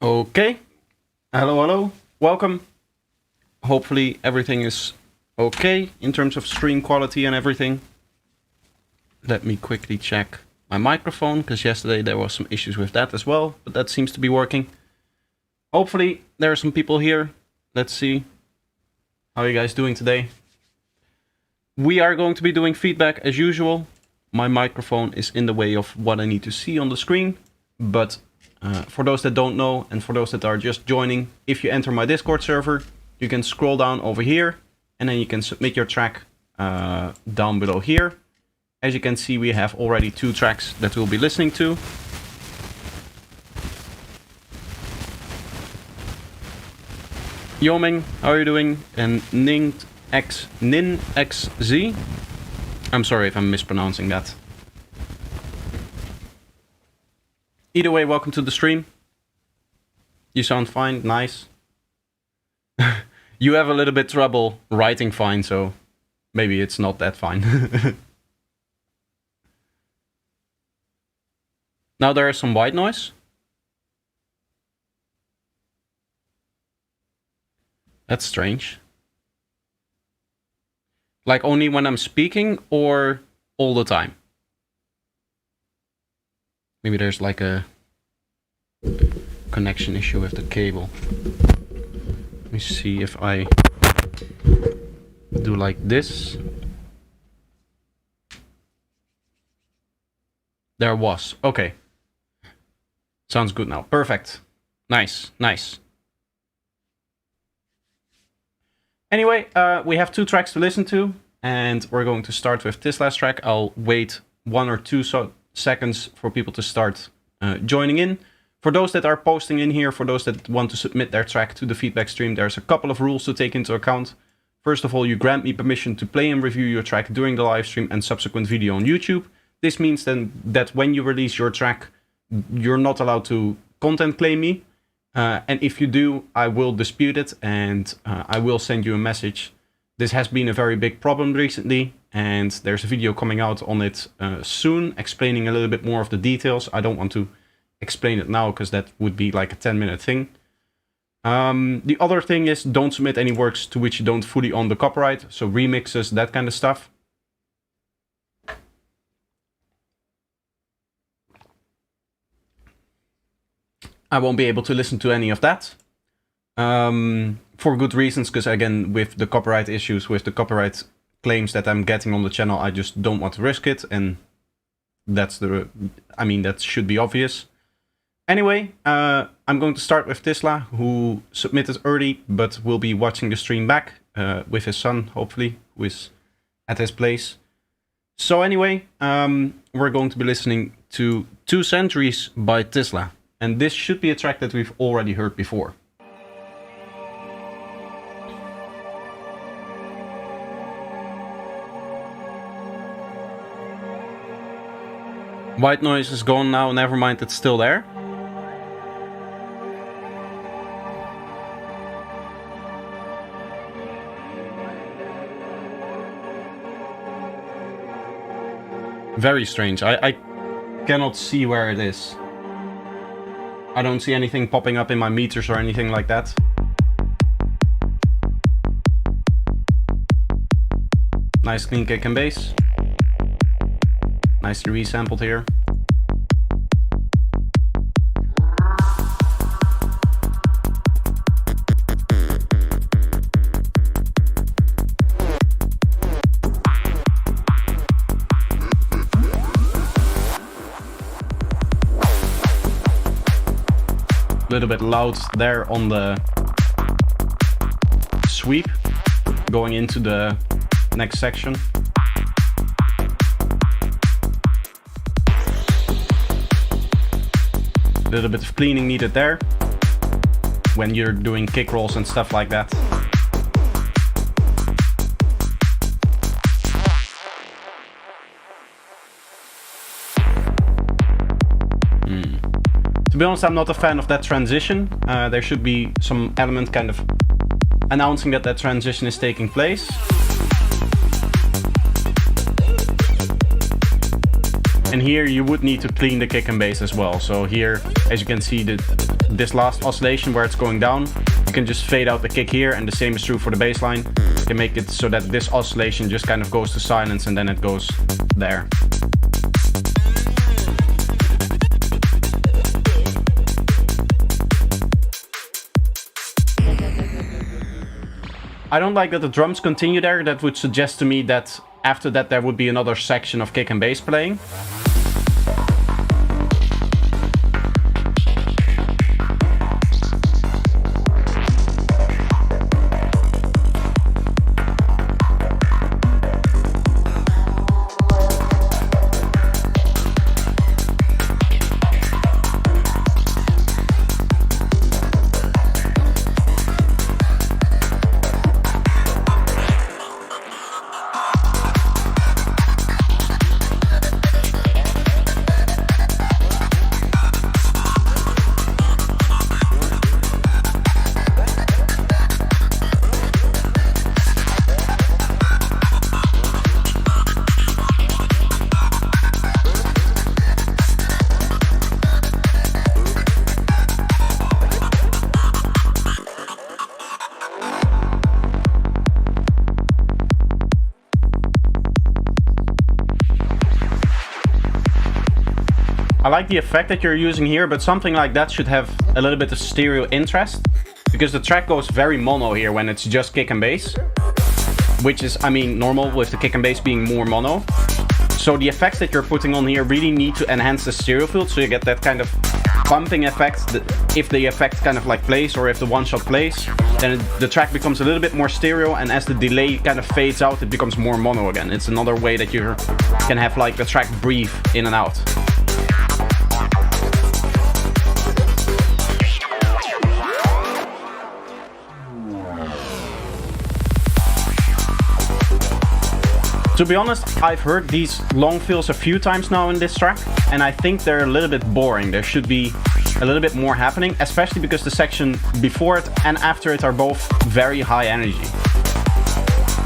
Okay. Hello. Welcome. Hopefully everything is okay in terms of stream quality and everything. Let me quickly check my microphone, because yesterday there was some issues with that as well, but that seems to be working. Hopefully there are some people here. Let's see. How are you guys doing today? We are going to be doing feedback as usual. My microphone is in the way of what I need to see on the screen, but for those that don't know, and for those that are just joining, if you enter my Discord server, you can scroll down over here, and then you can submit your track down below here. As you can see, we have already 2 tracks that we'll be listening to. Yoming, how are you doing? And NinXZ. I'm sorry if I'm mispronouncing that. Either way, welcome to the stream. You sound fine, nice. You have a little bit trouble writing fine, so maybe it's not that fine. Now there is some white noise. That's strange. Like only when I'm speaking or all the time? Maybe there's like a connection issue with the cable. Let me see if I do like this. There was. Okay. Sounds good now. Perfect. Nice. Anyway, we have 2 tracks to listen to, and we're going to start with this last track. I'll wait 1 or 2 seconds for people to start joining in. For those that are posting in here, for those that want to submit their track to the feedback stream, there's a couple of rules to take into account. First of all, you grant me permission to play and review your track during the live stream and subsequent video on YouTube. This means then that when you release your track, you're not allowed to content claim me. And if you do, I will dispute it, and I will send you a message. This has been a very big problem recently, and there's a video coming out on it soon, explaining a little bit more of the details. I don't want to explain it now, because that would be like a 10-minute thing. The other thing is, don't submit any works to which you don't fully own the copyright, so remixes, that kind of stuff. I won't be able to listen to any of that. For good reasons, because again, with the copyright issues, with the copyright claims that I'm getting on the channel, I just don't want to risk it, and that's that should be obvious. Anyway, I'm going to start with Tisla, who submitted early, but will be watching the stream back with his son, hopefully, who is at his place. So anyway, we're going to be listening to 2 Centuries by Tisla. And this should be a track that we've already heard before. White noise is gone now, never mind, it's still there. Very strange, I cannot see where it is. I don't see anything popping up in my meters or anything like that. Nice clean kick and bass. Nicely resampled here. A little bit loud there on the sweep, going into the next section. A little bit of cleaning needed there when you're doing kick rolls and stuff like that. To be honest, I'm not a fan of that transition. There should be some element kind of announcing that transition is taking place. And here you would need to clean the kick and bass as well. So here, as you can see, this last oscillation where it's going down, you can just fade out the kick here, and the same is true for the bass line. You can make it so that this oscillation just kind of goes to silence and then it goes there. I don't like that the drums continue there. That would suggest to me that after that there would be another section of kick and bass playing. I like the effect that you're using here, but something like that should have a little bit of stereo interest, because the track goes very mono here when it's just kick and bass, which is, I mean, normal with the kick and bass being more mono. So the effects that you're putting on here really need to enhance the stereo field, so you get that kind of bumping effect. If the effect kind of like plays, or if the one shot plays, then the track becomes a little bit more stereo, and as the delay kind of fades out, it becomes more mono again. It's another way that you can have like the track breathe in and out. To be honest, I've heard these long fills a few times now in this track, and I think they're a little bit boring. There should be a little bit more happening, especially because the section before it and after it are both very high energy.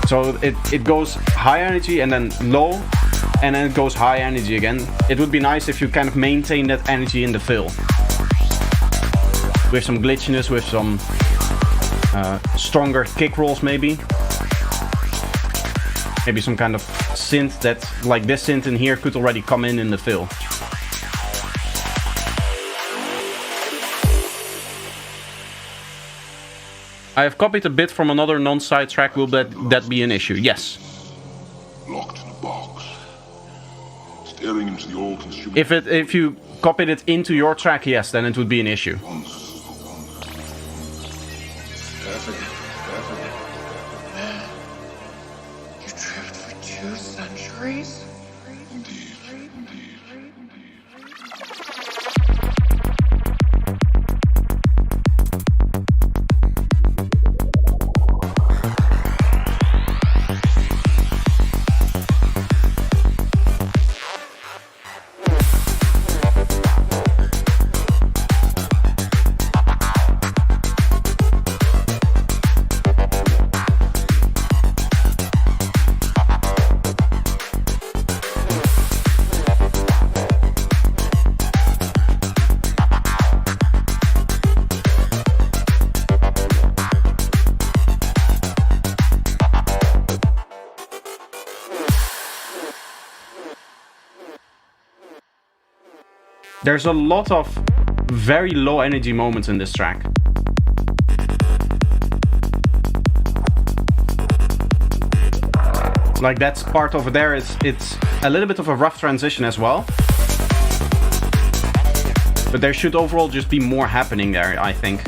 So it goes high energy and then low, and then it goes high energy again. It would be nice if you kind of maintain that energy in the fill. With some glitchiness, with some stronger kick rolls maybe. Maybe some kind of synth that, like this synth in here, could already come in the fill. I have copied a bit from another non-side track. Will that be an issue? Yes. Locked in a box. Staring into the all-consuming... If you copied it into your track, yes, then it would be an issue. There's a lot of very low energy moments in this track. Like that part over there, it's a little bit of a rough transition as well. But there should overall just be more happening there, I think.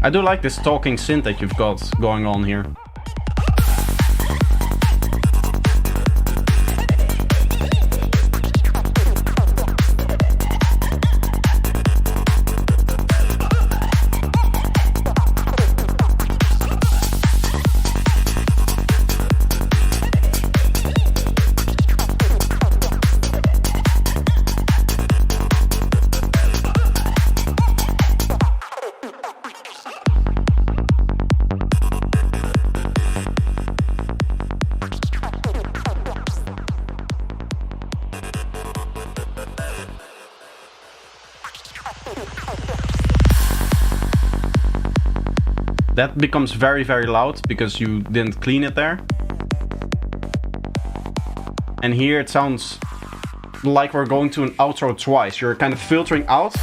I do like this talking synth that you've got going on here. That becomes very, very loud because you didn't clean it there. And here it sounds like we're going to an outro twice. You're kind of filtering out,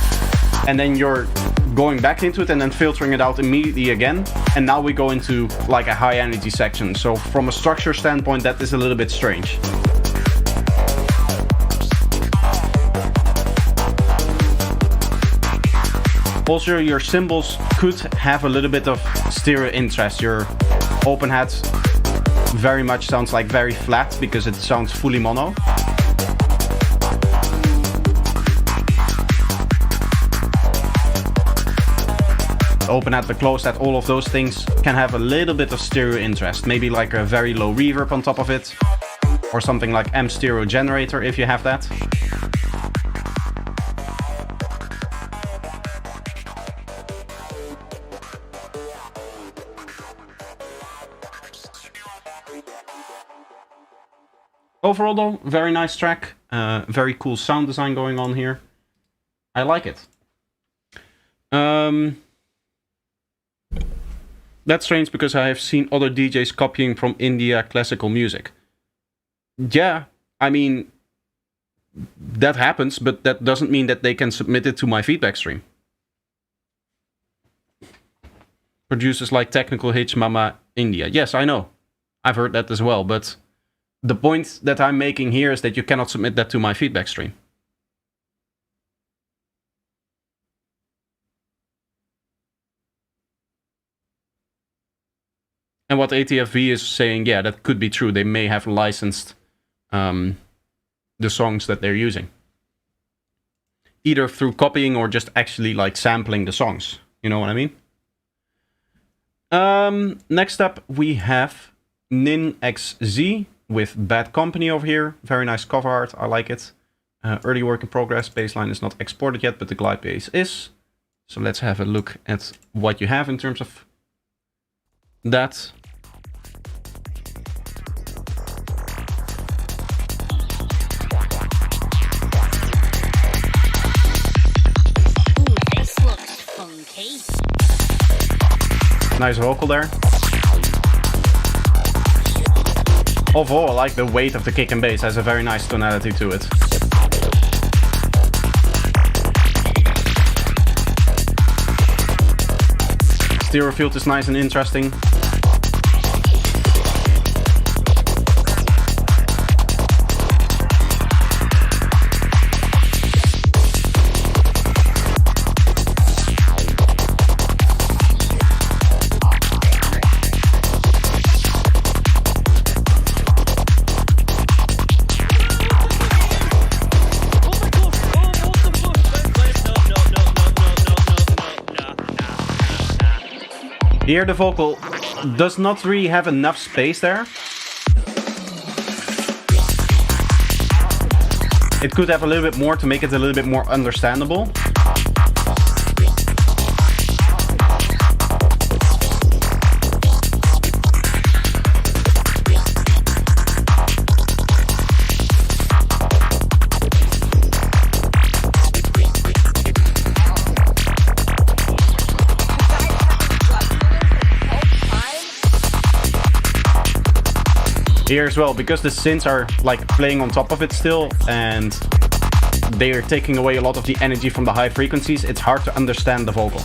and then you're going back into it, and then filtering it out immediately again. And now we go into like a high energy section. So from a structure standpoint, that is a little bit strange. Also, your cymbals could have a little bit of stereo interest. Your open hat very much sounds like very flat because it sounds fully mono. The open hat, the closed hat, all of those things can have a little bit of stereo interest. Maybe like a very low reverb on top of it, or something like M stereo generator if you have that. Overall though, very nice track, very cool sound design going on here. I like it. That's strange because I have seen other DJs copying from India classical music. Yeah, I mean, that happens, but that doesn't mean that they can submit it to my feedback stream. Producers like Technical Hitch Mama India. Yes, I know. I've heard that as well, but the point that I'm making here is that you cannot submit that to my feedback stream. And what ATFV is saying, yeah, that could be true. They may have licensed the songs that they're using. Either through copying or just actually like sampling the songs. You know what I mean? Next up, we have NinXZ with Bad Company over here. Very nice cover art. I like it. Early work in progress. Bassline is not exported yet, but the glide bass is. So let's have a look at what you have in terms of that. Ooh, this looks funky. Nice vocal there. Overall, I like the weight of the kick and bass. Has a very nice tonality to it. Stereo field is nice and interesting. Here the vocal does not really have enough space there. It could have a little bit more to make it a little bit more understandable. Here as well, because the synths are like playing on top of it still, and they are taking away a lot of the energy from the high frequencies, it's hard to understand the vocal.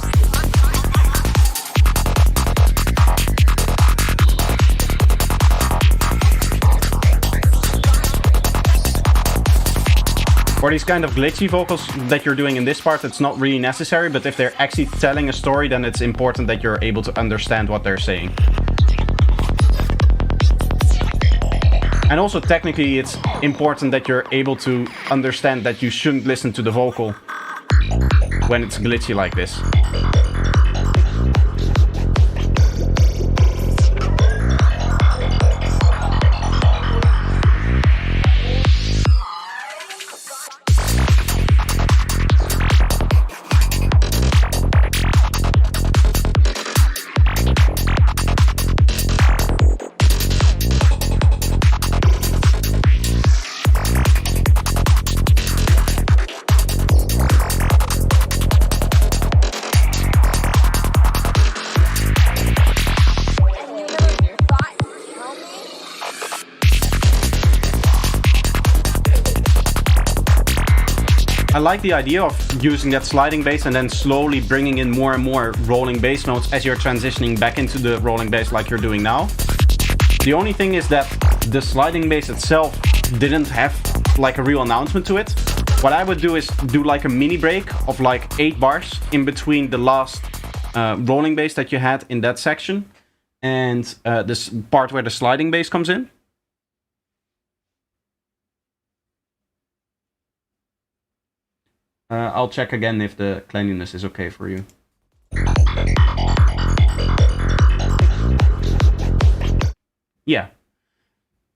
For these kind of glitchy vocals that you're doing in this part, it's not really necessary, but if they're actually telling a story, then it's important that you're able to understand what they're saying. And also technically it's important that you're able to understand that you shouldn't listen to the vocal when it's glitchy like this. I like the idea of using that sliding bass and then slowly bringing in more and more rolling bass notes as you're transitioning back into the rolling bass like you're doing now. The only thing is that the sliding bass itself didn't have like a real announcement to it. What I would do is do like a mini break of like 8 bars in between the last rolling bass that you had in that section and this part where the sliding bass comes in. I'll check again if the cleanliness is okay for you. Yeah.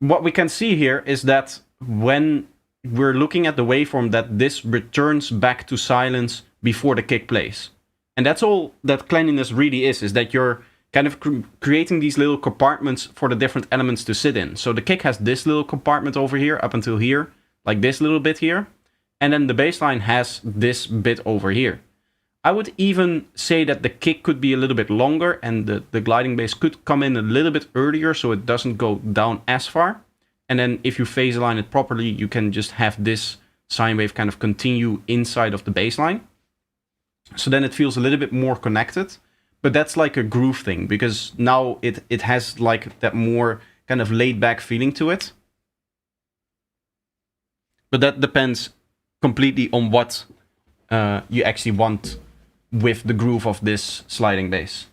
What we can see here is that when we're looking at the waveform, that this returns back to silence before the kick plays. And that's all that cleanliness really is that you're kind of creating these little compartments for the different elements to sit in. So the kick has this little compartment over here, up until here, like this little bit here. And then the bass line has this bit over here. I would even say that the kick could be a little bit longer and the gliding bass could come in a little bit earlier so it doesn't go down as far. And then if you phase align it properly, you can just have this sine wave kind of continue inside of the bass line. So then it feels a little bit more connected. But that's like a groove thing because now it has like that more kind of laid back feeling to it. But that depends completely on what you actually want with the groove of this sliding bass.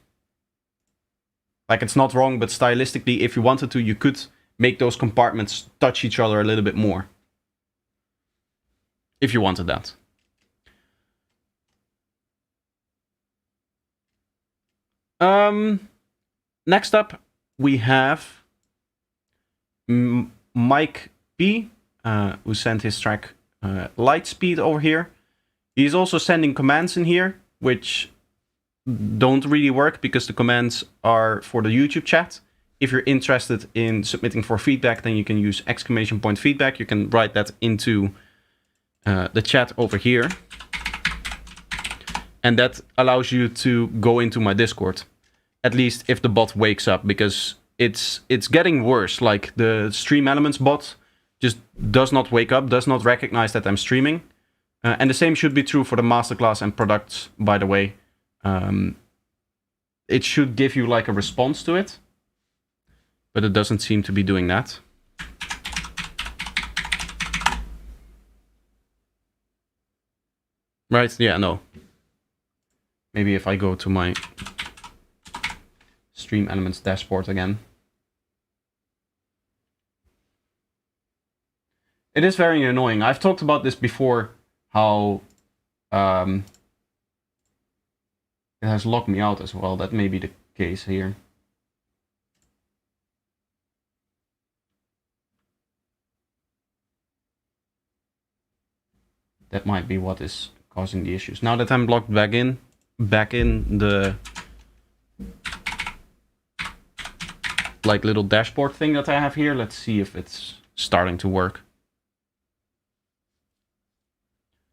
Like, it's not wrong, but stylistically, if you wanted to, you could make those compartments touch each other a little bit more. If you wanted that. Next up, we have Mike P, who sent his track Lightspeed over here. He's also sending commands in here, which don't really work because the commands are for the YouTube chat. If you're interested in submitting for feedback, then you can use !feedback. You can write that into the chat over here. And that allows you to go into my Discord. At least if the bot wakes up, because it's getting worse. Like, the Stream Elements bot just does not wake up, does not recognize that I'm streaming. And the same should be true for the masterclass and products, by the way. It should give you like a response to it. But it doesn't seem to be doing that. Right? Yeah, no. Maybe if I go to my Stream Elements dashboard again. It is very annoying. I've talked about this before, how it has locked me out as well. That may be the case here. That might be what is causing the issues. Now that I'm blocked back in the like little dashboard thing that I have here, let's see if it's starting to work.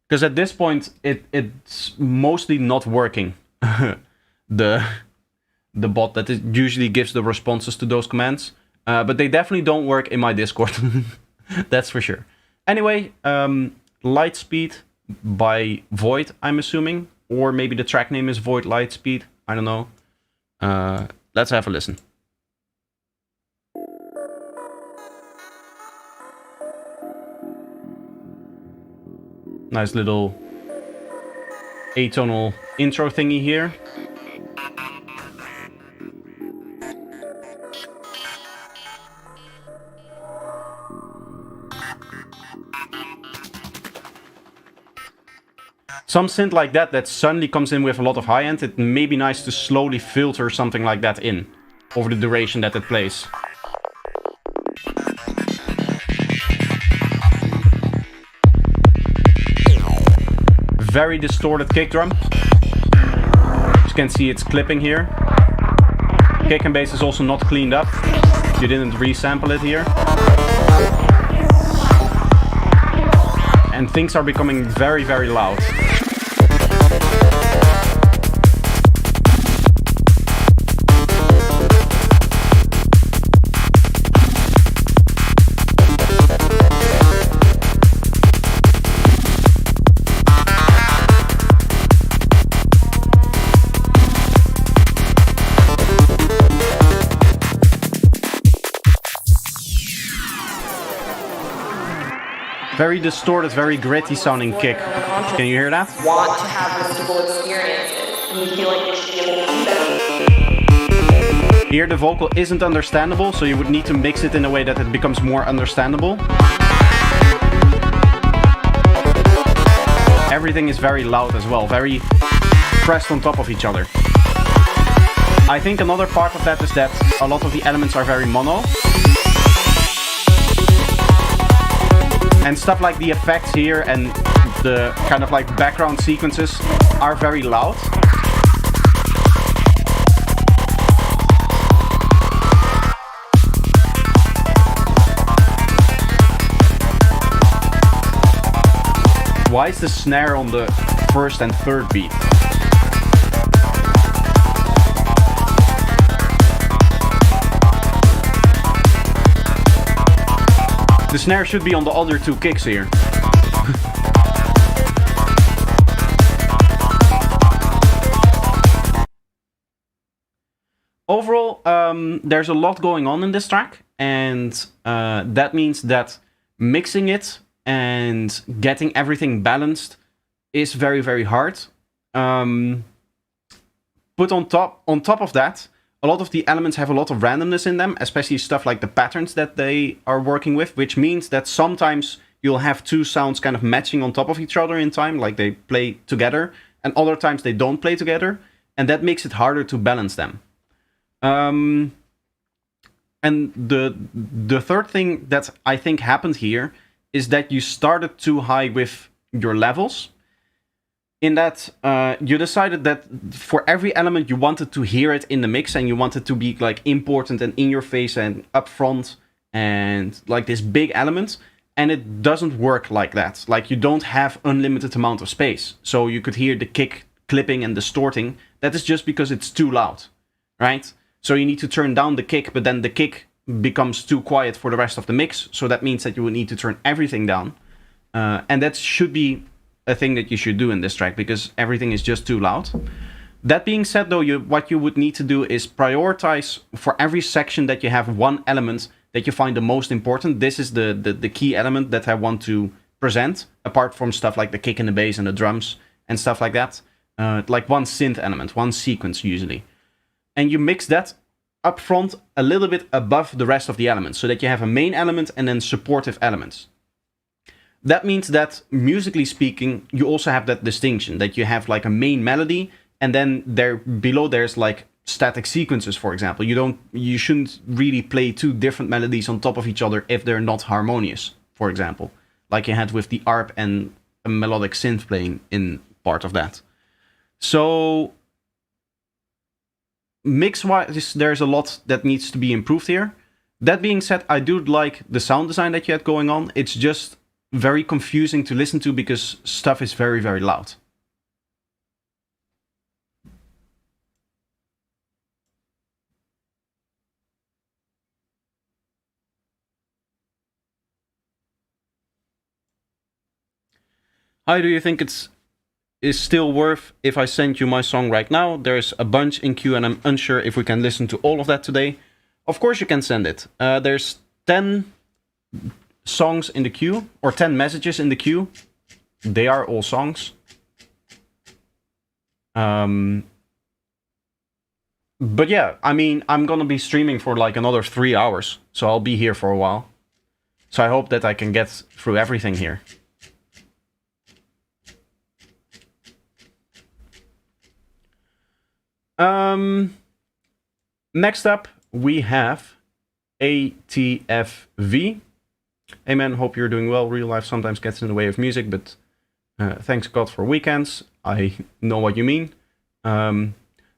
Because at this point, it's mostly not working. the bot that usually gives the responses to those commands. But they definitely don't work in my Discord. That's for sure. Anyway, Lightspeed by Void, I'm assuming. Or maybe the track name is Void Lightspeed. I don't know. Let's have a listen. Nice little atonal intro thingy here. Some synth like that suddenly comes in with a lot of high end, it may be nice to slowly filter something like that in over the duration that it plays. Very distorted kick drum. As you can see, it's clipping here. Kick and bass is also not cleaned up. You didn't resample it here. And things are becoming very, very loud. Very distorted, very gritty sounding kick. Can you hear that? Want to have mystical experiences, and you feel like they should be able to do that. Here the vocal isn't understandable, so you would need to mix it in a way that it becomes more understandable. Everything is very loud as well, very pressed on top of each other. I think another part of that is that a lot of the elements are very mono. And stuff like the effects here and the kind of like background sequences are very loud. Why is the snare on the first and third beat? The snare should be on the other two kicks here. Overall, there's a lot going on in this track, and that means that mixing it and getting everything balanced is very, very hard. But on top of that, a lot of the elements have a lot of randomness in them, especially stuff like the patterns that they are working with, which means that sometimes you'll have two sounds kind of matching on top of each other in time, like they play together, and other times they don't play together, and that makes it harder to balance them. And the third thing that I think happened here is that you started too high with your levels. In that you decided that for every element you wanted to hear it in the mix, and you wanted to be like important and in your face and upfront and like this big element, and it doesn't work like that. Like you don't have unlimited amount of space, so you could hear the kick clipping and distorting. That is just because it's too loud, right? So you need to turn down the kick, but then the kick becomes too quiet for the rest of the mix, so that means that you would need to turn everything down, and that should be a thing that you should do in this track, because everything is just too loud. That being said though, what you would need to do is prioritize for every section that you have one element that you find the most important. This is the key element that I want to present, apart from stuff like the kick and the bass and the drums and stuff like that. Like one synth element, one sequence usually. And you mix that up front a little bit above the rest of the elements, so that you have a main element and then supportive elements. That means that, musically speaking, you also have that distinction, that you have like a main melody, and then below there's like static sequences, for example. You shouldn't really play two different melodies on top of each other if they're not harmonious, for example, like you had with the ARP and a melodic synth playing in part of that. So mix-wise, there's a lot that needs to be improved here. That being said, I do like the sound design that you had going on. It's just very confusing to listen to because stuff is very, very loud. How do you think is still worth if I send you my song right now? There's a bunch in queue and I'm unsure if we can listen to all of that today. Of course you can send it. There's 10 songs in the queue, or 10 messages in the queue. They are all songs. But yeah, I mean, I'm gonna be streaming for like another 3 hours, so I'll be here for a while. So I hope that I can get through everything here. Next up, we have ATFV. Hey man, hope you're doing well. Real life sometimes gets in the way of music, but thanks God for weekends. I know what you mean. No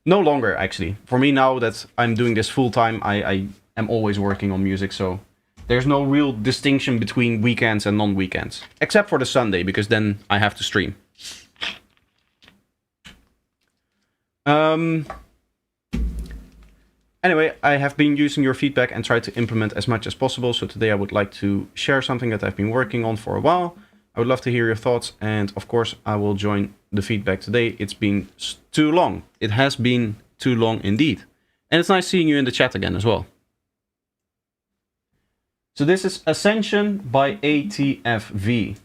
longer, actually. For me now that I'm doing this full time, I am always working on music, so there's no real distinction between weekends and non-weekends. Except for the Sunday, because then I have to stream. Anyway, I have been using your feedback and tried to implement as much as possible, so today I would like to share something that I've been working on for a while. I would love to hear your thoughts, and of course I will join the feedback today. It's been too long. It has been too long indeed. And it's nice seeing you in the chat again as well. So this is Ascension by ATFV.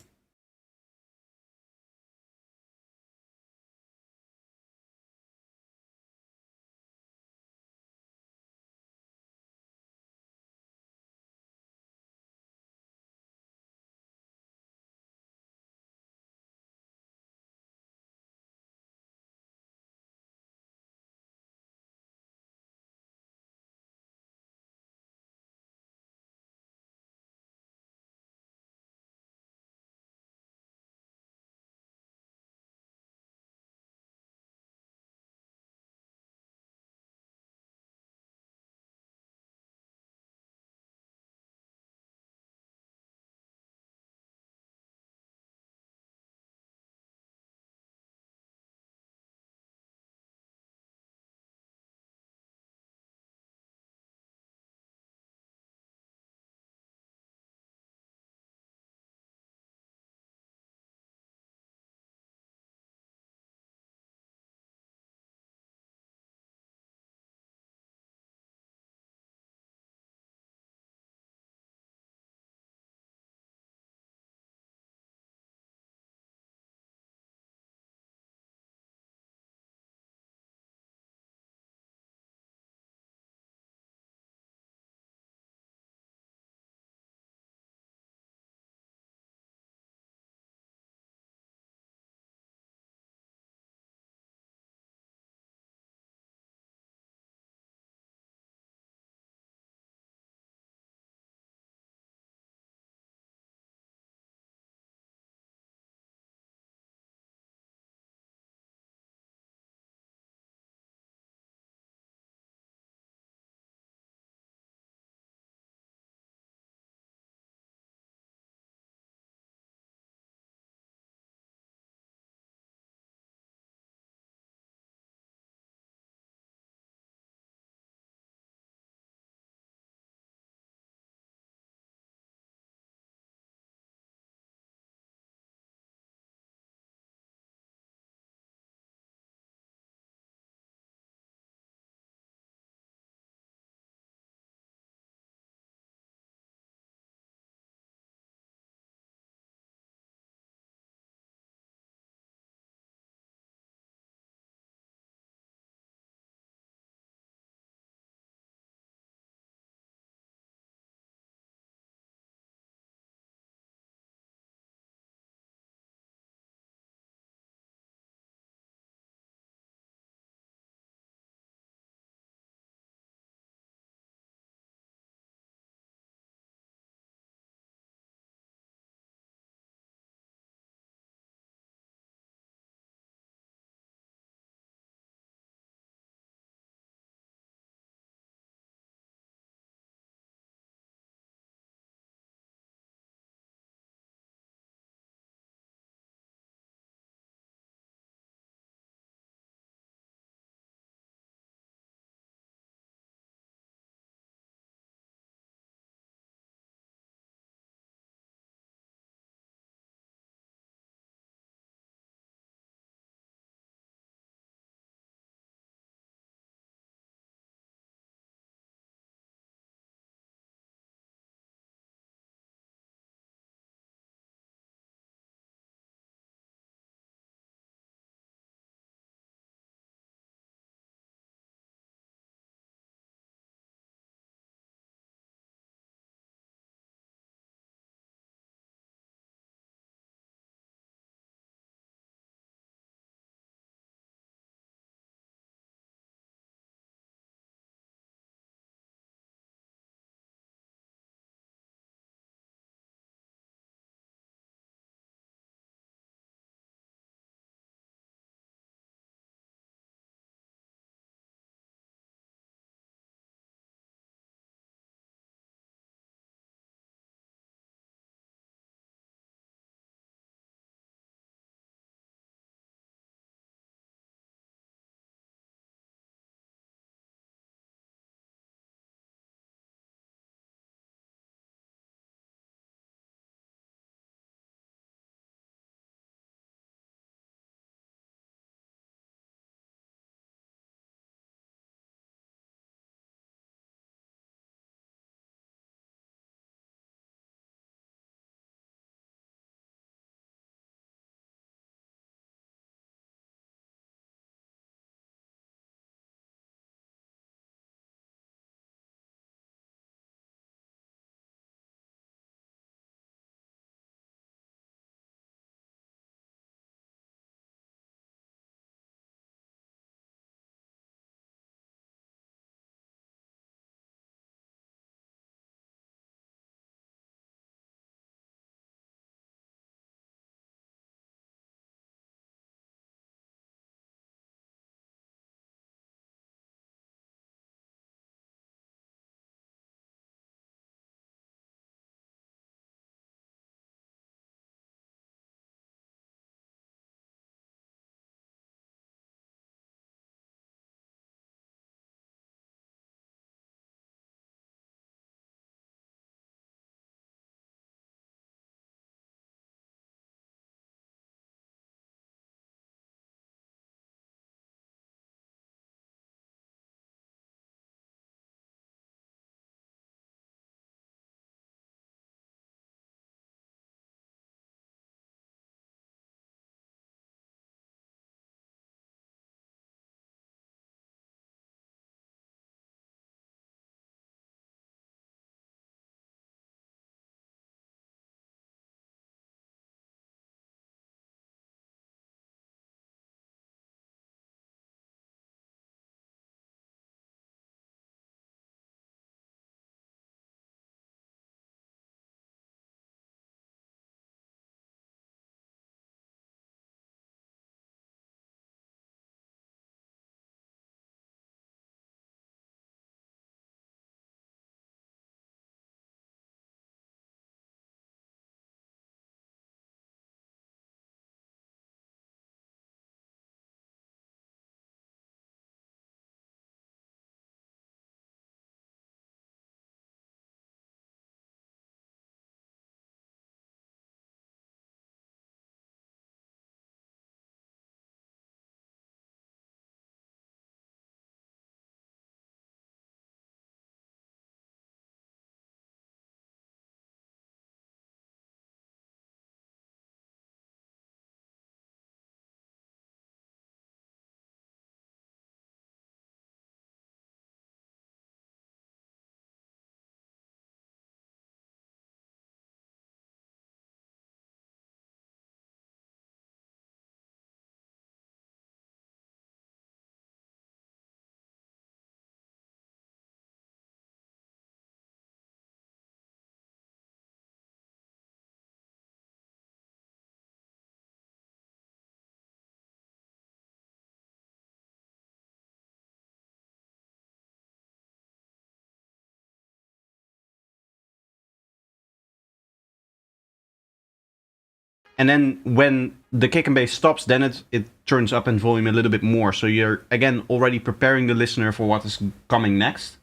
And then when the kick and bass stops, then it turns up in volume a little bit more. So you're, again, already preparing the listener for what is coming next.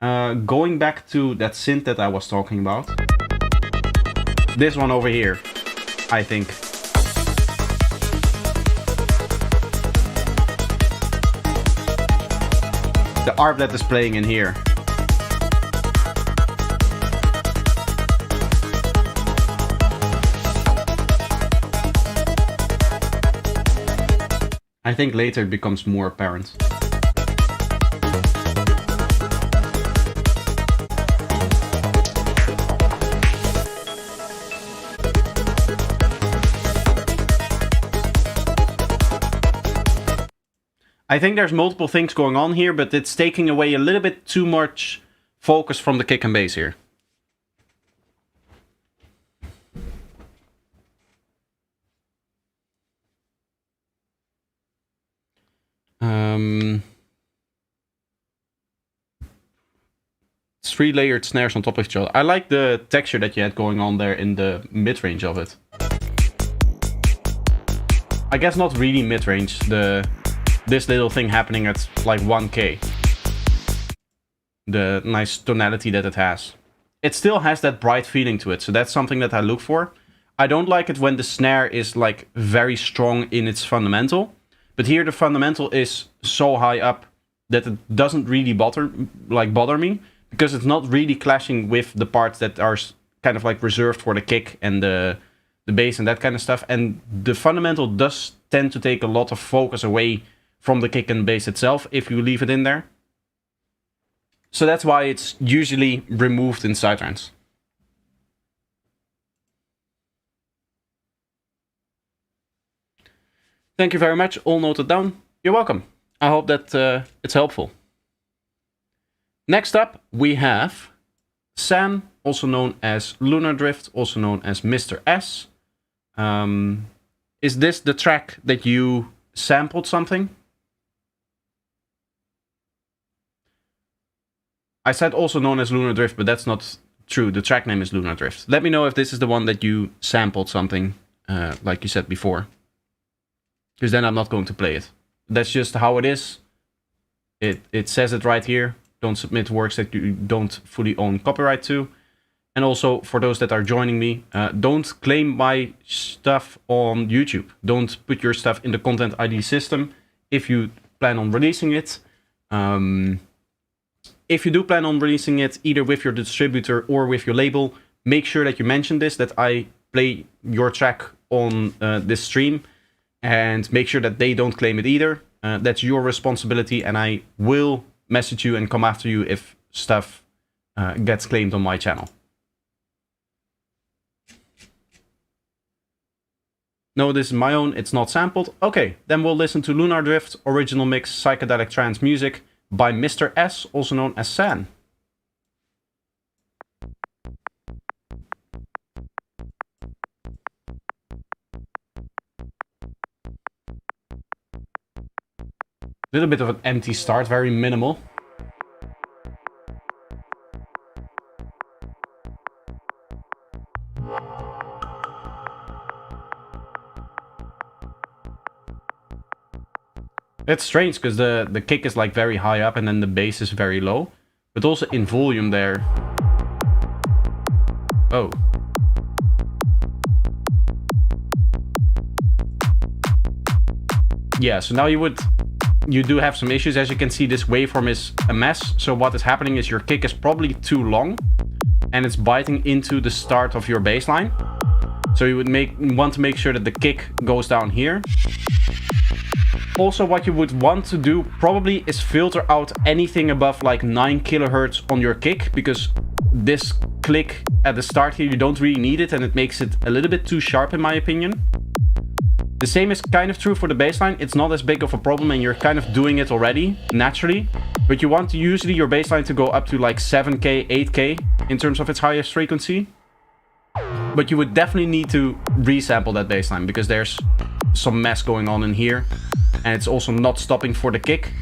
Going back to that synth that I was talking about. This one over here, I think. The ARP that is playing in here. I think later it becomes more apparent. I think there's multiple things going on here, but it's taking away a little bit too much focus from the kick and bass here. Three layered snares on top of each other. I like the texture that you had going on there in the mid-range of it. I guess not really mid-range, this little thing happening at like 1k. The nice tonality that it has. It still has that bright feeling to it, so that's something that I look for. I don't like it when the snare is like very strong in its fundamental. But here the fundamental is so high up that it doesn't really bother me. Because it's not really clashing with the parts that are kind of like reserved for the kick and the bass and that kind of stuff. And the fundamental does tend to take a lot of focus away from the kick and bass itself if you leave it in there. So that's why it's usually removed in sidetrance. Thank you very much, all noted down. You're welcome. I hope that it's helpful. Next up, we have Sam, also known as Lunar Drift, also known as Mr. S. Is this the track that you sampled something? I said also known as Lunar Drift, but that's not true. The track name is Lunar Drift. Let me know if this is the one that you sampled something, like you said before. Because then I'm not going to play it. That's just how it is. It says it right here. Don't submit works that you don't fully own copyright to. And also, for those that are joining me, don't claim my stuff on YouTube. Don't put your stuff in the Content ID system if you plan on releasing it. If you do plan on releasing it, either with your distributor or with your label, make sure that you mention this, that I play your track on this stream. And make sure that they don't claim it either. That's your responsibility, and I will message you and come after you if stuff gets claimed on my channel. No, this is my own, it's not sampled. Okay, then we'll listen to Lunar Drift, original mix psychedelic trance music by Mr. S, also known as San. Little bit of an empty start, very minimal. It's strange because the kick is like very high up and then the bass is very low. But also in volume there. Oh. Yeah, so now you do have some issues. As you can see, this waveform is a mess. So what is happening is your kick is probably too long and it's biting into the start of your bass line. So you would want to make sure that the kick goes down here. Also, what you would want to do probably is filter out anything above like 9 kilohertz on your kick, because this click at the start here, you don't really need it and it makes it a little bit too sharp in my opinion. The same is kind of true for the bassline. It's not as big of a problem and you're kind of doing it already naturally, but you want usually your bassline to go up to like 7K, 8K in terms of its highest frequency. But you would definitely need to resample that bassline because there's some mess going on in here. And it's also not stopping for the kick.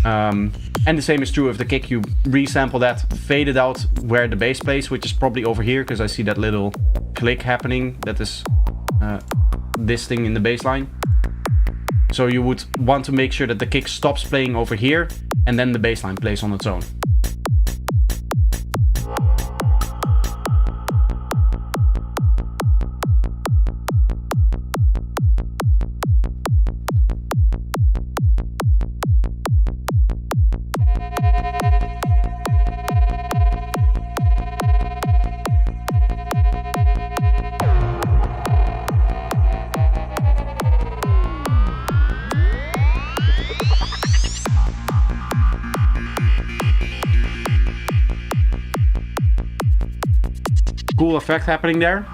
And the same is true of the kick. You resample that, fade it out where the bass plays, which is probably over here, because I see that little click happening that is this thing in the bass line. So you would want to make sure that the kick stops playing over here and then the bass line plays on its own. Cool effect happening there.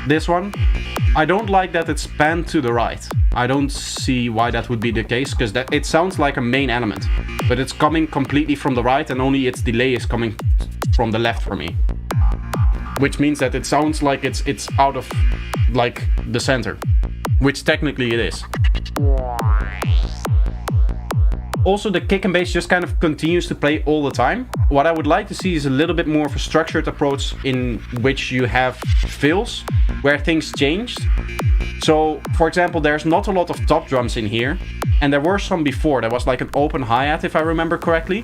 This one, I don't like that it's panned to the right. I don't see why that would be the case, because it sounds like a main element, but it's coming completely from the right and only its delay is coming from the left for me. Which means that it sounds like it's out of like the center, which technically it is. Also, the kick and bass just kind of continues to play all the time. What I would like to see is a little bit more of a structured approach in which you have fills where things changed. So, for example, there's not a lot of top drums in here, and there were some before. There was like an open hi-hat, if I remember correctly.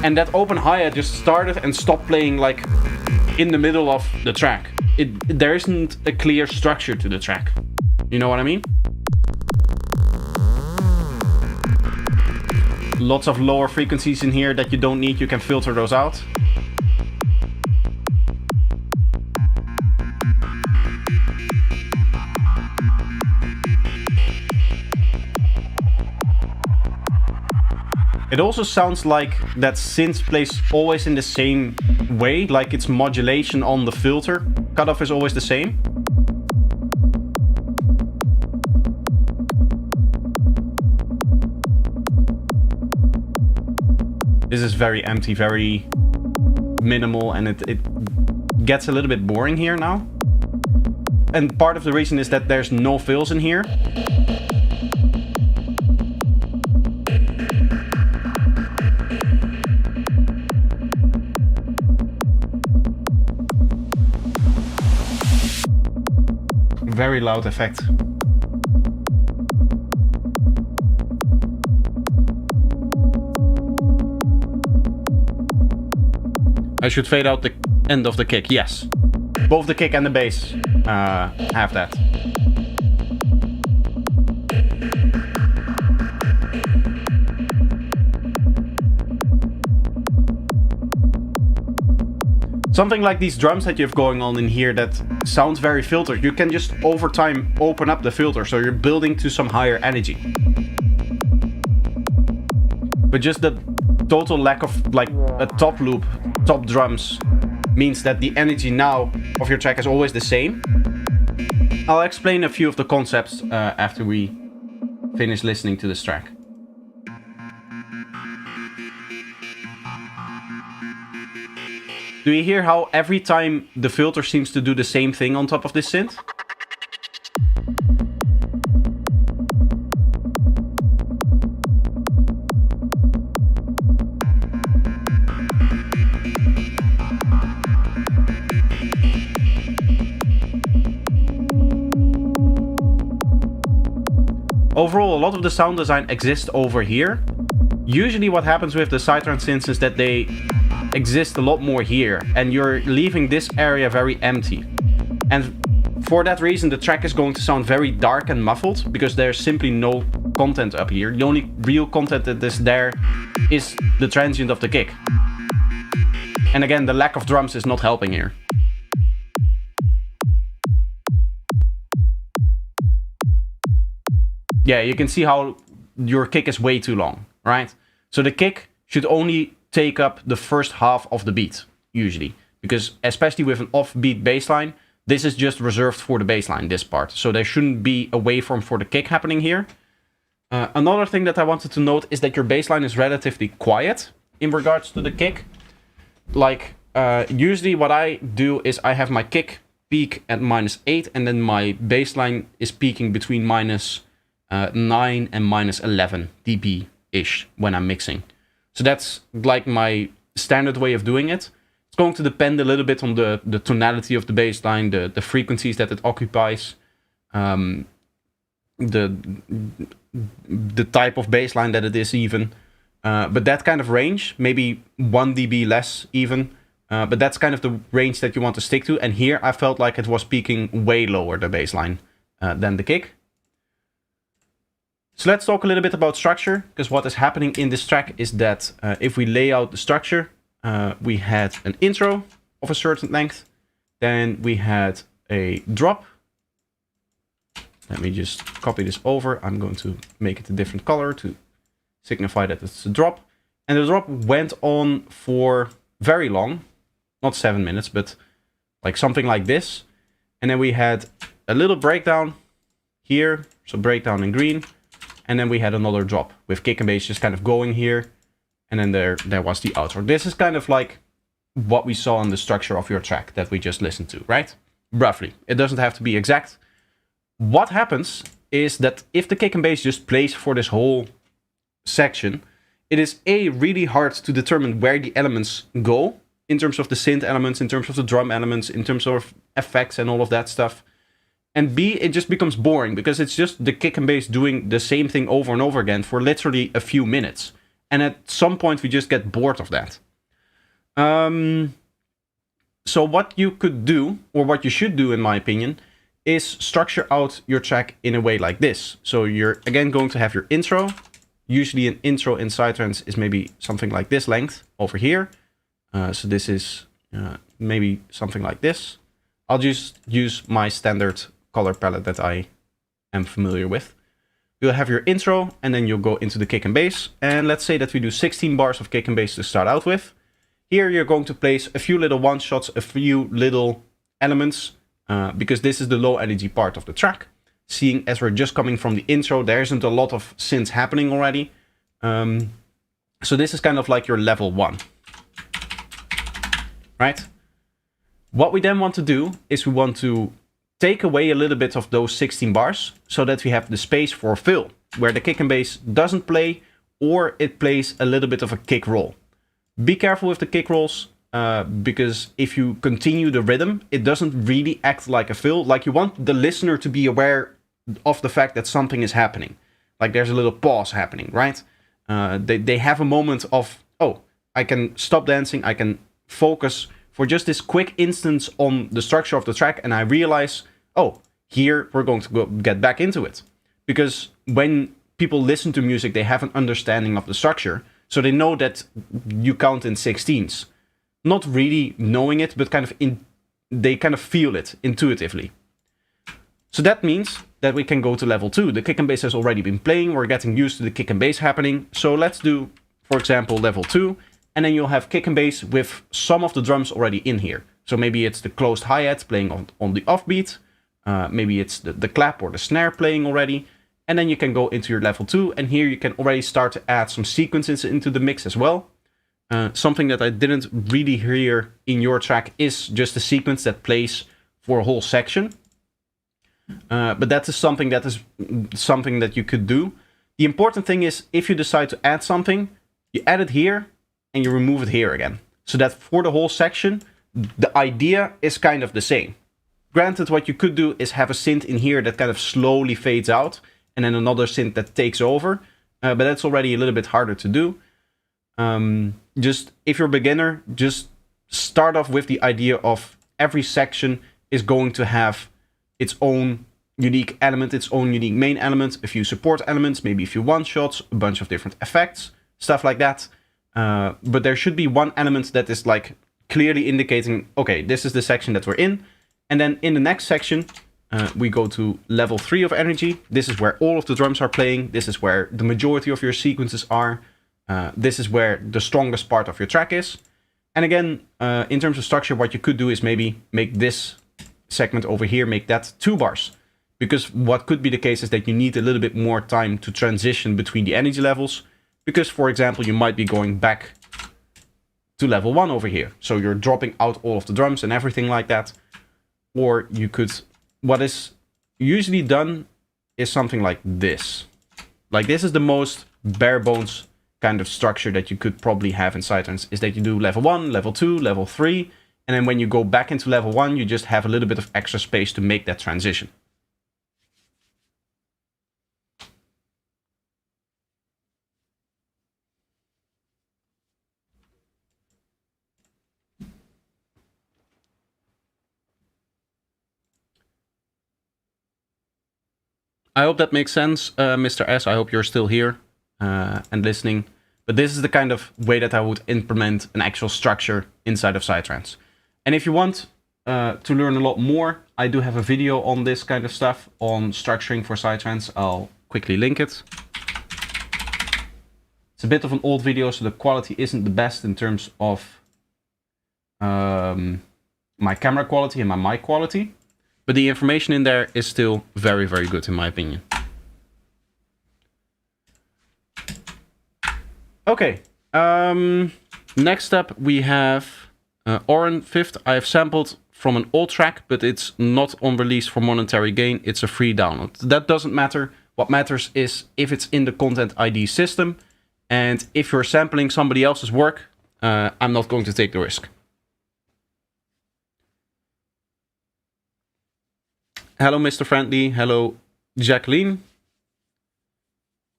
And that open hi-hat just started and stopped playing like in the middle of the track. There isn't a clear structure to the track. You know what I mean? Lots of lower frequencies in here that you don't need, you can filter those out. It also sounds like that synth plays always in the same way, like its modulation on the filter cutoff is always the same. This is very empty, very minimal, and it gets a little bit boring here now. And part of the reason is that there's no fills in here. Very loud effect. I should fade out the end of the kick, yes. Both the kick and the bass have that. Something like these drums that you have going on in here that sounds very filtered, you can just over time open up the filter, so you're building to some higher energy. But just the total lack of like a top loop, top drums, means that the energy now of your track is always the same. I'll explain a few of the concepts after we finish listening to this track. Do you hear how every time the filter seems to do the same thing on top of this synth? Overall, a lot of the sound design exists over here. Usually what happens with the sidetrans synths is that they exist a lot more here, and you're leaving this area very empty. And for that reason, the track is going to sound very dark and muffled, because there's simply no content up here. The only real content that is there is the transient of the kick. And again, the lack of drums is not helping here. Yeah, you can see how your kick is way too long, right? So the kick should only take up the first half of the beat, usually. Because especially with an offbeat bass line, this is just reserved for the bass line, this part. So there shouldn't be a waveform for the kick happening here. Another thing that I wanted to note is that your bass line is relatively quiet in regards to the kick. Like, usually what I do is I have my kick peak at -8, and then my bass line is peaking between -9 and -11 dB-ish when I'm mixing. So that's like my standard way of doing it. It's going to depend a little bit on the tonality of the bass line, the frequencies that it occupies. the type of bass line that it is even. But that kind of range, maybe 1 dB less even. But that's kind of the range that you want to stick to. And here I felt like it was peaking way lower, the bass line, than the kick. So let's talk a little bit about structure, because what is happening in this track is that if we lay out the structure, we had an intro of a certain length, then we had a drop. Let me just copy this over. I'm going to make it a different color to signify that it's a drop. And the drop went on for very long, not 7 minutes, but like something like this. And then we had a little breakdown here, so breakdown in green. And then we had another drop with kick and bass just kind of going here. And then there was the outro. This is kind of like what we saw in the structure of your track that we just listened to, right? Roughly. It doesn't have to be exact. What happens is that if the kick and bass just plays for this whole section, it is really hard to determine where the elements go in terms of the synth elements, in terms of the drum elements, in terms of effects and all of that stuff. And B, it just becomes boring because it's just the kick and bass doing the same thing over and over again for literally a few minutes. And at some point we just get bored of that. So what you could do, or what you should do in my opinion, is structure out your track in a way like this. So you're again going to have your intro. Usually an intro in Psytrance is maybe something like this length over here. So this is maybe something like this. I'll just use my standard color palette that I am familiar with. You'll have your intro and then you'll go into the kick and bass. And let's say that we do 16 bars of kick and bass to start out with. Here you're going to place a few little one shots, a few little elements, because this is the low energy part of the track. Seeing as we're just coming from the intro, there isn't a lot of synths happening already. So this is kind of like your level 1. Right? What we then want to do is we want to take away a little bit of those 16 bars so that we have the space for fill, where the kick and bass doesn't play or it plays a little bit of a kick roll. Be careful with the kick rolls, because if you continue the rhythm, it doesn't really act like a fill. Like, you want the listener to be aware of the fact that something is happening. Like there's a little pause happening, right? They have a moment of, oh, I can stop dancing, I can focus for just this quick instance on the structure of the track, and I realize, oh, here we're going to get back into it. Because when people listen to music, they have an understanding of the structure, so they know that you count in 16s. Not really knowing it, but they kind of feel it intuitively. So that means that we can go to level 2. The kick and bass has already been playing, we're getting used to the kick and bass happening. So let's do, for example, level 2. And then you'll have kick and bass with some of the drums already in here. So maybe it's the closed hi-hat playing on the offbeat. Maybe it's the clap or the snare playing already. And then you can go into your level 2. And here you can already start to add some sequences into the mix as well. Something that I didn't really hear in your track is just a sequence that plays for a whole section. But that is something that you could do. The important thing is, if you decide to add something, you add it here and you remove it here again. So that for the whole section, the idea is kind of the same. Granted, what you could do is have a synth in here that kind of slowly fades out, and then another synth that takes over. But that's already a little bit harder to do. Just, if you're a beginner, just start off with the idea of every section is going to have its own unique element, its own unique main element, a few support elements, maybe a few one-shots, a bunch of different effects, stuff like that. But there should be one element that is like clearly indicating, okay, this is the section that we're in. And then in the next section, we go to level 3 of energy. This is where all of the drums are playing. This is where the majority of your sequences are. This is where the strongest part of your track is. And again, in terms of structure, what you could do is maybe make this segment over here, make that 2 bars. Because what could be the case is that you need a little bit more time to transition between the energy levels. Because, for example, you might be going back to level 1 over here. So you're dropping out all of the drums and everything like that. Or you could, what is usually done is something like this. Like, this is the most bare bones kind of structure that you could probably have in Psytrance, is that you do level 1, level 2, level 3. And then when you go back into level 1, you just have a little bit of extra space to make that transition. I hope that makes sense, Mr. S. I hope you're still here and listening. But this is the kind of way that I would implement an actual structure inside of Psytrance. And if you want to learn a lot more, I do have a video on this kind of stuff, on structuring for Psytrance. I'll quickly link it. It's a bit of an old video, so the quality isn't the best in terms of my camera quality and my mic quality. But the information in there is still very, very good in my opinion. Okay, next up we have Oren 5th. I have sampled from an old track, but it's not on release for monetary gain. It's a free download. That doesn't matter. What matters is if it's in the Content ID system, and if you're sampling somebody else's work, I'm not going to take the risk. Hello, Mr. Friendly. Hello, Jacqueline.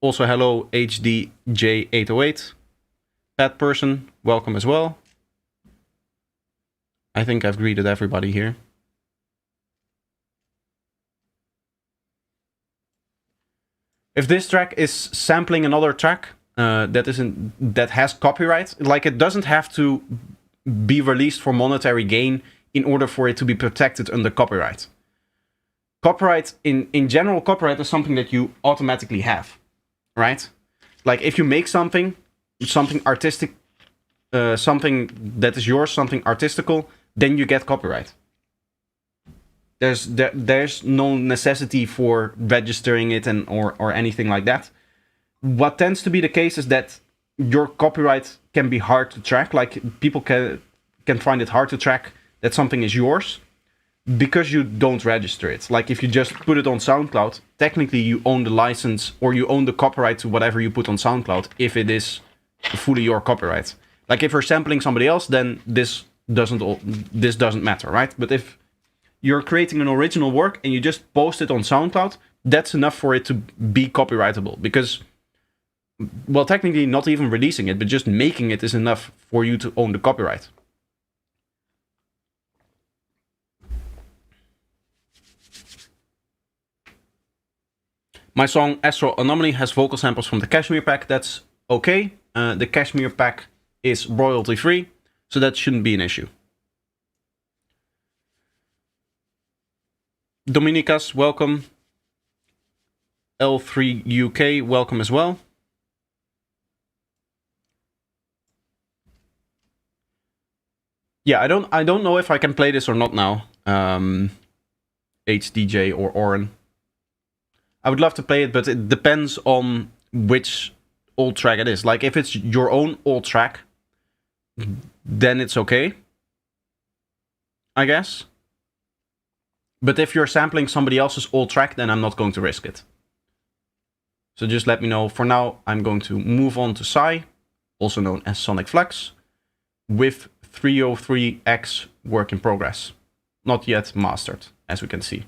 Also, hello, HDJ808. Pat person, welcome as well. I think I've greeted everybody here. If this track is sampling another track that has copyright, like, it doesn't have to be released for monetary gain in order for it to be protected under copyright. Copyright, in general, copyright is something that you automatically have, right? Like, if you make something artistic, something that is yours, something artistical, then you get copyright. There's no necessity for registering it or anything like that. What tends to be the case is that your copyright can be hard to track. Like, people can find it hard to track that something is yours, because you don't register it. Like, if you just put it on SoundCloud, technically you own the license or you own the copyright to whatever you put on SoundCloud if it is fully your copyright. Like, if you're sampling somebody else, then this doesn't matter, right? But if you're creating an original work and you just post it on SoundCloud, that's enough for it to be copyrightable. Because, well, technically not even releasing it, but just making it is enough for you to own the copyright. My song Astro Anomaly has vocal samples from the Cashmere pack. That's okay. The Cashmere pack is royalty free, so that shouldn't be an issue. Dominicas, welcome. L3 UK, welcome as well. Yeah, I don't know if I can play this or not now. HDJ or Oren. I would love to play it, but it depends on which old track it is. Like, if it's your own old track, then it's okay, I guess. But if you're sampling somebody else's old track, then I'm not going to risk it. So just let me know. For now, I'm going to move on to Psy, also known as Sonic Flux, with 303X work in progress. Not yet mastered, as we can see.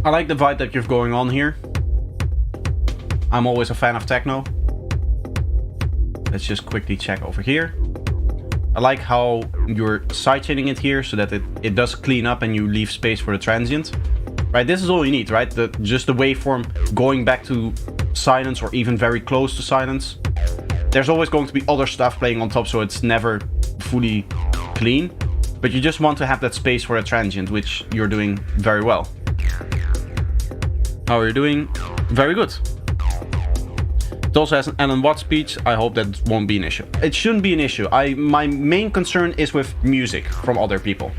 I like the vibe that you're going on here. I'm always a fan of techno. Let's just quickly check over here. I like how you're sidechaining it here so that it does clean up and you leave space for the transient. Right, this is all you need, right? Just the waveform going back to silence or even very close to silence. There's always going to be other stuff playing on top, so it's never fully clean. But you just want to have that space for a transient, which you're doing very well. How are you doing? Very good. It also has an Alan Watt speech. I hope that won't be an issue. It shouldn't be an issue. My main concern is with music from other people.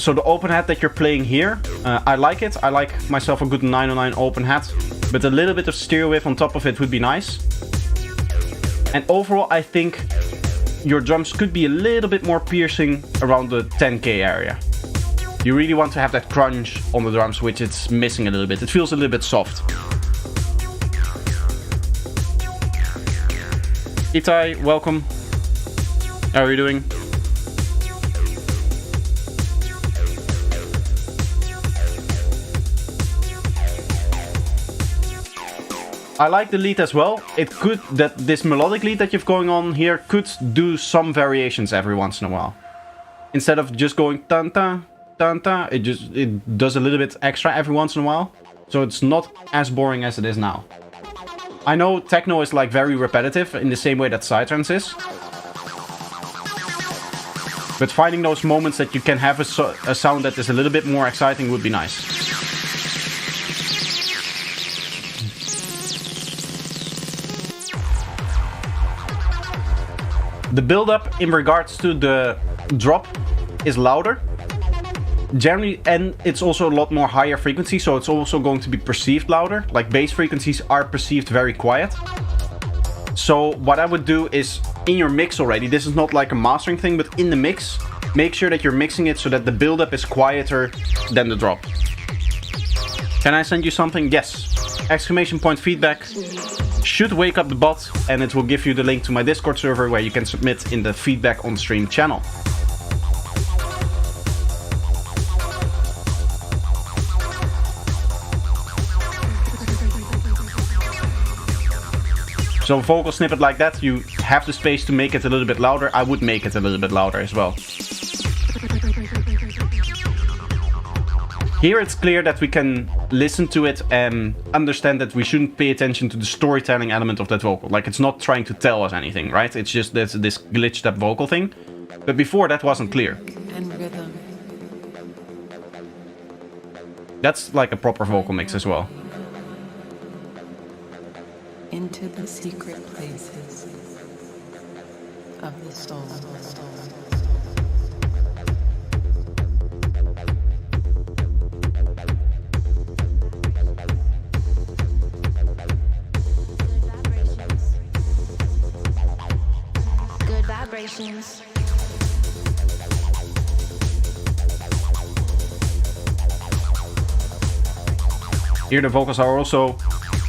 So the open hat that you're playing here, I like it. I like myself a good 909 open hat. But a little bit of stereo wave on top of it would be nice. And overall, I think your drums could be a little bit more piercing around the 10k area. You really want to have that crunch on the drums, which it's missing a little bit. It feels a little bit soft. Itai, welcome. How are you doing? I like the lead as well. It could, this melodic lead that you've going on here could do some variations every once in a while. Instead of just going tan ta tan ta, it does a little bit extra every once in a while. So it's not as boring as it is now. I know techno is like very repetitive in the same way that psytrance is. But finding those moments that you can have a sound that is a little bit more exciting would be nice. The build-up in regards to the drop is louder. Generally, and it's also a lot more higher frequency, so it's also going to be perceived louder. Like bass frequencies are perceived very quiet. So what I would do is, in your mix already, this is not like a mastering thing, but in the mix, make sure that you're mixing it so that the build-up is quieter than the drop. Can I send you something? Yes. Exclamation point feedback should wake up the bot, and it will give you the link to my Discord server where you can submit in the feedback on stream channel. So a vocal snippet like that, you have the space to make it a little bit louder. I would make it a little bit louder as well. Here it's clear that we can listen to it and understand that we shouldn't pay attention to the storytelling element of that vocal. Like, it's not trying to tell us anything, right? It's just this glitched up vocal thing. But before, that wasn't clear. And rhythm. That's like a proper vocal mix as well. Into the secret places of the soul. Good vibrations. Here the vocals are also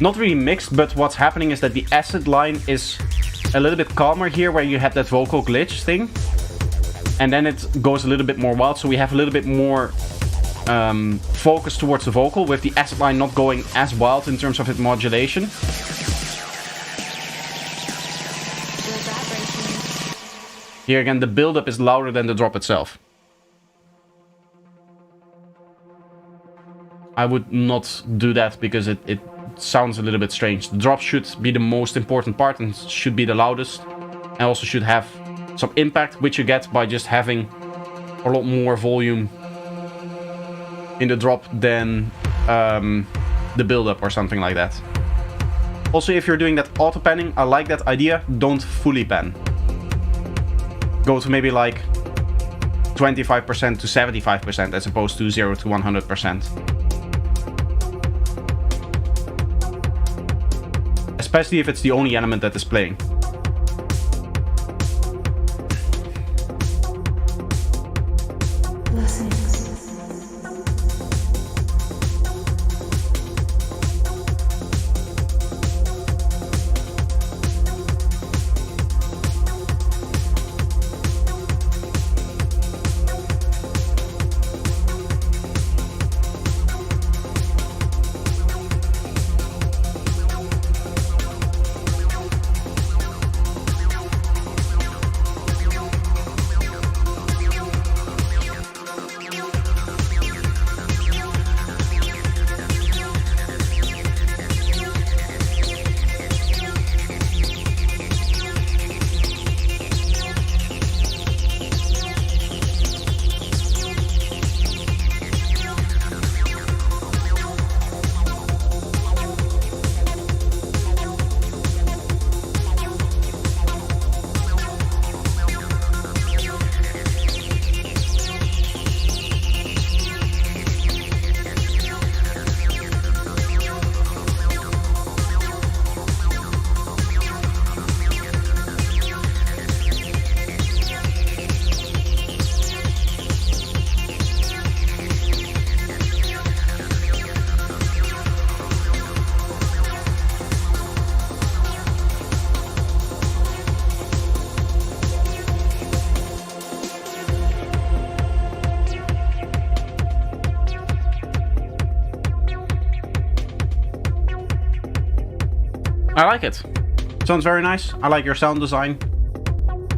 not really mixed, but what's happening is that the acid line is a little bit calmer here, where you had that vocal glitch thing. And then it goes a little bit more wild, so we have a little bit more focus towards the vocal, with the acid line not going as wild in terms of its modulation. Good vibrations. Here again, the build-up is louder than the drop itself. I would not do that because it sounds a little bit strange. The drop should be the most important part and should be the loudest. And also should have some impact, which you get by just having a lot more volume in the drop than the build-up or something like that. Also, if you're doing that auto panning, I like that idea. Don't fully pan. Go to maybe like 25% to 75% as opposed to 0 to 100%. Especially if it's the only element that is playing. I like it. Sounds very nice. I like your sound design.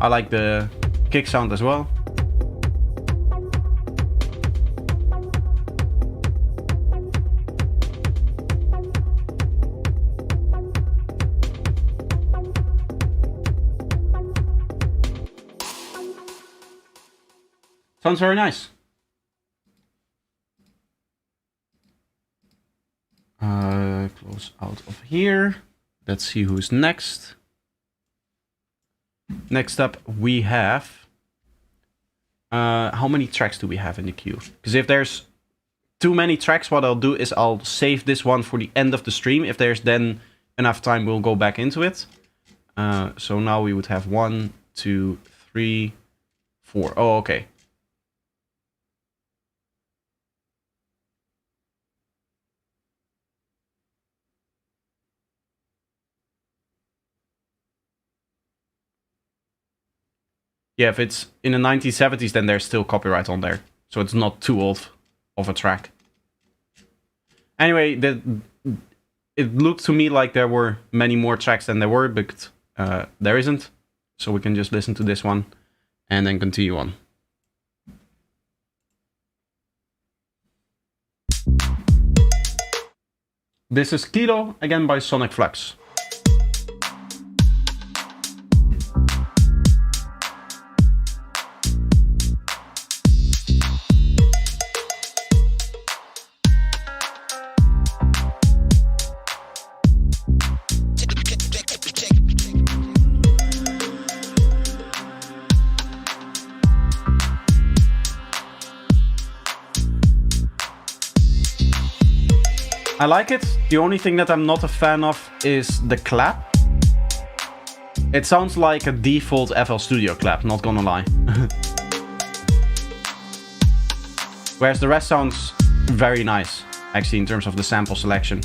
I like the kick sound as well. Sounds very nice. Close out of here. Let's see who's next. Next up, we have... how many tracks do we have in the queue? Because if there's too many tracks, what I'll do is I'll save this one for the end of the stream. If there's then enough time, we'll go back into it. So now we would have 1, 2, 3, 4. Oh, okay. Yeah, if it's in the 1970s, then there's still copyright on there. So it's not too old of a track. Anyway, it looked to me like there were many more tracks than there were, but there isn't. So we can just listen to this one and then continue on. This is Kilo, again by Sonic Flux. I like it. The only thing that I'm not a fan of is the clap. It sounds like a default FL Studio clap, not gonna lie. Whereas the rest sounds very nice, actually, in terms of the sample selection.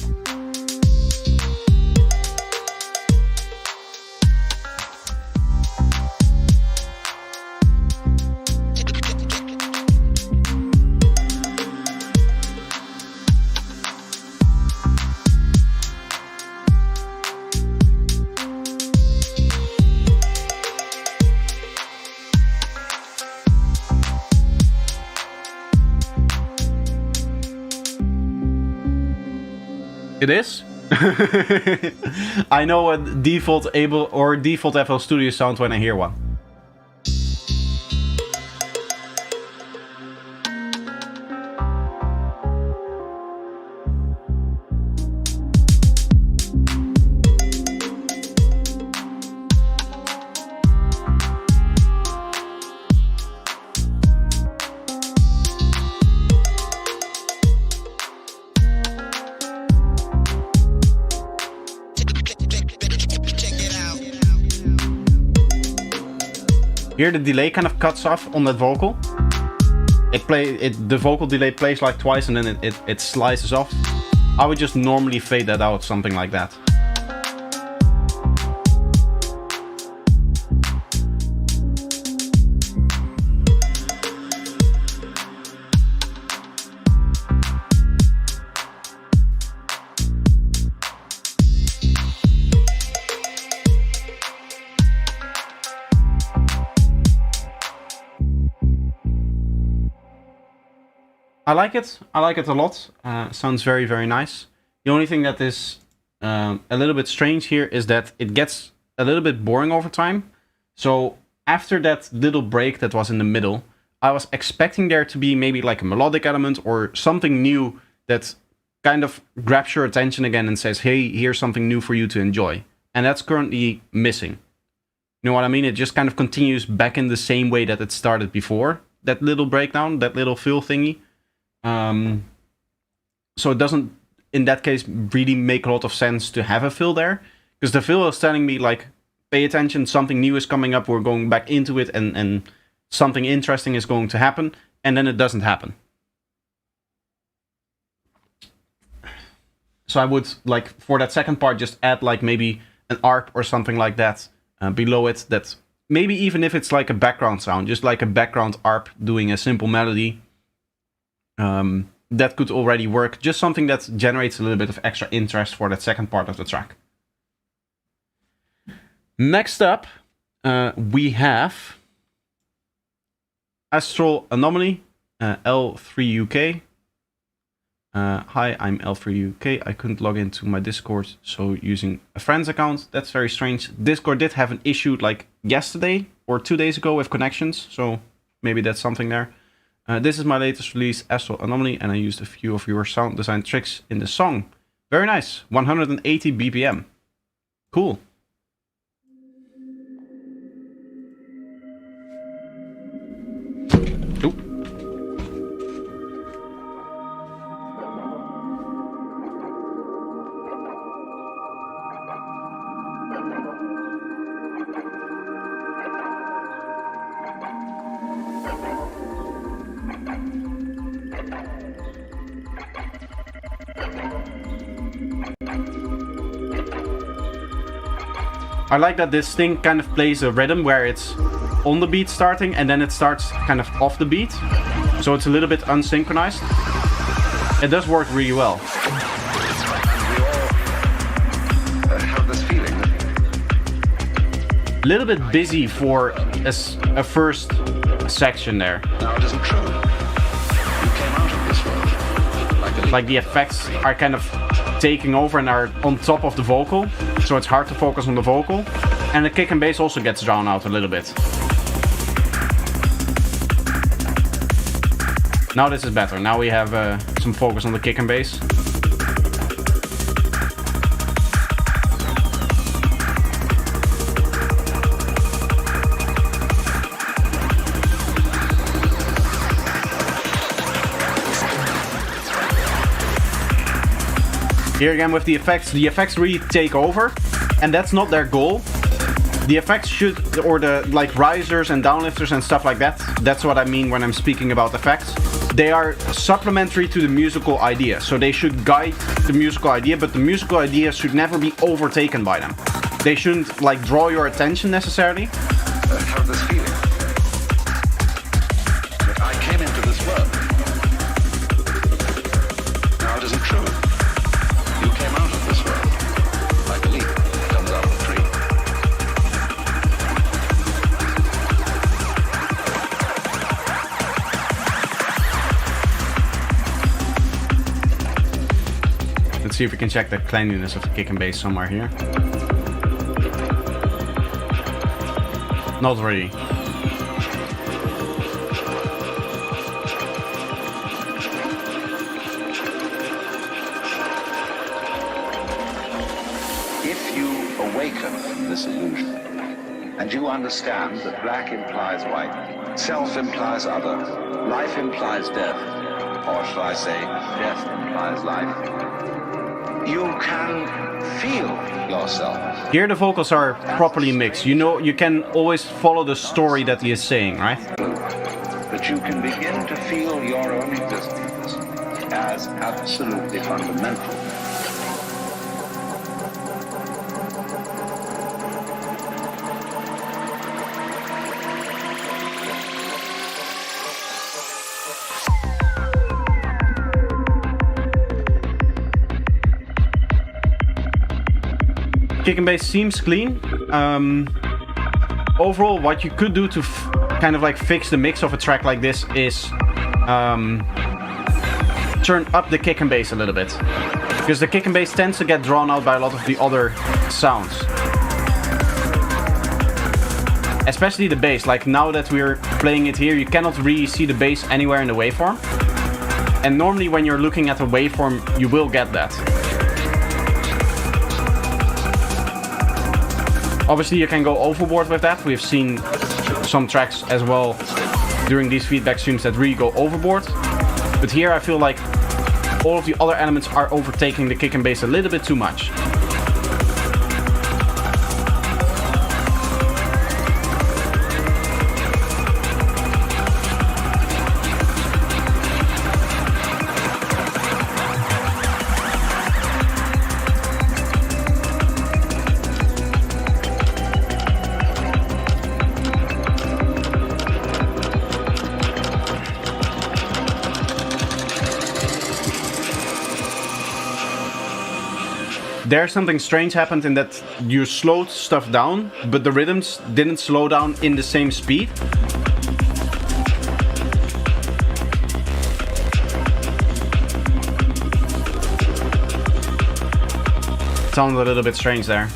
It is. I know a default Ableton or default FL Studio sound when I hear one. Here the delay kind of cuts off on that vocal. The vocal delay plays like twice and then it slices off. I would just normally fade that out, something like that. I like it. I like it a lot. Sounds very, very nice. The only thing that is a little bit strange here is that it gets a little bit boring over time. So after that little break that was in the middle, I was expecting there to be maybe like a melodic element or something new that kind of grabs your attention again and says, hey, here's something new for you to enjoy. And that's currently missing. You know what I mean? It just kind of continues back in the same way that it started before. That little breakdown, that little fill thingy. So it doesn't, in that case, really make a lot of sense to have a fill there. Because the fill is telling me, like, pay attention, something new is coming up, we're going back into it, and something interesting is going to happen, and then it doesn't happen. So I would, like, for that second part, just add, like, maybe an ARP or something like that below it, that maybe even if it's like a background sound, just like a background ARP doing a simple melody, that could already work. Just something that generates a little bit of extra interest for that second part of the track. Next up, we have Astro Anomaly, L3UK. Hi, I'm L3UK. I couldn't log into my Discord, so using a friend's account. That's very strange. Discord did have an issue like yesterday or 2 days ago with connections, so maybe that's something there. This is my latest release, Astro Anomaly, and I used a few of your sound design tricks in the song. Very nice. 180 BPM. Cool. Oop. I like that this thing kind of plays a rhythm where it's on the beat starting and then it starts kind of off the beat. So it's a little bit unsynchronized. It does work really well. Have this feeling. A little bit busy for a first section there. Now it isn't true. You came out of this world Like the effects are kind of taking over and are on top of the vocal, so it's hard to focus on the vocal, and the kick and bass also gets drowned out a little bit. Now this is better. Now we have some focus on the kick and bass. Here again with the effects really take over, and that's not their goal. The effects should, or the like risers and downlifters and stuff like that, that's what I mean when I'm speaking about effects. They are supplementary to the musical idea, so they should guide the musical idea, but the musical idea should never be overtaken by them. They shouldn't like draw your attention necessarily. have this feeling. That I came into this world. Now it isn't true. You came out of this world. Like a leaf comes out of a tree. Let's see if we can check the cleanliness of the kick and bass somewhere here. Not really. If you awaken from this illusion, and you understand that black implies white, self implies other, life implies death, or shall I say, death implies life, you can feel yourself. Here the vocals are properly mixed. You know, you can always follow the story that he is saying, right? That you can begin to feel your own existence as absolutely fundamental. Kick and bass seems clean. Overall, what you could do to kind of like fix the mix of a track like this is turn up the kick and bass a little bit. Because the kick and bass tends to get drawn out by a lot of the other sounds. Especially the bass. Like now that we're playing it here, you cannot really see the bass anywhere in the waveform. And normally when you're looking at the waveform, you will get that. Obviously you can go overboard with that. We've seen some tracks as well during these feedback streams that really go overboard. But here I feel like all of the other elements are overtaking the kick and bass a little bit too much. there's something strange happened in that you slowed stuff down, but the rhythms didn't slow down in the same speed. Sounded a little bit strange there.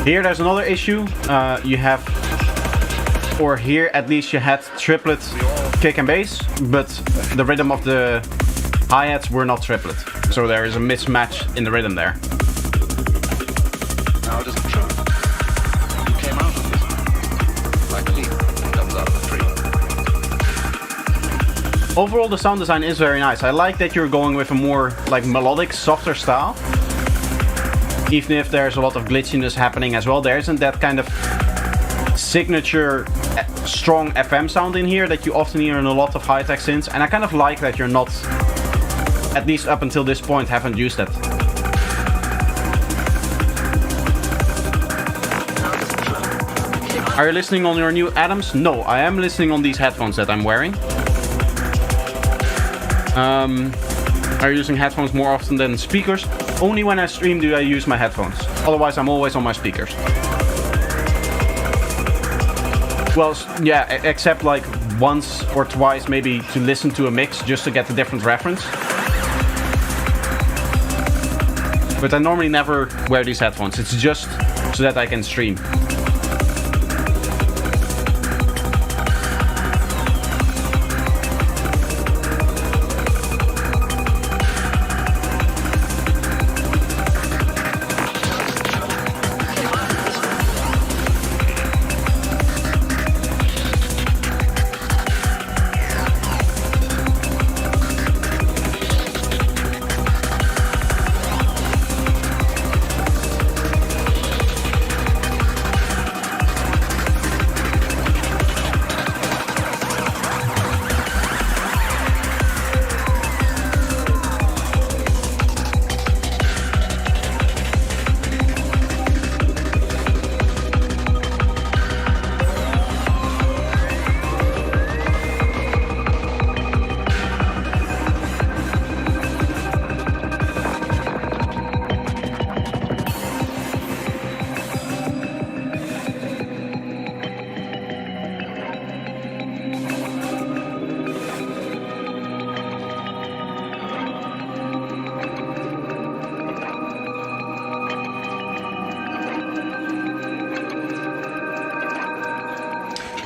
Here there's another issue. You have, or here at least you had triplet kick and bass, but the rhythm of the hi-hats were not triplet. So there is a mismatch in the rhythm there. Now it isn't true. You came out of this like a leaf comes out of a tree. Overall, the sound design is very nice. I like that you're going with a more like melodic, softer style. Even if there's a lot of glitchiness happening as well, there isn't that kind of signature strong FM sound in here that you often hear in a lot of high-tech synths, and I kind of like that you're not, at least up until this point, haven't used that. Are you listening on your new Adams? No, I am listening on these headphones that I'm wearing. Are you using headphones more often than speakers? Only when I stream do I use my headphones. Otherwise, I'm always on my speakers. Well, yeah, except like once or twice maybe to listen to a mix just to get a different reference. But I normally never wear these headphones. It's just so that I can stream.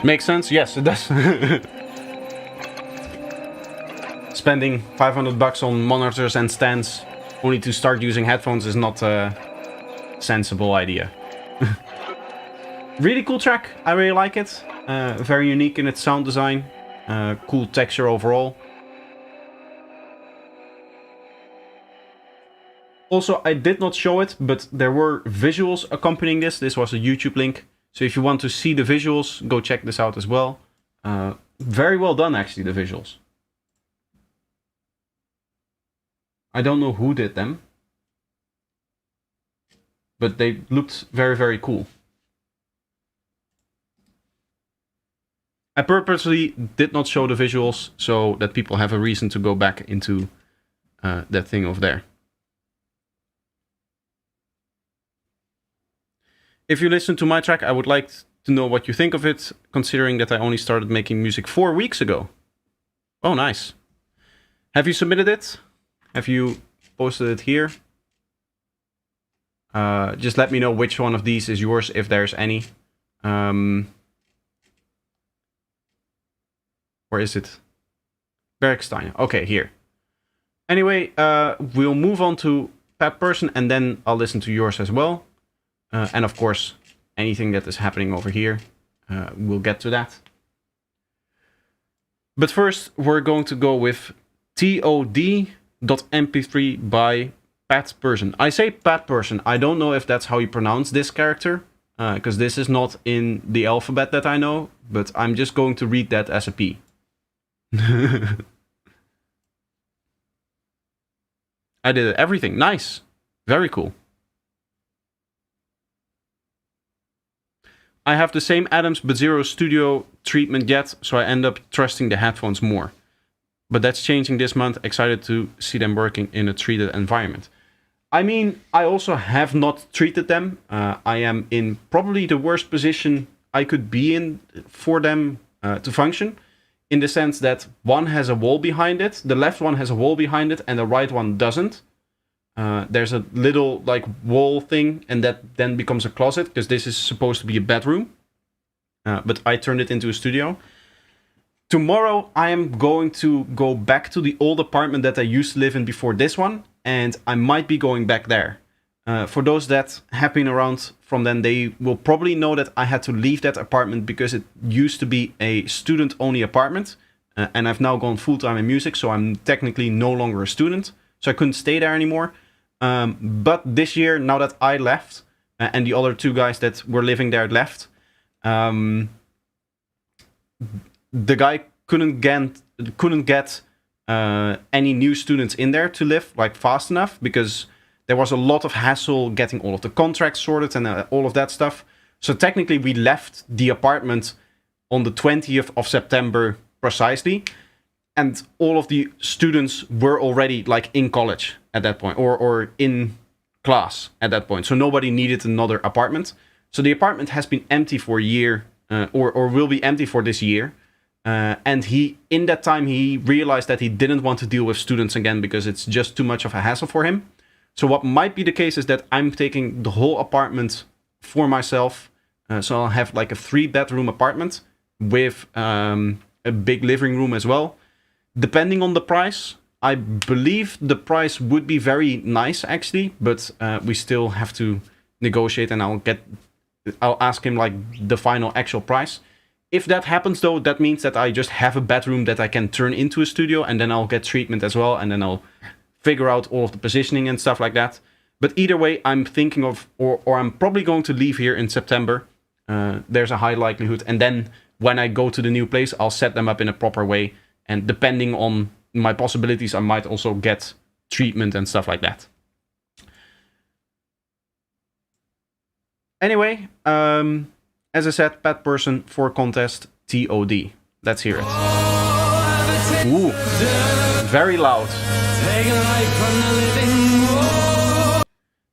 Makes sense? Yes, it does. Spending 500 bucks on monitors and stands only to start using headphones is not a sensible idea. Really cool track. I really like it. Very unique in its sound design. Cool texture overall. Also, I did not show it, but there were visuals accompanying this. This was a YouTube link. So if you want to see the visuals, go check this out as well. Very well done, actually, the visuals. I don't know who did them, but they looked very, very cool. I purposely did not show the visuals so that people have a reason to go back into that thing over there. If you listen to my track, I would like to know what you think of it, considering that I only started making music 4 weeks ago. Oh, nice. Have you submitted it? Have you posted it here? Just let me know which one of these is yours, if there's any. Where is it? Bergstein. Okay, here. Anyway, we'll move on to Pat Person, and then I'll listen to yours as well. And of course, anything that is happening over here, we'll get to that. But first, we're going to go with TOD.mp3 by Pat Person. I say Pat Person. I don't know if that's how you pronounce this character, because this is not in the alphabet that I know, but I'm just going to read that as a P. I did everything. Nice. Very cool. I have the same Adams but zero studio treatment yet, so I end up trusting the headphones more. but that's changing this month. Excited to see them working in a treated environment. I mean, I also have not treated them. I am in probably the worst position I could be in for them to function, in the sense that one has a wall behind it, the left one has a wall behind it, and the right one doesn't. There's a little like wall thing, and that then becomes a closet, because this is supposed to be a bedroom. But I turned it into a studio. Tomorrow I am going to go back to the old apartment that I used to live in before this one, and I might be going back there. For those that have been around from then, they will probably know that I had to leave that apartment because it used to be a student-only apartment, and I've now gone full-time in music, so I'm technically no longer a student, so I couldn't stay there anymore. But this year, now that I left, and the other 2 guys that were living there left, the guy couldn't get any new students in there to live like fast enough, because there was a lot of hassle getting all of the contracts sorted and all of that stuff. So technically we left the apartment on the 20th of September precisely, and all of the students were already like in college at that point, or in class at that point, so nobody needed another apartment. So the apartment has been empty for a year, or will be empty for this year. And in that time, he realized that he didn't want to deal with students again because it's just too much of a hassle for him. So what might be the case is that I'm taking the whole apartment for myself. So I'll have like a 3-bedroom apartment with a big living room as well. Depending on the price, I believe the price would be very nice actually, but we still have to negotiate, and I'll ask him like the final actual price. If that happens though, that means that I just have a bedroom that I can turn into a studio, and then I'll get treatment as well, and then I'll figure out all of the positioning and stuff like that. But either way, I'm thinking of, or I'm probably going to leave here in September. There's a high likelihood. And then when I go to the new place, I'll set them up in a proper way. And depending on my possibilities, I might also get treatment and stuff like that. Anyway, as I said, pet person for contest TOD. Let's hear it. Ooh, very loud.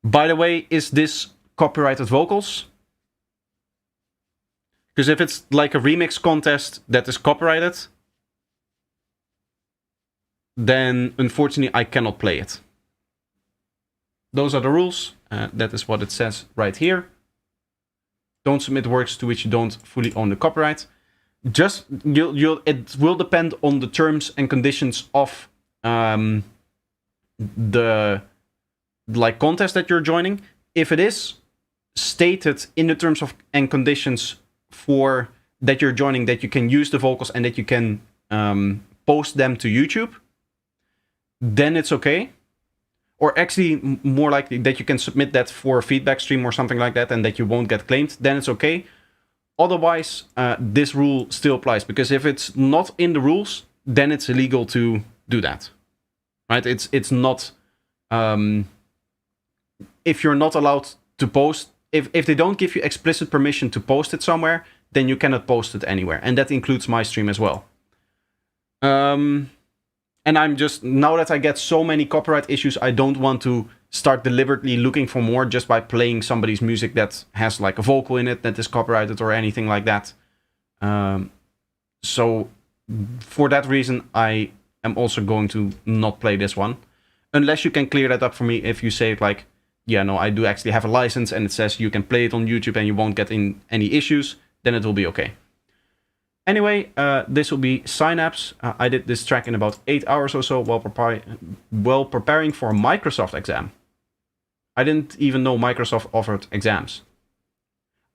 By the way, is this copyrighted vocals? Because if it's like a remix contest that is copyrighted, then unfortunately I cannot play it. Those are the rules. That is what it says right here. Don't submit works to which you don't fully own the copyright. Just it will depend on the terms and conditions of the contest that you're joining. If it is stated in the terms of and conditions for that you're joining that you can use the vocals and that you can post them to YouTube, then it's okay. Or actually, more likely that you can submit that for a feedback stream or something like that, and that you won't get claimed, then it's okay. Otherwise, this rule still applies, because if it's not in the rules, then it's illegal to do that. Right? It's not. If you're not allowed to post, if they don't give you explicit permission to post it somewhere, then you cannot post it anywhere, and that includes my stream as well. And I'm just, now that I get so many copyright issues, I don't want to start deliberately looking for more just by playing somebody's music that has like a vocal in it that is copyrighted or anything like that. So for that reason, I am also going to not play this one. Unless you can clear that up for me. If you say like, yeah, no, I do actually have a license and it says you can play it on YouTube and you won't get in any issues, then it will be okay. Anyway, this will be Synapse. I did this track in about 8 hours or so while preparing for a Microsoft exam. I didn't even know Microsoft offered exams.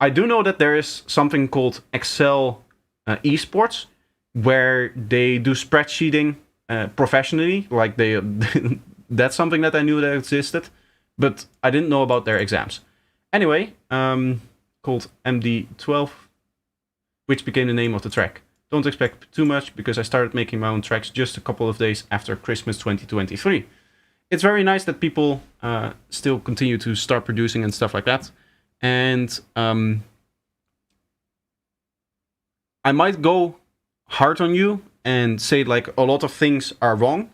I do know that there is something called Excel esports, where they do spreadsheeting professionally. Like they, that's something that I knew that existed, but I didn't know about their exams. Anyway, called MD12. Which became the name of the track. Don't expect too much, because I started making my own tracks just a couple of days after Christmas 2023. It's very nice that people still continue to start producing and stuff like that. And I might go hard on you and say like a lot of things are wrong.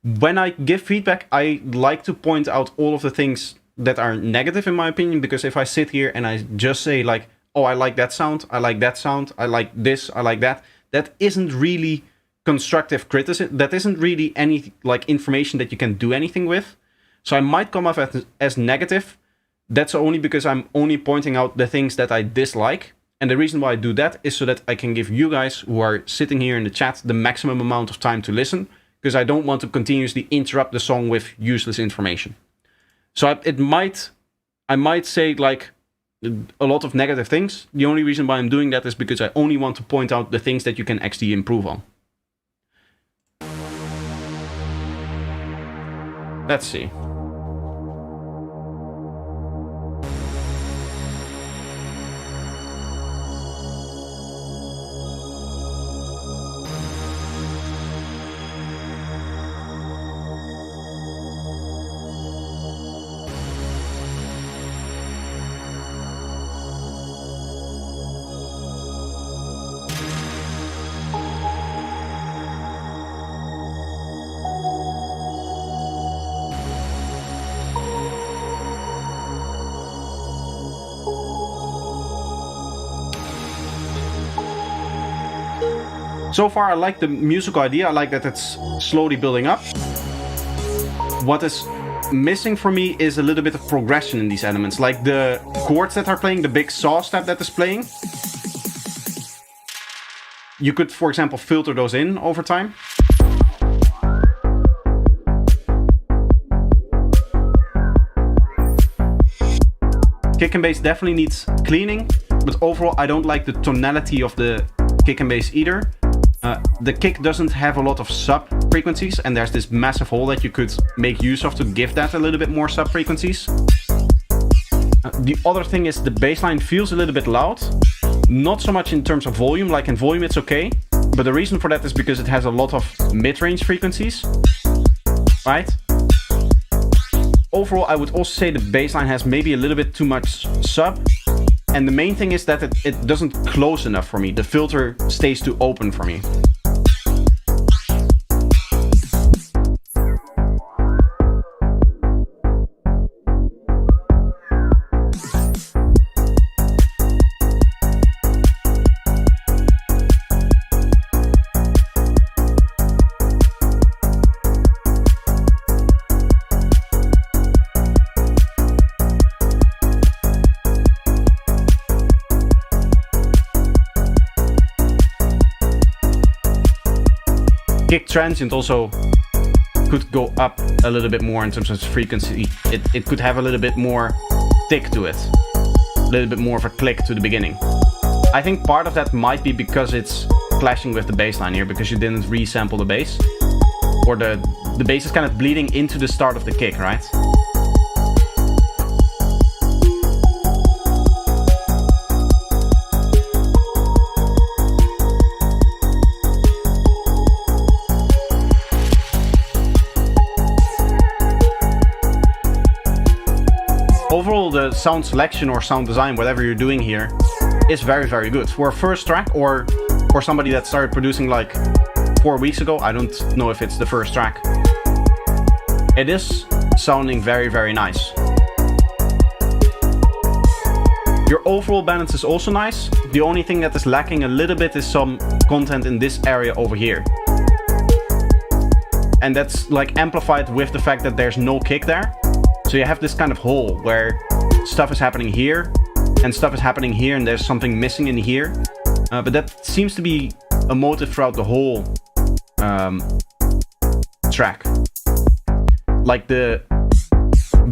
When I give feedback, I like to point out all of the things that are negative in my opinion, because if I sit here and I just say like, oh, I like that sound, I like that sound, I like this, I like that, that isn't really constructive criticism. That isn't really any like information that you can do anything with. So I might come off as negative. That's only because I'm only pointing out the things that I dislike. And the reason why I do that is so that I can give you guys who are sitting here in the chat the maximum amount of time to listen, because I don't want to continuously interrupt the song with useless information. So I might say like a lot of negative things. The only reason why I'm doing that is because I only want to point out the things that you can actually improve on. Let's see. So far, I like the musical idea. I like that it's slowly building up. What is missing for me is a little bit of progression in these elements. Like the chords that are playing, the big saw step that is playing. You could, for example, filter those in over time. Kick and bass definitely needs cleaning, but overall I don't like the tonality of the kick and bass either. The kick doesn't have a lot of sub frequencies, and there's this massive hole that you could make use of to give that a little bit more sub frequencies. The other thing is the bass line feels a little bit loud, not so much in terms of volume. Like in volume it's okay, but the reason for that is because it has a lot of mid-range frequencies, right? Overall, I would also say the bass line has maybe a little bit too much sub. And the main thing is that it doesn't close enough for me. The filter stays too open for me. Kick transient also could go up a little bit more in terms of frequency. It could have a little bit more tick to it, a little bit more of a click to the beginning. I think part of that might be because it's clashing with the bass line here, because you didn't resample the bass, or the bass is kind of bleeding into the start of the kick, right? Overall, the sound selection or sound design, whatever you're doing here, is very, very good. For a first track, or somebody that started producing like 4 weeks ago, I don't know if it's the first track. It is sounding very, very nice. Your overall balance is also nice. The only thing that is lacking a little bit is some content in this area over here. And that's like amplified with the fact that there's no kick there. So you have this kind of hole where stuff is happening here and stuff is happening here, and there's something missing in here. But that seems to be a motive throughout the whole track. Like the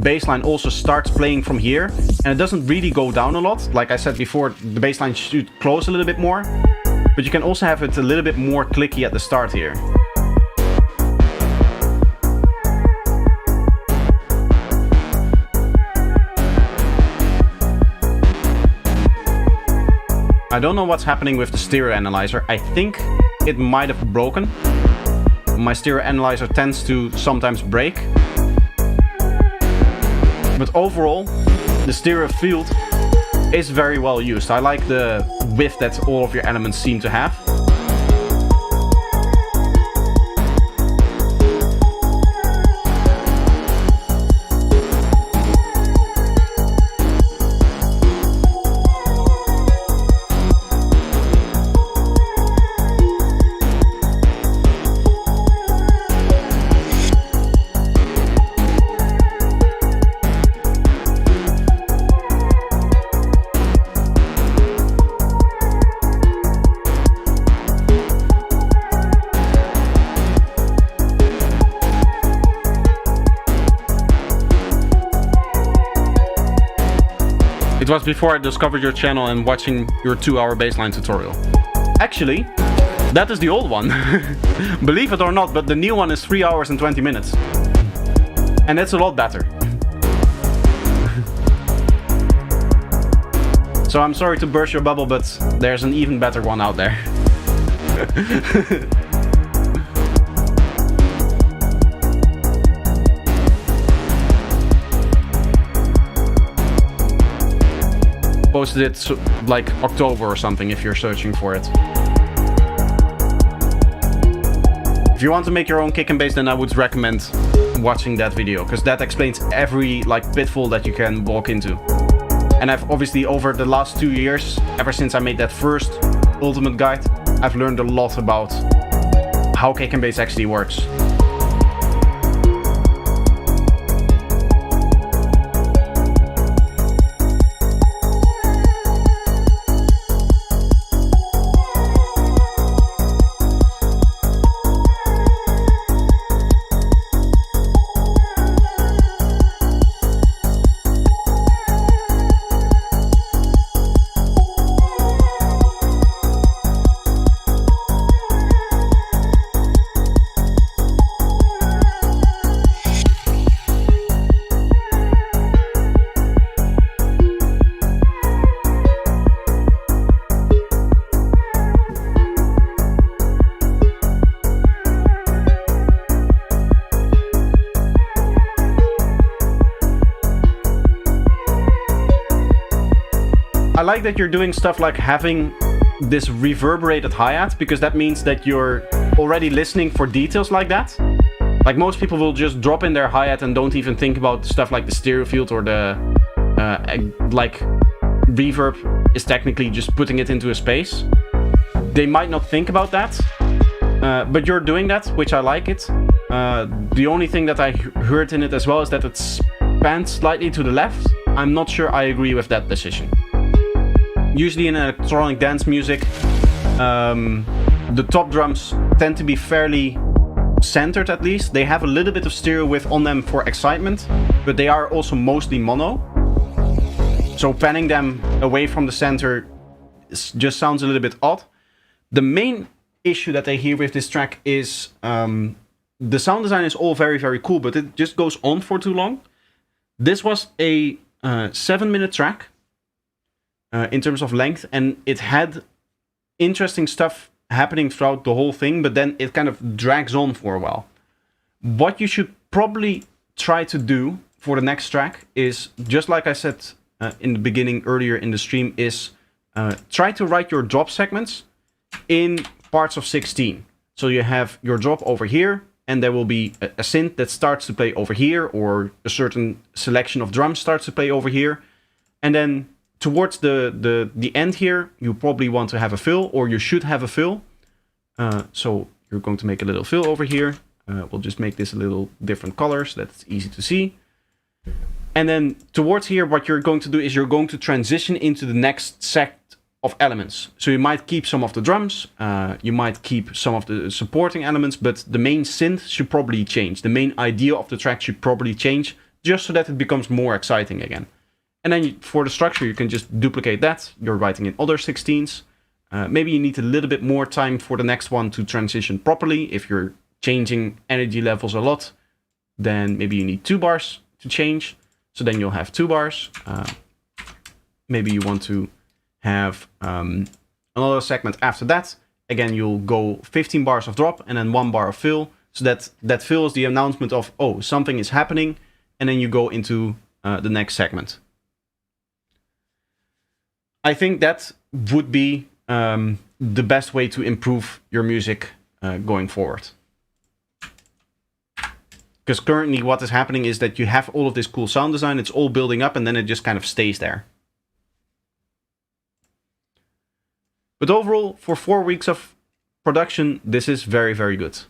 bass line also starts playing from here, and it doesn't really go down a lot. Like I said before, the bass line should close a little bit more, but you can also have it a little bit more clicky at the start here. I don't know what's happening with the stereo analyzer. I think it might have broken. My stereo analyzer tends to sometimes break. But overall, the stereo field is very well used. I like the width that all of your elements seem to have. was before I discovered your channel and watching your 2-hour baseline tutorial. Actually, that is the old one. Believe it or not, but the new one is 3 hours and 20 minutes. And it's a lot better. So I'm sorry to burst your bubble, but there's an even better one out there. Posted it like October or something if you're searching for it. If you want to make your own kick and bass, then I would recommend watching that video, because that explains every like pitfall that you can walk into. And I've obviously, over the last 2 years, ever since I made that first ultimate guide, I've learned a lot about how kick and bass actually works. I like that you're doing stuff like having this reverberated hi-hat, because that means that you're already listening for details like that. Like most people will just drop in their hi-hat and don't even think about stuff like the stereo field or the like reverb is technically just putting it into a space. They might not think about that, but you're doing that, which I like it. The only thing that I heard in it as well is that it's panned slightly to the left. I'm not sure I agree with that decision. Usually in electronic dance music, the top drums tend to be fairly centered, at least. They have a little bit of stereo width on them for excitement, but they are also mostly mono. So panning them away from the center just sounds a little bit odd. The main issue that I hear with this track is the sound design is all very, very cool, but it just goes on for too long. This was a 7-minute track. In terms of length, and it had interesting stuff happening throughout the whole thing, but then it kind of drags on for a while. What you should probably try to do for the next track is, just like I said in the beginning earlier in the stream, is try to write your drop segments in parts of 16. So you have your drop over here, and there will be a synth that starts to play over here, or a certain selection of drums starts to play over here, and then towards the end here, you probably want to have a fill, or you should have a fill. So you're going to make a little fill over here. We'll just make this a little different color so that's easy to see. And then towards here, what you're going to do is you're going to transition into the next set of elements. So you might keep some of the drums, you might keep some of the supporting elements, but the main synth should probably change. The main idea of the track should probably change, just so that it becomes more exciting again. And then for the structure, you can just duplicate that. You're writing in other 16s. Maybe you need a little bit more time for the next one to transition properly. If you're changing energy levels a lot, then maybe you need 2 bars to change. So then you'll have 2 bars. Maybe you want to have another segment after that. Again, you'll go 15 bars of drop and then 1 bar of fill. So that fill is the announcement of, oh, something is happening. And then you go into the next segment. I think that would be the best way to improve your music going forward. Because currently what is happening is that you have all of this cool sound design, it's all building up, and then it just kind of stays there. But overall, for 4 weeks of production, this is very, very good.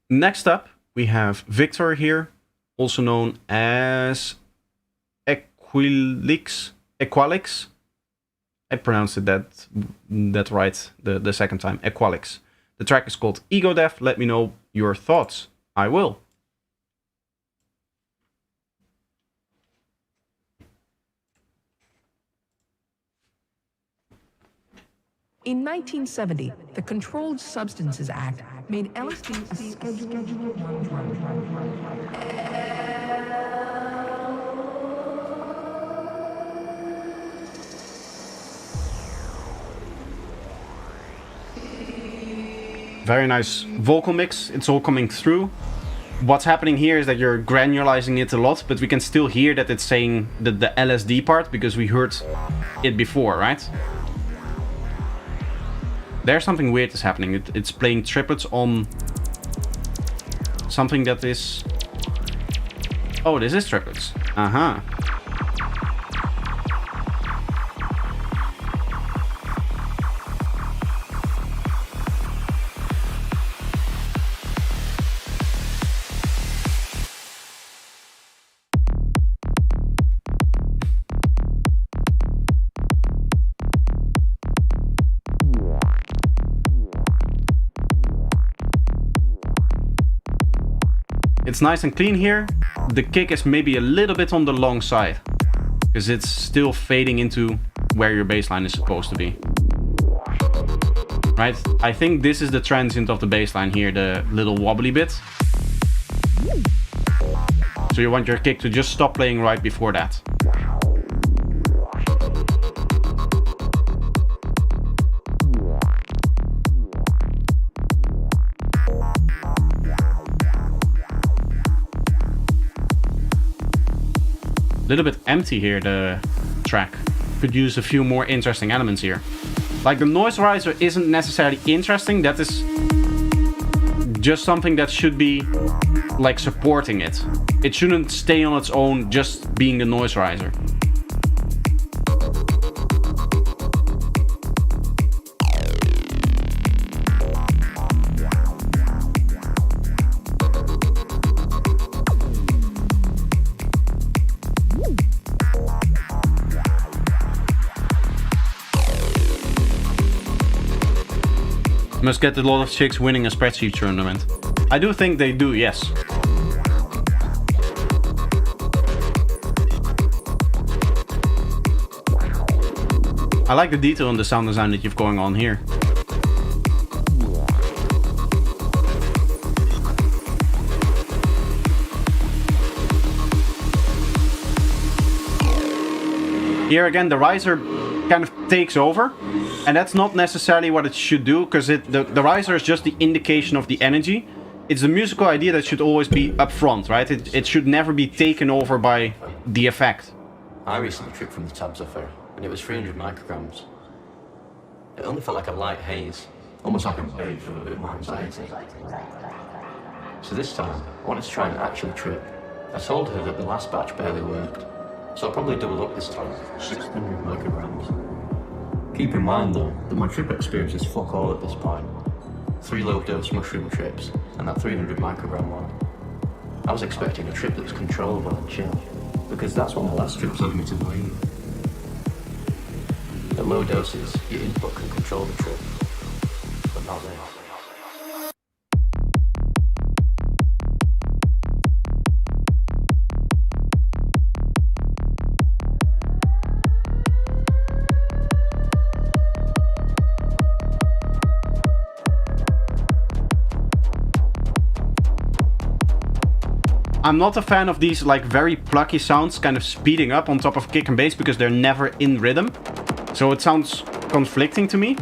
Next up, we have Victor here, also known as Equalix. I pronounced it that right the second time. Equalix. The track is called Egoe. Let me know your thoughts. I will. In 1970, the Controlled Substances Act made LSD a Schedule 1 drug. Very nice vocal mix. It's all coming through. What's happening here is that you're granularizing it a lot, but we can still hear that it's saying the LSD part because we heard it before, right? There's something weird is happening. It's playing triplets on something that is... Oh, this is triplets. Uh-huh. It's nice and clean here. The kick is maybe a little bit on the long side, because it's still fading into where your bass line is supposed to be. Right? I think this is the transient of the bass line here, the little wobbly bit. So you want your kick to just stop playing right before that. A little bit empty here, the track. Could use a few more interesting elements here. Like the noise riser isn't necessarily interesting, that is just something that should be like supporting it. It shouldn't stay on its own just being the noise riser. Must get a lot of chicks winning a spreadsheet tournament. I do think they do, yes. I like the detail in the sound design that you've going on here. Here again, the riser kind of takes over, and that's not necessarily what it should do, because the riser is just the indication of the energy. It's the musical idea that should always be up front, right? It should never be taken over by the effect. I recently tripped from the tabs offer, and it was 300 micrograms. It only felt like a light haze, almost like a wave from a bit more anxiety. So this time, I wanted to try and actually trip. I told her that the last batch barely worked, so I'll probably double up this time, 600 micrograms. Keep in mind though, that my trip experience is fuck all at this point. 3 low-dose mushroom trips, and that 300 microgram one. I was expecting a trip that was controllable and chill, because that's what my last trips led me to believe. At low doses, your input can control the trip, but not this. I'm not a fan of these like very plucky sounds kind of speeding up on top of kick and bass because they're never in rhythm. So it sounds conflicting to me.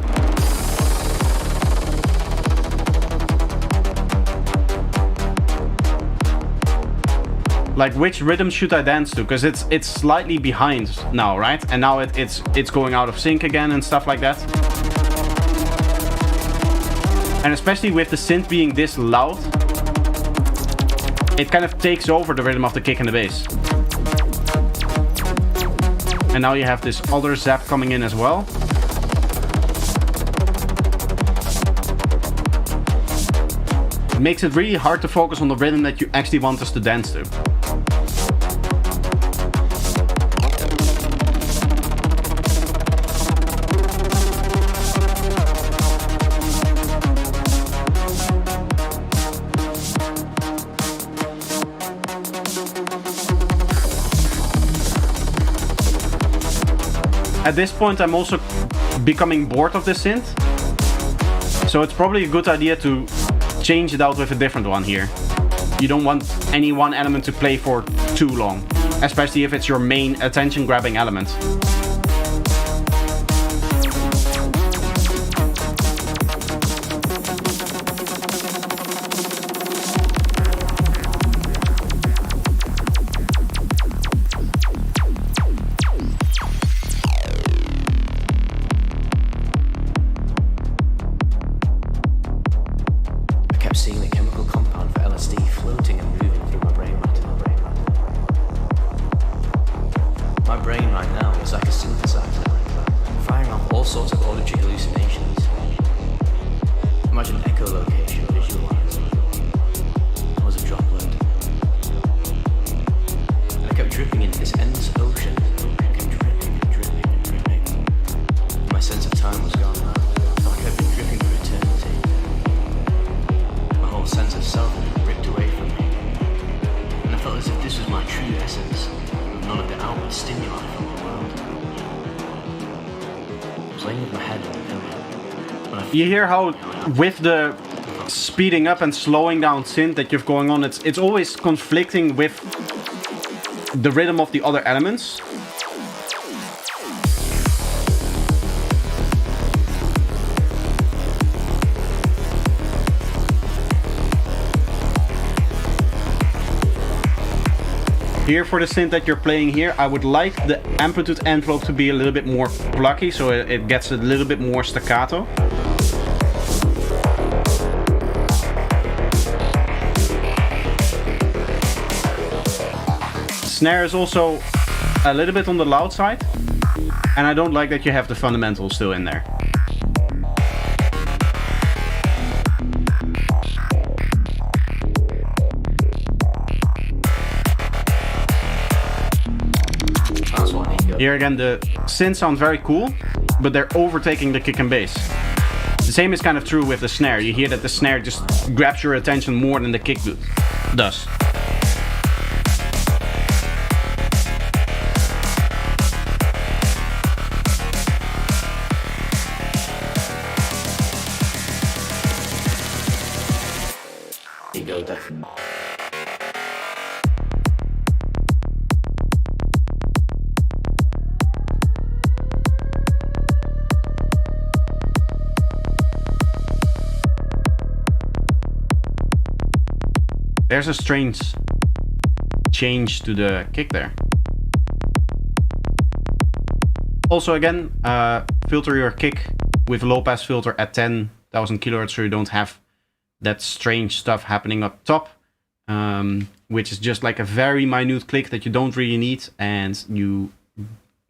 Like which rhythm should I dance to? Because it's slightly behind now, right? And now it's going out of sync again and stuff like that. And especially with the synth being this loud, it kind of takes over the rhythm of the kick and the bass. And now you have this other zap coming in as well. It makes it really hard to focus on the rhythm that you actually want us to dance to. At this point, I'm also becoming bored of the synth. So it's probably a good idea to change it out with a different one here. You don't want any one element to play for too long, especially if it's your main attention-grabbing element. You hear how with the speeding up and slowing down synth that you've going on, it's always conflicting with the rhythm of the other elements. Here for the synth that you're playing here, I would like the amplitude envelope to be a little bit more plucky, so it gets a little bit more staccato. Snare is also a little bit on the loud side, and I don't like that you have the fundamentals still in there. Here again, the synths sound very cool, but they're overtaking the kick and bass. The same is kind of true with the snare. You hear that the snare just grabs your attention more than the kick does. Egoe definitely. There's a strange change to the kick there. Also again, filter your kick with low pass filter at 10,000 kilohertz so you don't have that strange stuff happening up top, which is just like a very minute click that you don't really need, and you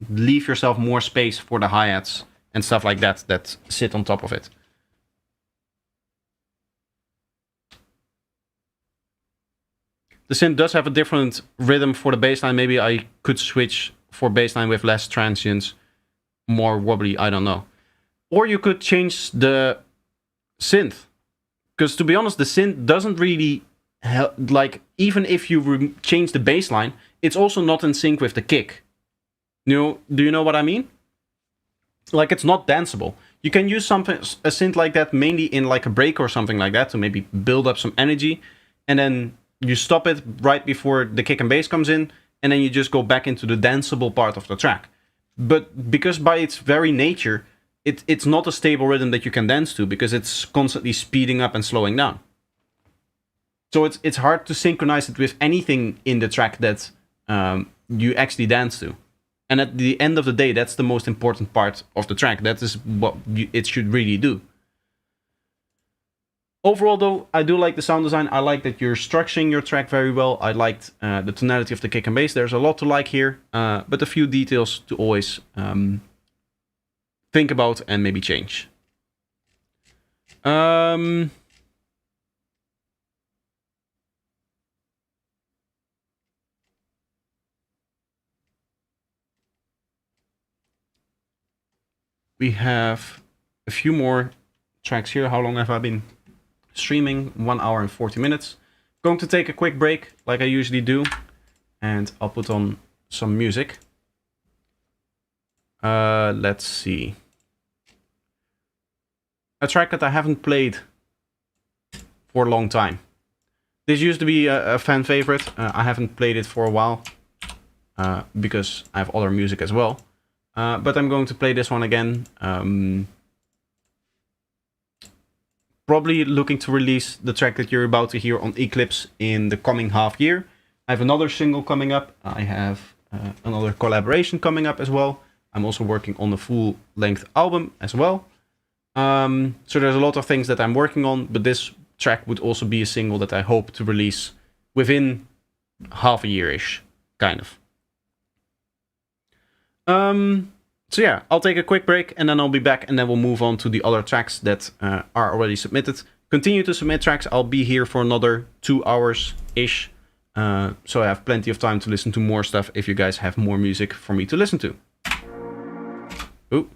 leave yourself more space for the hi-hats and stuff like that that sit on top of it. The synth does have a different rhythm for the bassline. Maybe I could switch for bassline with less transients, more wobbly, I don't know. Or you could change the synth. Because to be honest, the synth doesn't really help, like, even if you change the bassline, it's also not in sync with the kick. Do you know what I mean? Like, it's not danceable. You can use a synth like that mainly in like a break or something like that to maybe build up some energy, and then you stop it right before the kick and bass comes in, and then you just go back into the danceable part of the track. But because by its very nature, it's not a stable rhythm that you can dance to, because it's constantly speeding up and slowing down. So it's hard to synchronize it with anything in the track that you actually dance to. And at the end of the day, that's the most important part of the track. That is what it should really do. Overall, though, I do like the sound design. I like that you're structuring your track very well. I liked the tonality of the kick and bass. There's a lot to like here, but a few details to always think about and maybe change. We have a few more tracks here. How long have I been streaming? 1 hour and 40 minutes. Going to take a quick break like I usually do, and I'll put on some music. Let's see. A track that I haven't played for a long time. This used to be a fan favorite. I haven't played it for a while because I have other music as well. But I'm going to play this one again. Probably looking to release the track that you're about to hear on Eclipse in the coming half year. I have another single coming up. I have another collaboration coming up as well. I'm also working on a full-length album as well. So there's a lot of things that I'm working on, but this track would also be a single that I hope to release within half a year-ish, kind of. So yeah, I'll take a quick break and then I'll be back and then we'll move on to the other tracks that are already submitted. Continue to submit tracks. I'll be here for another 2 hours-ish. So I have plenty of time to listen to more stuff if you guys have more music for me to listen to. Ooh.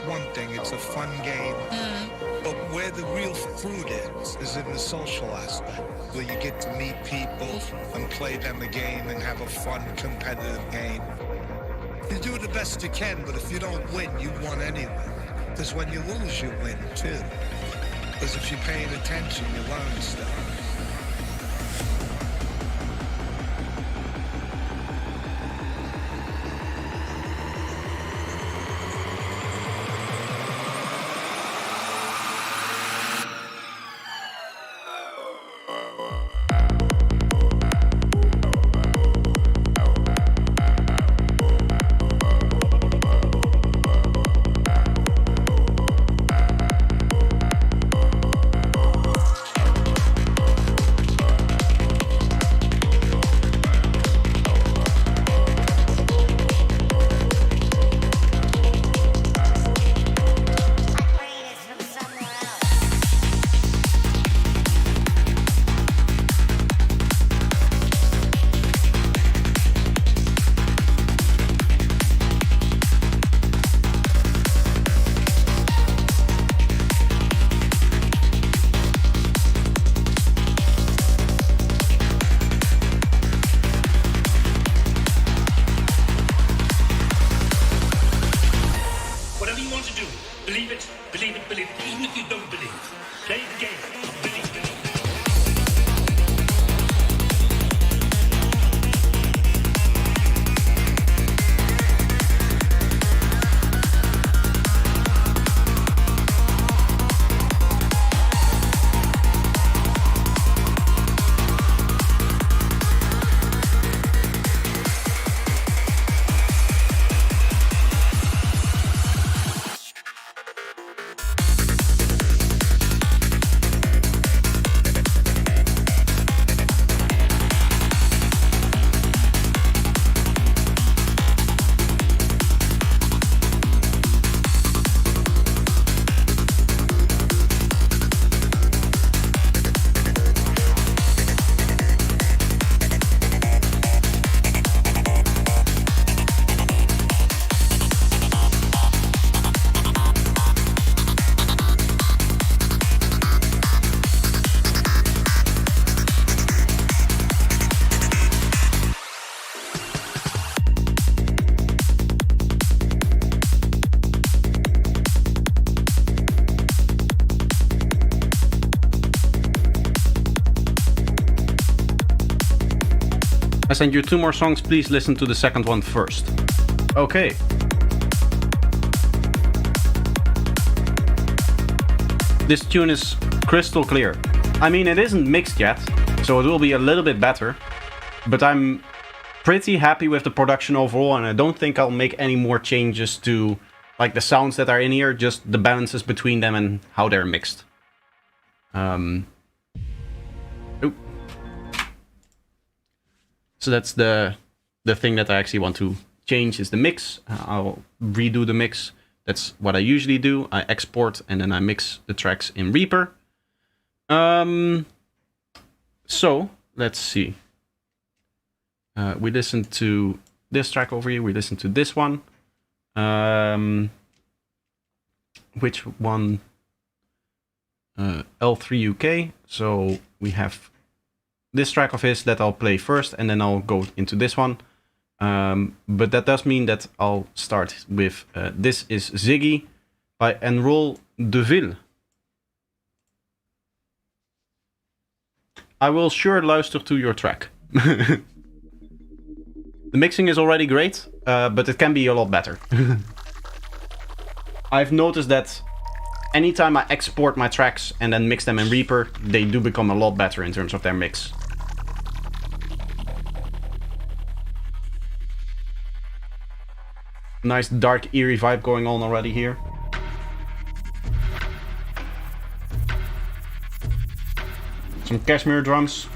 one thing, it's a fun game. But where the real fruit is in the social aspect, where you get to meet people and play them a game and have a fun, competitive game. You do the best you can, but if you don't win, you won anyway. Because when you lose, you win too. Because if you're paying attention, you learn stuff. I sent you 2 more songs, please listen to the second one first. Okay. This tune is crystal clear. I mean, it isn't mixed yet, so it will be a little bit better, but I'm pretty happy with the production overall, and I don't think I'll make any more changes to like the sounds that are in here, just the balances between them and how they're mixed. So that's the thing that I actually want to change is the mix. I'll redo the mix. That's what I usually do. I export and then I mix the tracks in Reaper. So let's see. We listened to this track over here. We listened to this one. Which one? L3 UK. So we have this track of his that I'll play first, and then I'll go into this one. But that does mean that I'll start with This is Ziggy by Enroll Deville. I will sure luister to your track. The mixing is already great, but it can be a lot better. I've noticed that anytime I export my tracks and then mix them in Reaper, they do become a lot better in terms of their mix. Nice dark eerie vibe going on already here. Some cashmere drums.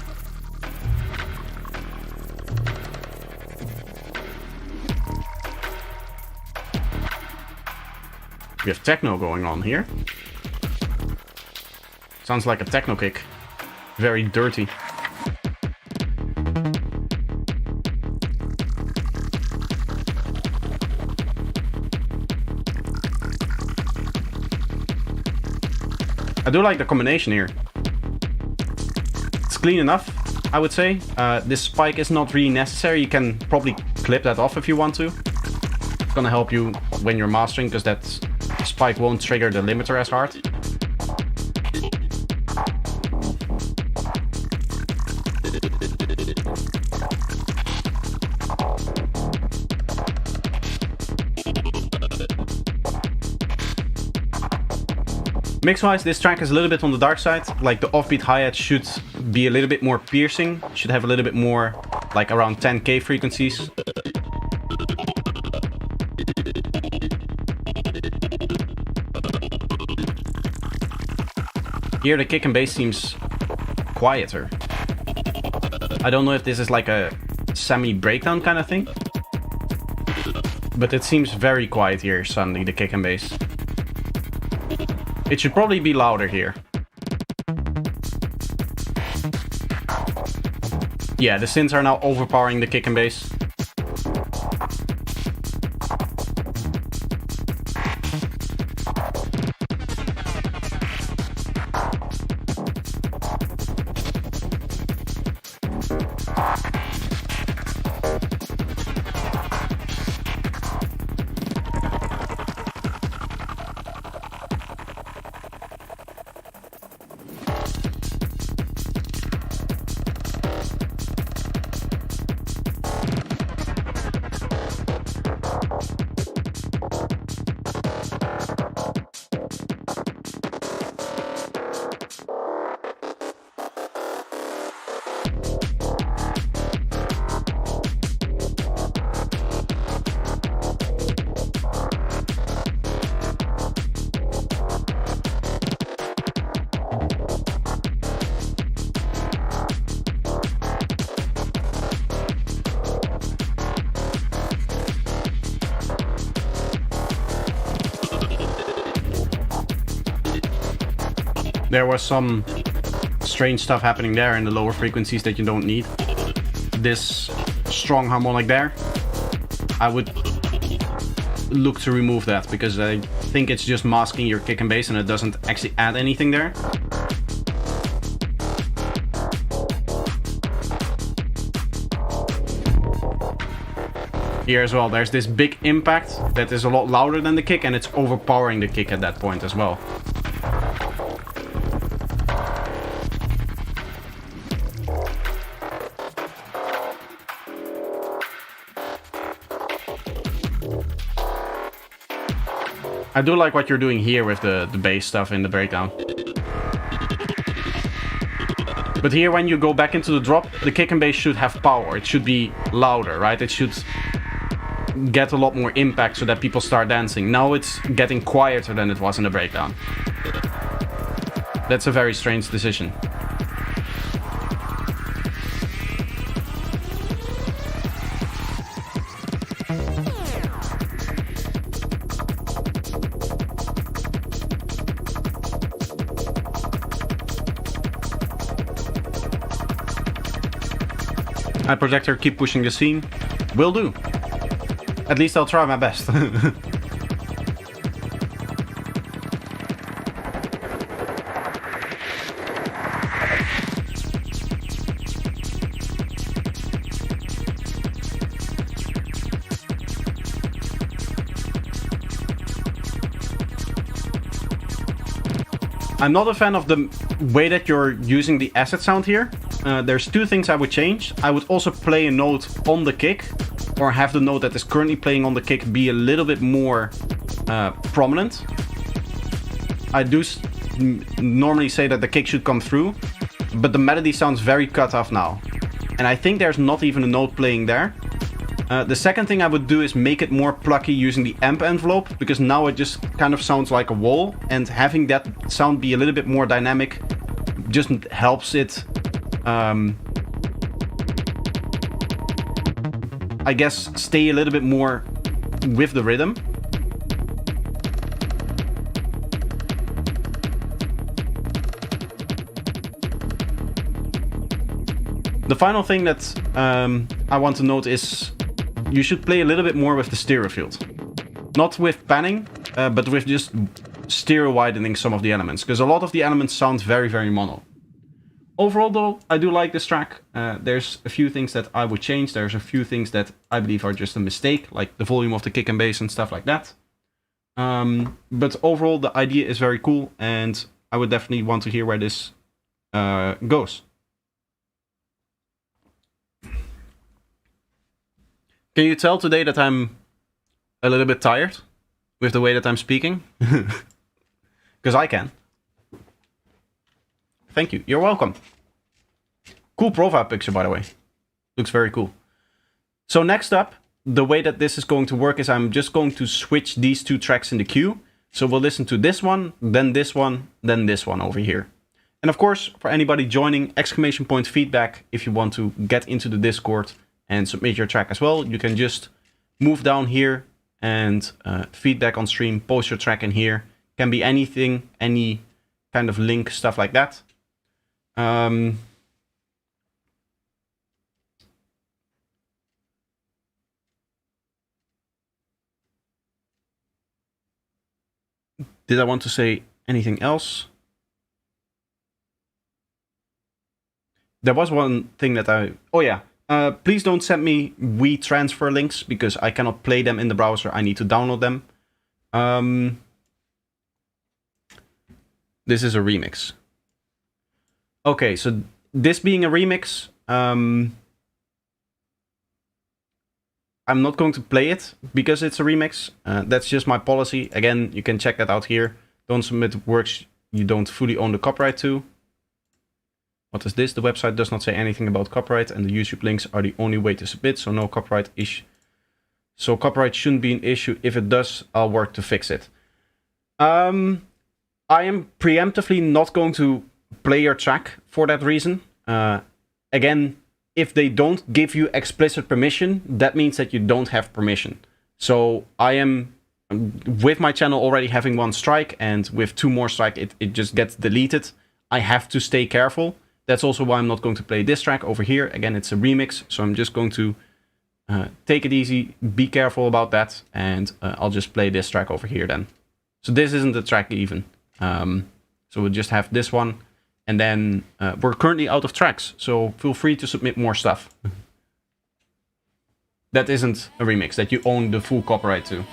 We have techno going on here. Sounds like a techno kick. Very dirty. I do like the combination here. It's clean enough, I would say. This spike is not really necessary. You can probably clip that off if you want to. It's gonna help you when you're mastering, because that spike won't trigger the limiter as hard. Mix-wise, this track is a little bit on the dark side. Like the offbeat hi-hat should be a little bit more piercing. Should have a little bit more, like around 10k frequencies. Here the kick and bass seems quieter. I don't know if this is like a semi-breakdown kind of thing. But it seems very quiet here suddenly, the kick and bass. It should probably be louder here. Yeah, the synths are now overpowering the kick and bass. There was some strange stuff happening there in the lower frequencies that you don't need. This strong harmonic there, I would look to remove that, because I think it's just masking your kick and bass and it doesn't actually add anything there. Here as well, there's this big impact that is a lot louder than the kick, and it's overpowering the kick at that point as well. I do like what you're doing here with the bass stuff in the breakdown. But here, when you go back into the drop, the kick and bass should have power. It should be louder, right? It should get a lot more impact so that people start dancing. Now it's getting quieter than it was in the breakdown. That's a very strange decision. Hi Projector, keep pushing the scene. Will do. At least I'll try my best. I'm not a fan of the way that you're using the acid sound here. There's two things I would change. I would also play a note on the kick, or have the note that is currently playing on the kick be a little bit more prominent. I do normally say that the kick should come through, but the melody sounds very cut off now. And I think there's not even a note playing there. The second thing I would do is make it more plucky using the amp envelope, because now it just kind of sounds like a wall, and having that sound be a little bit more dynamic just helps it, I guess, stay a little bit more with the rhythm. The final thing that I want to note is you should play a little bit more with the stereo field. Not with panning, but with just stereo widening some of the elements, because a lot of the elements sound very, very mono. Overall, though, I do like this track. There's a few things that I would change. There's a few things that I believe are just a mistake, like the volume of the kick and bass and stuff like that. But overall, the idea is very cool, and I would definitely want to hear where this goes. Can you tell today that I'm a little bit tired with the way that I'm speaking? Because I can. Thank you. You're welcome. Cool profile picture, by the way. Looks very cool. So next up, the way that this is going to work is I'm just going to switch these two tracks in the queue. So we'll listen to this one, then this one over here. And of course, for anybody joining, ! feedback if you want to get into the Discord and submit your track as well. You can just move down here and feedback on stream, post your track in here. Can be anything, any kind of link, stuff like that. Did I want to say anything else? There was one thing that oh yeah. Please don't send me WeTransfer links because I cannot play them in the browser. I need to download them. This is a remix. Okay, so this being a remix, I'm not going to play it because it's a remix. That's just my policy. Again, you can check that out here. Don't submit works you don't fully own the copyright to. What is this? The website does not say anything about copyright, and the YouTube links are the only way to submit, so no copyright issue. So copyright shouldn't be an issue. If it does, I'll work to fix it. I am preemptively not going to play your track for that reason. Again, if they don't give you explicit permission, that means that you don't have permission. So I am, with my channel already having one strike, and with 2 more strike, it just gets deleted. I have to stay careful. That's also why I'm not going to play this track over here. Again, it's a remix, so I'm just going to take it easy, be careful about that, and I'll just play this track over here then. So this isn't the track even. So we'll just have this one, and then we're currently out of tracks, so feel free to submit more stuff. That isn't a remix that you own the full copyright to.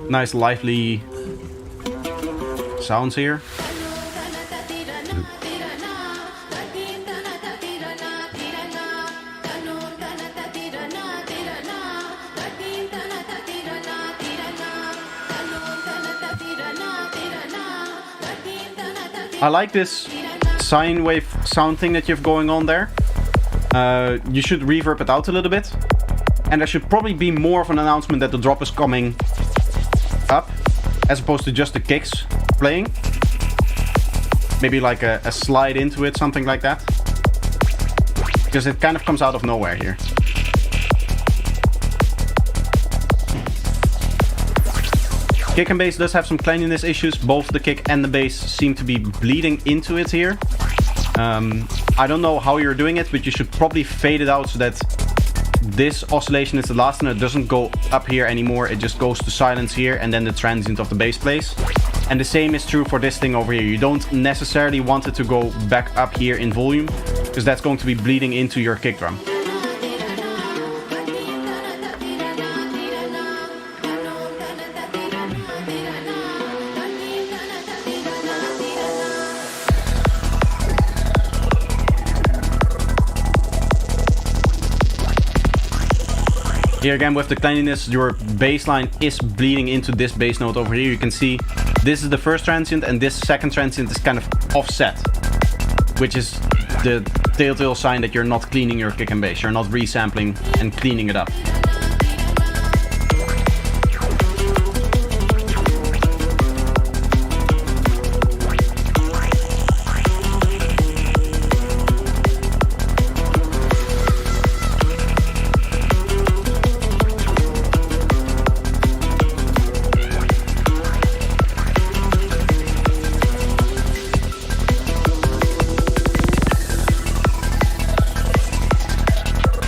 Nice lively sounds here. I like this sine wave sound thing that you have going on there. You should reverb it out a little bit. And there should probably be more of an announcement that the drop is coming up, as opposed to just the kicks playing. Maybe like a slide into it, something like that. Because it kind of comes out of nowhere here. Kick and bass does have some cleanliness issues. Both the kick and the bass seem to be bleeding into it here. I don't know how you're doing it, but you should probably fade it out so that this oscillation is the last and it doesn't go up here anymore. It just goes to silence here and then the transient of the bass plays. And the same is true for this thing over here. You don't necessarily want it to go back up here in volume, because that's going to be bleeding into your kick drum. Here again with the cleanliness, your bass line is bleeding into this bass note over here. You can see this is the first transient and this second transient is kind of offset, which is the telltale sign that you're not cleaning your kick and bass. You're not resampling and cleaning it up.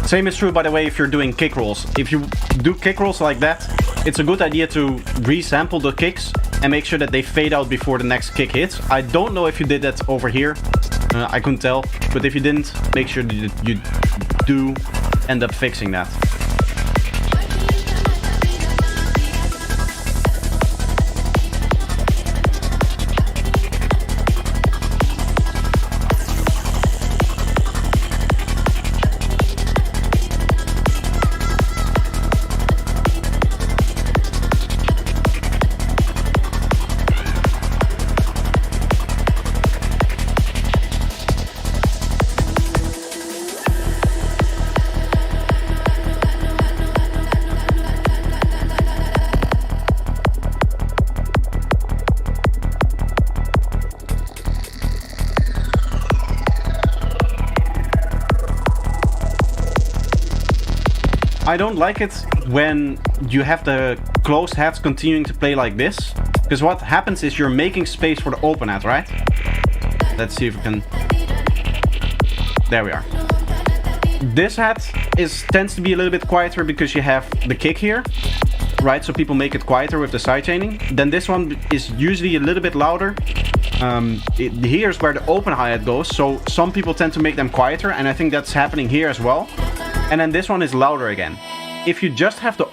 Same is true, by the way, if you're doing kick rolls. If you do kick rolls like that, it's a good idea to resample the kicks and make sure that they fade out before the next kick hits. I don't know if you did that over here. I couldn't tell. But if you didn't, make sure that you do end up fixing that. I don't like it when you have the closed hats continuing to play like this. Because what happens is you're making space for the open hat, right? Let's see if we can... There we are. This hat tends to be a little bit quieter because you have the kick here, right? So people make it quieter with the side chaining. Then this one is usually a little bit louder. Here's where the open hi-hat goes. So some people tend to make them quieter, and I think that's happening here as well. And then this one is louder again. If you just have the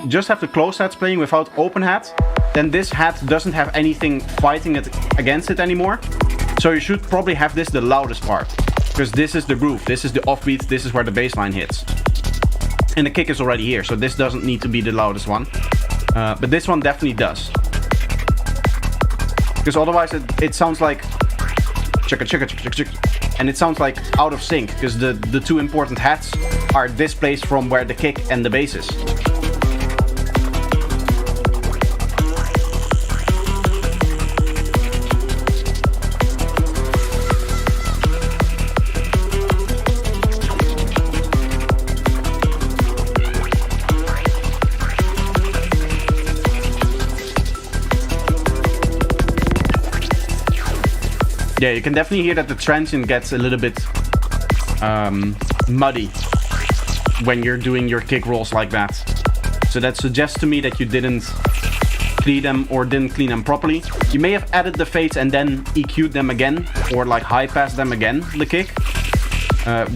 just have the closed hats playing without open hat, then this hat doesn't have anything fighting it against it anymore. So you should probably have this the loudest part, because this is the groove, this is the offbeat, this is where the bass line hits. And the kick is already here, so this doesn't need to be the loudest one. But this one definitely does. Because otherwise it sounds like chicka chicka chicka chicka. And it sounds like out of sync, because the two important hats are displaced from where the kick and the bass is. Yeah, you can definitely hear that the transient gets a little bit muddy when you're doing your kick rolls like that. So that suggests to me that you didn't clean them or didn't clean them properly. You may have added the fades and then EQ'd them again, or like high passed them again, the kick,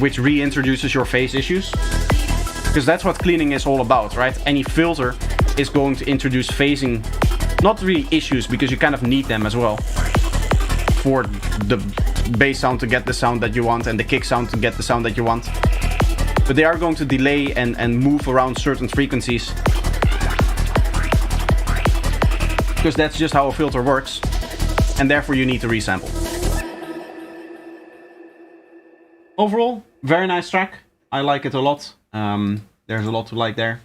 which reintroduces your phase issues. Because that's what cleaning is all about, right? Any filter is going to introduce phasing, not really issues, because you kind of need them as well, for the bass sound to get the sound that you want and the kick sound to get the sound that you want. But they are going to delay and move around certain frequencies, because that's just how a filter works, and therefore you need to resample. Overall, very nice track. I like it a lot. There's a lot to like there.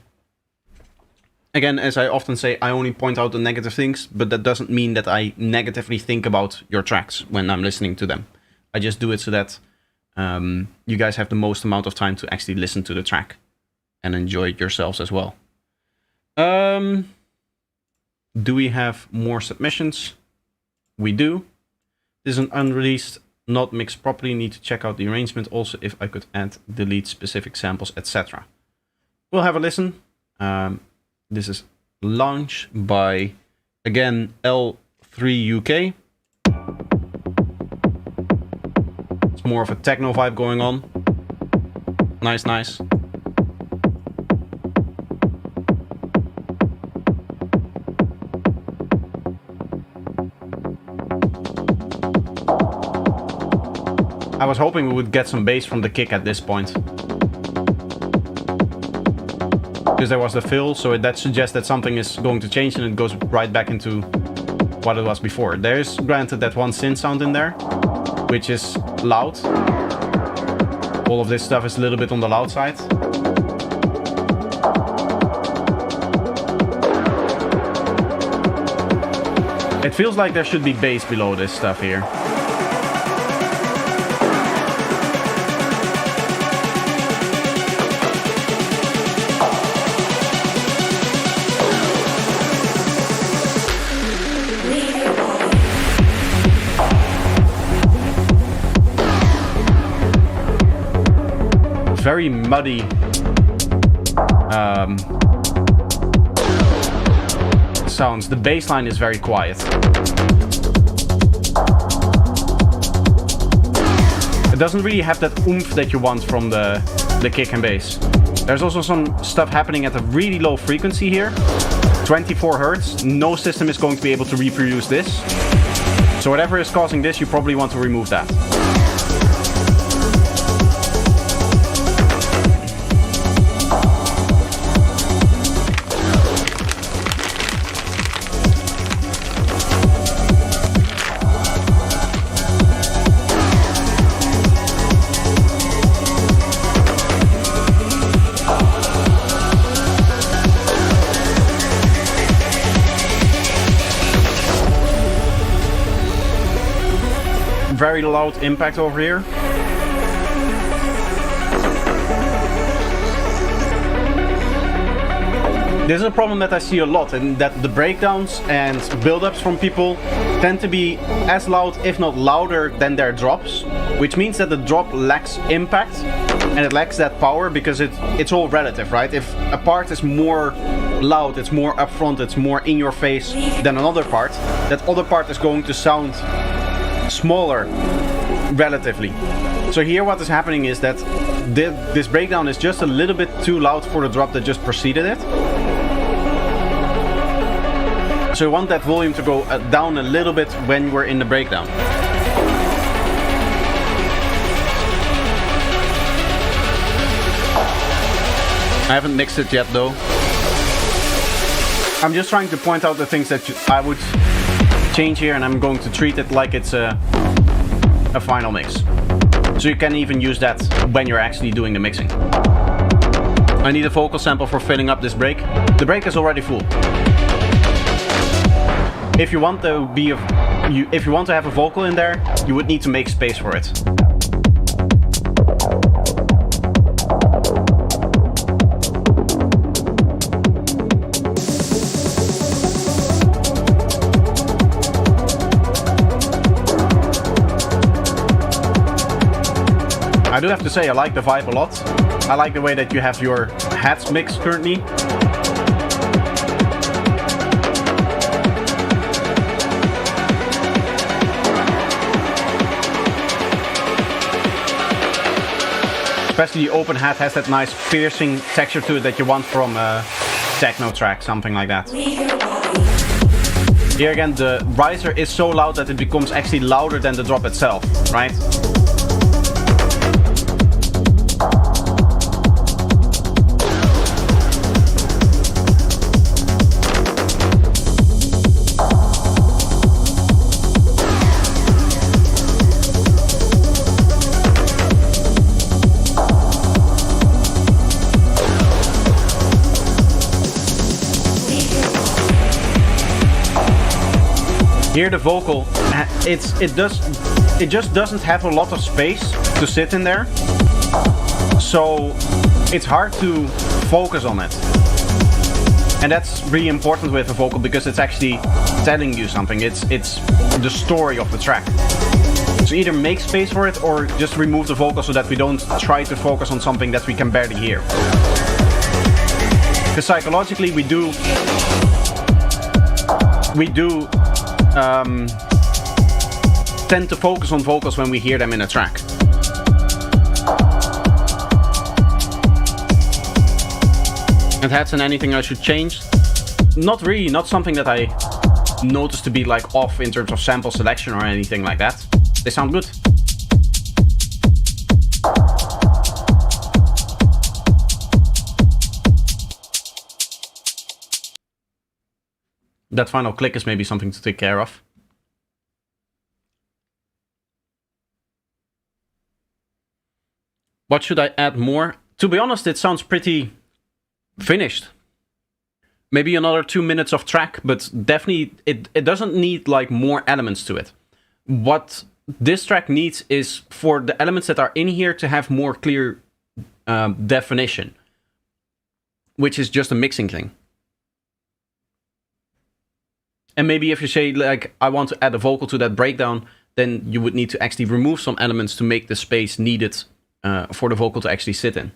Again, as I often say, I only point out the negative things, but that doesn't mean that I negatively think about your tracks when I'm listening to them. I just do it so that you guys have the most amount of time to actually listen to the track and enjoy it yourselves as well. Do we have more submissions? We do. This is an unreleased, not mixed properly. Need to check out the arrangement. Also, if I could add, delete specific samples, etc. We'll have a listen. This is Launch by, again, L3 UK. It's more of a techno vibe going on. Nice, nice. I was hoping we would get some bass from the kick at this point, because there was the fill, so that suggests that something is going to change and it goes right back into what it was before. There's granted that one synth sound in there, which is loud. All of this stuff is a little bit on the loud side. It feels like there should be bass below this stuff here. very muddy sounds. The bass line is very quiet. It doesn't really have that oomph that you want from the kick and bass. There's also some stuff happening at a really low frequency here. 24 Hertz. No system is going to be able to reproduce this. So whatever is causing this, you probably want to remove that. Very loud impact over here. This is a problem that I see a lot, and that the breakdowns and build-ups from people tend to be as loud, if not louder, than their drops, which means that the drop lacks impact and it lacks that power because it's all relative, right? If a part is more loud, it's more upfront, it's more in your face than another part, that other part is going to sound smaller relatively. So here what is happening is that this breakdown is just a little bit too loud for the drop that just preceded it. So you want that volume to go down a little bit when we're in the breakdown. I haven't mixed it yet though. I'm just trying to point out the things that I would change here, and I'm going to treat it like it's a final mix. So you can even use that when you're actually doing the mixing. I need a vocal sample for filling up this break. The break is already full. If you want to if you want to have a vocal in there, you would need to make space for it. I do have to say I like the vibe a lot. I like the way that you have your hats mixed currently. Especially the open hat has that nice piercing texture to it that you want from a techno track, something like that. Here again, the riser is so loud that it becomes actually louder than the drop itself, right? Here the vocal, it just doesn't have a lot of space to sit in there, so it's hard to focus on it. And that's really important with a vocal because it's actually telling you something. It's the story of the track. So either make space for it or just remove the vocal so that we don't try to focus on something that we can barely hear. Because psychologically we do tend to focus on vocals when we hear them in a track. And hats and anything I should change? Not really, not something that I notice to be like off in terms of sample selection or anything like that. They sound good. That final click is maybe something to take care of. What should I add more? To be honest, it sounds pretty finished. Maybe another 2 minutes of track, but definitely it doesn't need like more elements to it. What this track needs is for the elements that are in here to have more clear definition, which is just a mixing thing. And maybe if you say, like, I want to add a vocal to that breakdown, then you would need to actually remove some elements to make the space needed for the vocal to actually sit in.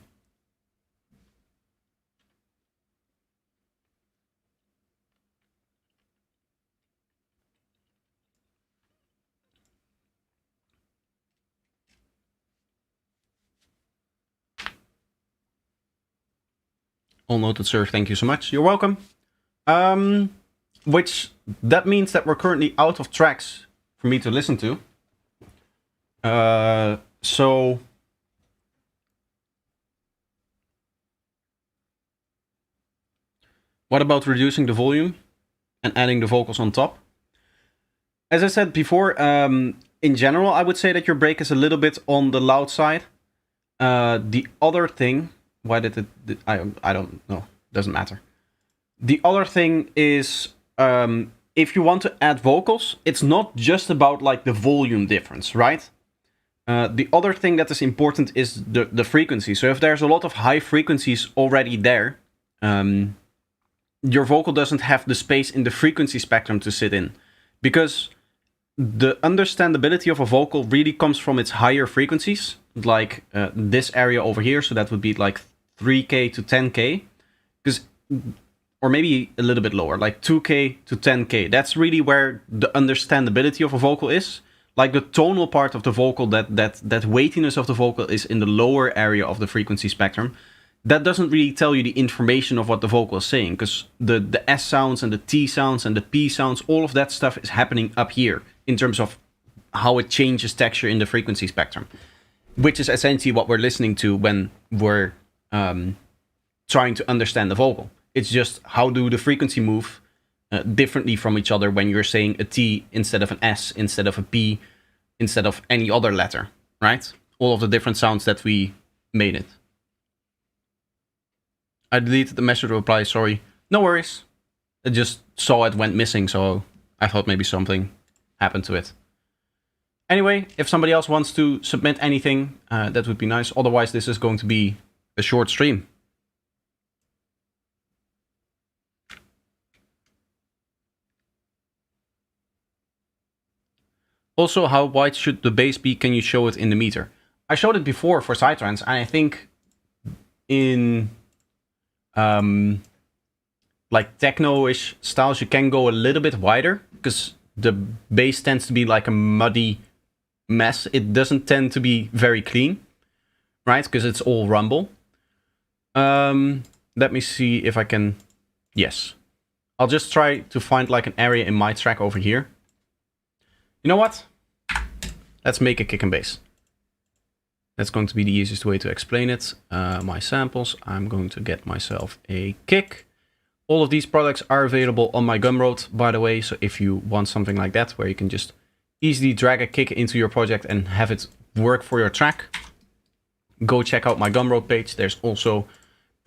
All noted, sir. Thank you so much. You're welcome. Which, that means that we're currently out of tracks for me to listen to. So... What about reducing the volume and adding the vocals on top? As I said before, in general, I would say that your break is a little bit on the loud side. The other thing... Why did it... I don't know. Doesn't matter. The other thing is... if you want to add vocals, it's not just about like the volume difference, right? The other thing that is important is the frequency. So if there's a lot of high frequencies already there, your vocal doesn't have the space in the frequency spectrum to sit in. Because the understandability of a vocal really comes from its higher frequencies, like this area over here. So that would be like 3K to 10K. Because... or maybe a little bit lower, like 2K to 10K. That's really where the understandability of a vocal is. Like the tonal part of the vocal, that weightiness of the vocal is in the lower area of the frequency spectrum. That doesn't really tell you the information of what the vocal is saying, because the S sounds and the T sounds and the P sounds, all of that stuff is happening up here in terms of how it changes texture in the frequency spectrum, which is essentially what we're listening to when we're trying to understand the vocal. It's just how do the frequency move differently from each other when you're saying a T instead of an S, instead of a P, instead of any other letter, right? All of the different sounds that we made it. I deleted the message reply, sorry. No worries. I just saw it went missing, so I thought maybe something happened to it. Anyway, if somebody else wants to submit anything, that would be nice. Otherwise, this is going to be a short stream. Also, how wide should the bass be? Can you show it in the meter? I showed it before for Psytrance, and I think in like techno-ish styles, you can go a little bit wider, because the bass tends to be like a muddy mess. It doesn't tend to be very clean, right? Because it's all rumble. Let me see if I can... Yes. I'll just try to find like an area in my track over here. You know what? Let's make a kick and bass. That's going to be the easiest way to explain it. My samples, I'm going to get myself a kick. All of these products are available on my Gumroad, by the way. So if you want something like that, where you can just easily drag a kick into your project and have it work for your track, go check out my Gumroad page. There's also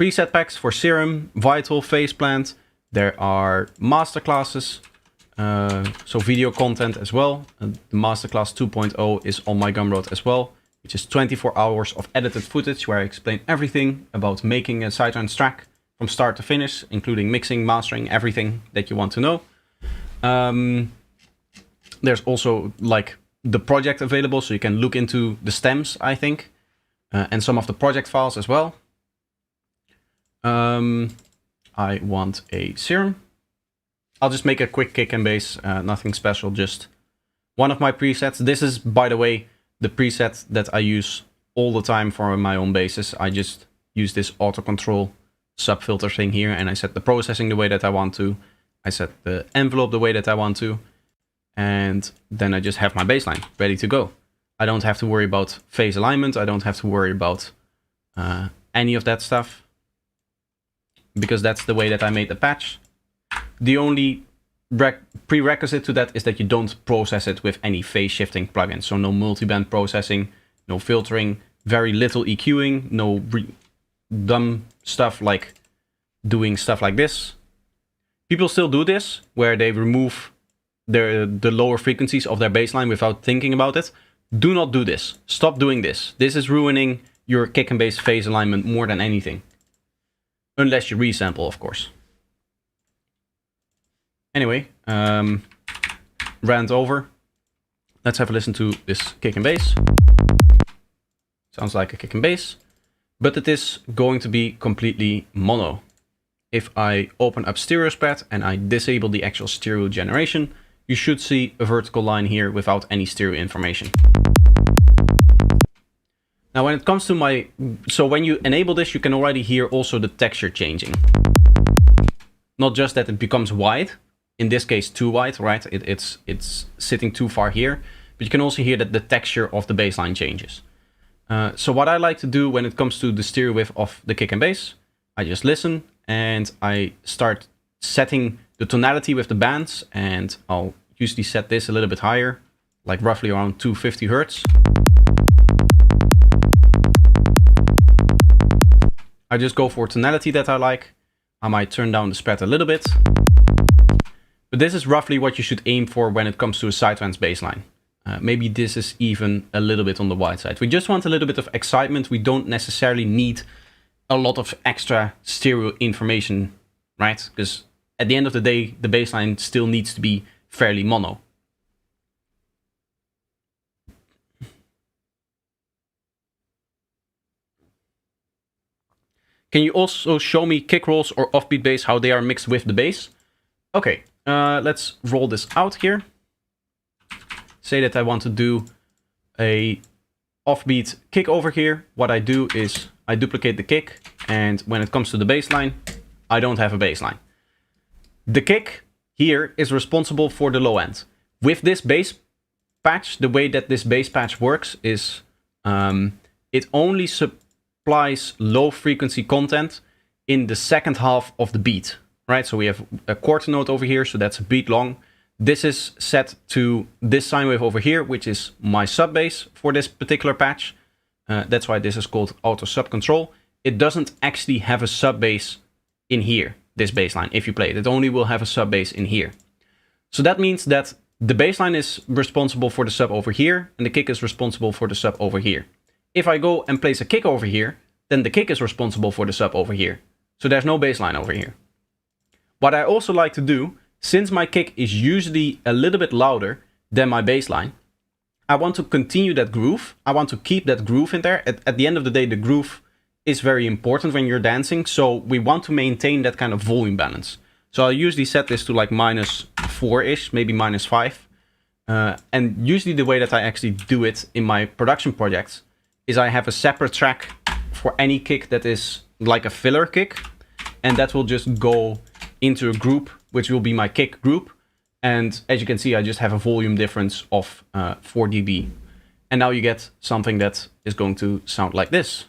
preset packs for Serum, Vital, Faceplant. There are masterclasses. So video content as well. The Masterclass 2.0 is on my Gumroad as well, which is 24 hours of edited footage where I explain everything about making a Psytrance track from start to finish, including mixing, mastering, everything that you want to know. There's also like the project available, so you can look into the stems, I think, and some of the project files as well. I want a Serum. I'll just make a quick kick and bass, nothing special, just one of my presets. This is, by the way, the preset that I use all the time for my own basses. I just use this auto control subfilter thing here, and I set the processing the way that I want to. I set the envelope the way that I want to, and then I just have my bassline ready to go. I don't have to worry about phase alignment. I don't have to worry about any of that stuff, because that's the way that I made the patch. The only prerequisite to that is that you don't process it with any phase shifting plugins. So no multiband processing, no filtering, very little EQing, no dumb stuff like doing stuff like this. People still do this, where they remove the lower frequencies of their bassline without thinking about it. Do not do this. Stop doing this. This is ruining your kick and bass phase alignment more than anything. Unless you resample, of course. Anyway, rant over. Let's have a listen to this kick and bass. Sounds like a kick and bass, but it is going to be completely mono. If I open up stereo spread and I disable the actual stereo generation, you should see a vertical line here without any stereo information. Now when it comes to so when you enable this, you can already hear also the texture changing. Not just that it becomes wide, in this case too wide, right? It's sitting too far here, but you can also hear that the texture of the bass line changes. So what I like to do when it comes to the stereo width of the kick and bass, I just listen and I start setting the tonality with the bands, and I'll usually set this a little bit higher, like roughly around 250 Hertz. I just go for tonality that I like. I might turn down the spread a little bit. But this is roughly what you should aim for when it comes to a sidetrance bass line. Maybe this is even a little bit on the wide side. We just want a little bit of excitement. We don't necessarily need a lot of extra stereo information, right? Because at the end of the day, the bass line still needs to be fairly mono. Can you also show me kick rolls or offbeat bass, how they are mixed with the bass? Okay, let's roll this out here. Say that I want to do a offbeat kick over here. What I do is I duplicate the kick, and when it comes to the bass line, I don't have a bass line. The kick here is responsible for the low end. With this bass patch, the way that this bass patch works is it only supplies low frequency content in the second half of the beat, right? So we have a quarter note over here, so that's a beat long. This is set to this sine wave over here, which is my sub bass for this particular patch. That's why this is called auto sub control. It doesn't actually have a sub bass in here, this bass line. If you play it, it only will have a sub bass in here. So that means that the bass line is responsible for the sub over here, and the kick is responsible for the sub over here. If I go and place a kick over here, then the kick is responsible for the sub over here. So there's no bass line over here. What I also like to do, since my kick is usually a little bit louder than my bass line, I want to continue that groove. I want to keep that groove in there. At the end of the day, the groove is very important when you're dancing. So we want to maintain that kind of volume balance. So I usually set this to like -4-ish, maybe -5. And usually the way that I actually do it in my production projects is I have a separate track for any kick that is like a filler kick. And that will just go into a group, which will be my kick group. And as you can see, I just have a volume difference of 4 dB. And now you get something that is going to sound like this.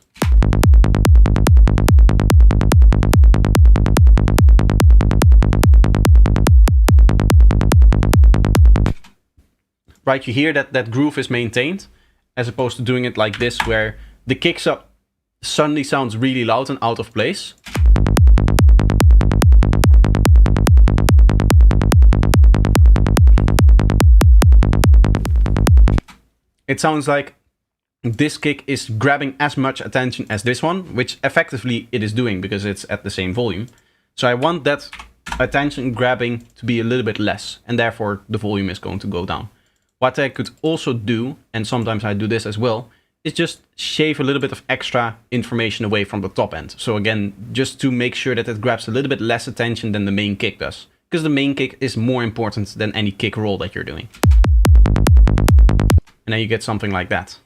Right, you hear that groove is maintained, as opposed to doing it like this, where the kick up suddenly sounds really loud and out of place. It sounds like this kick is grabbing as much attention as this one, which effectively it is doing because it's at the same volume. So I want that attention grabbing to be a little bit less, and therefore the volume is going to go down. What I could also do, and sometimes I do this as well, is just shave a little bit of extra information away from the top end. So again, just to make sure that it grabs a little bit less attention than the main kick does. Because the main kick is more important than any kick roll that you're doing. And then you get something like that.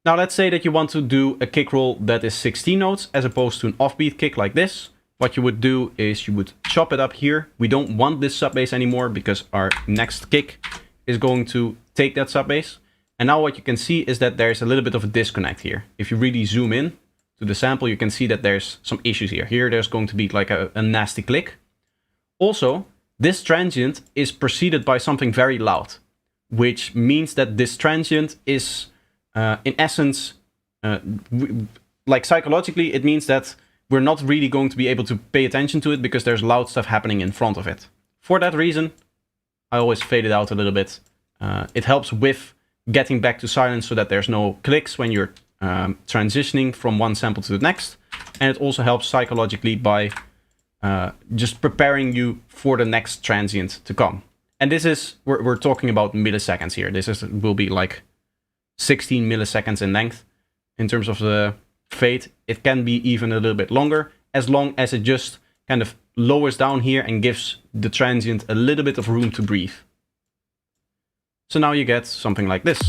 Now let's say that you want to do a kick roll that is 16 notes as opposed to an offbeat kick like this. What you would do is you would chop it up here. We don't want this sub bass anymore because our next kick is going to take that sub bass. And now what you can see is that there's a little bit of a disconnect here. If you really zoom in to the sample, you can see that there's some issues here. Here there's going to be like a nasty click. Also, this transient is preceded by something very loud, which means that this transient is, in essence, like psychologically, it means that we're not really going to be able to pay attention to it because there's loud stuff happening in front of it. For that reason, I always fade it out a little bit. It helps with getting back to silence so that there's no clicks when you're transitioning from one sample to the next. And it also helps psychologically by just preparing you for the next transient to come. And this is, we're talking about milliseconds here. This will be like 16 milliseconds in length in terms of the fade. It can be even a little bit longer, as long as it just kind of lowers down here and gives the transient a little bit of room to breathe. So now you get something like this.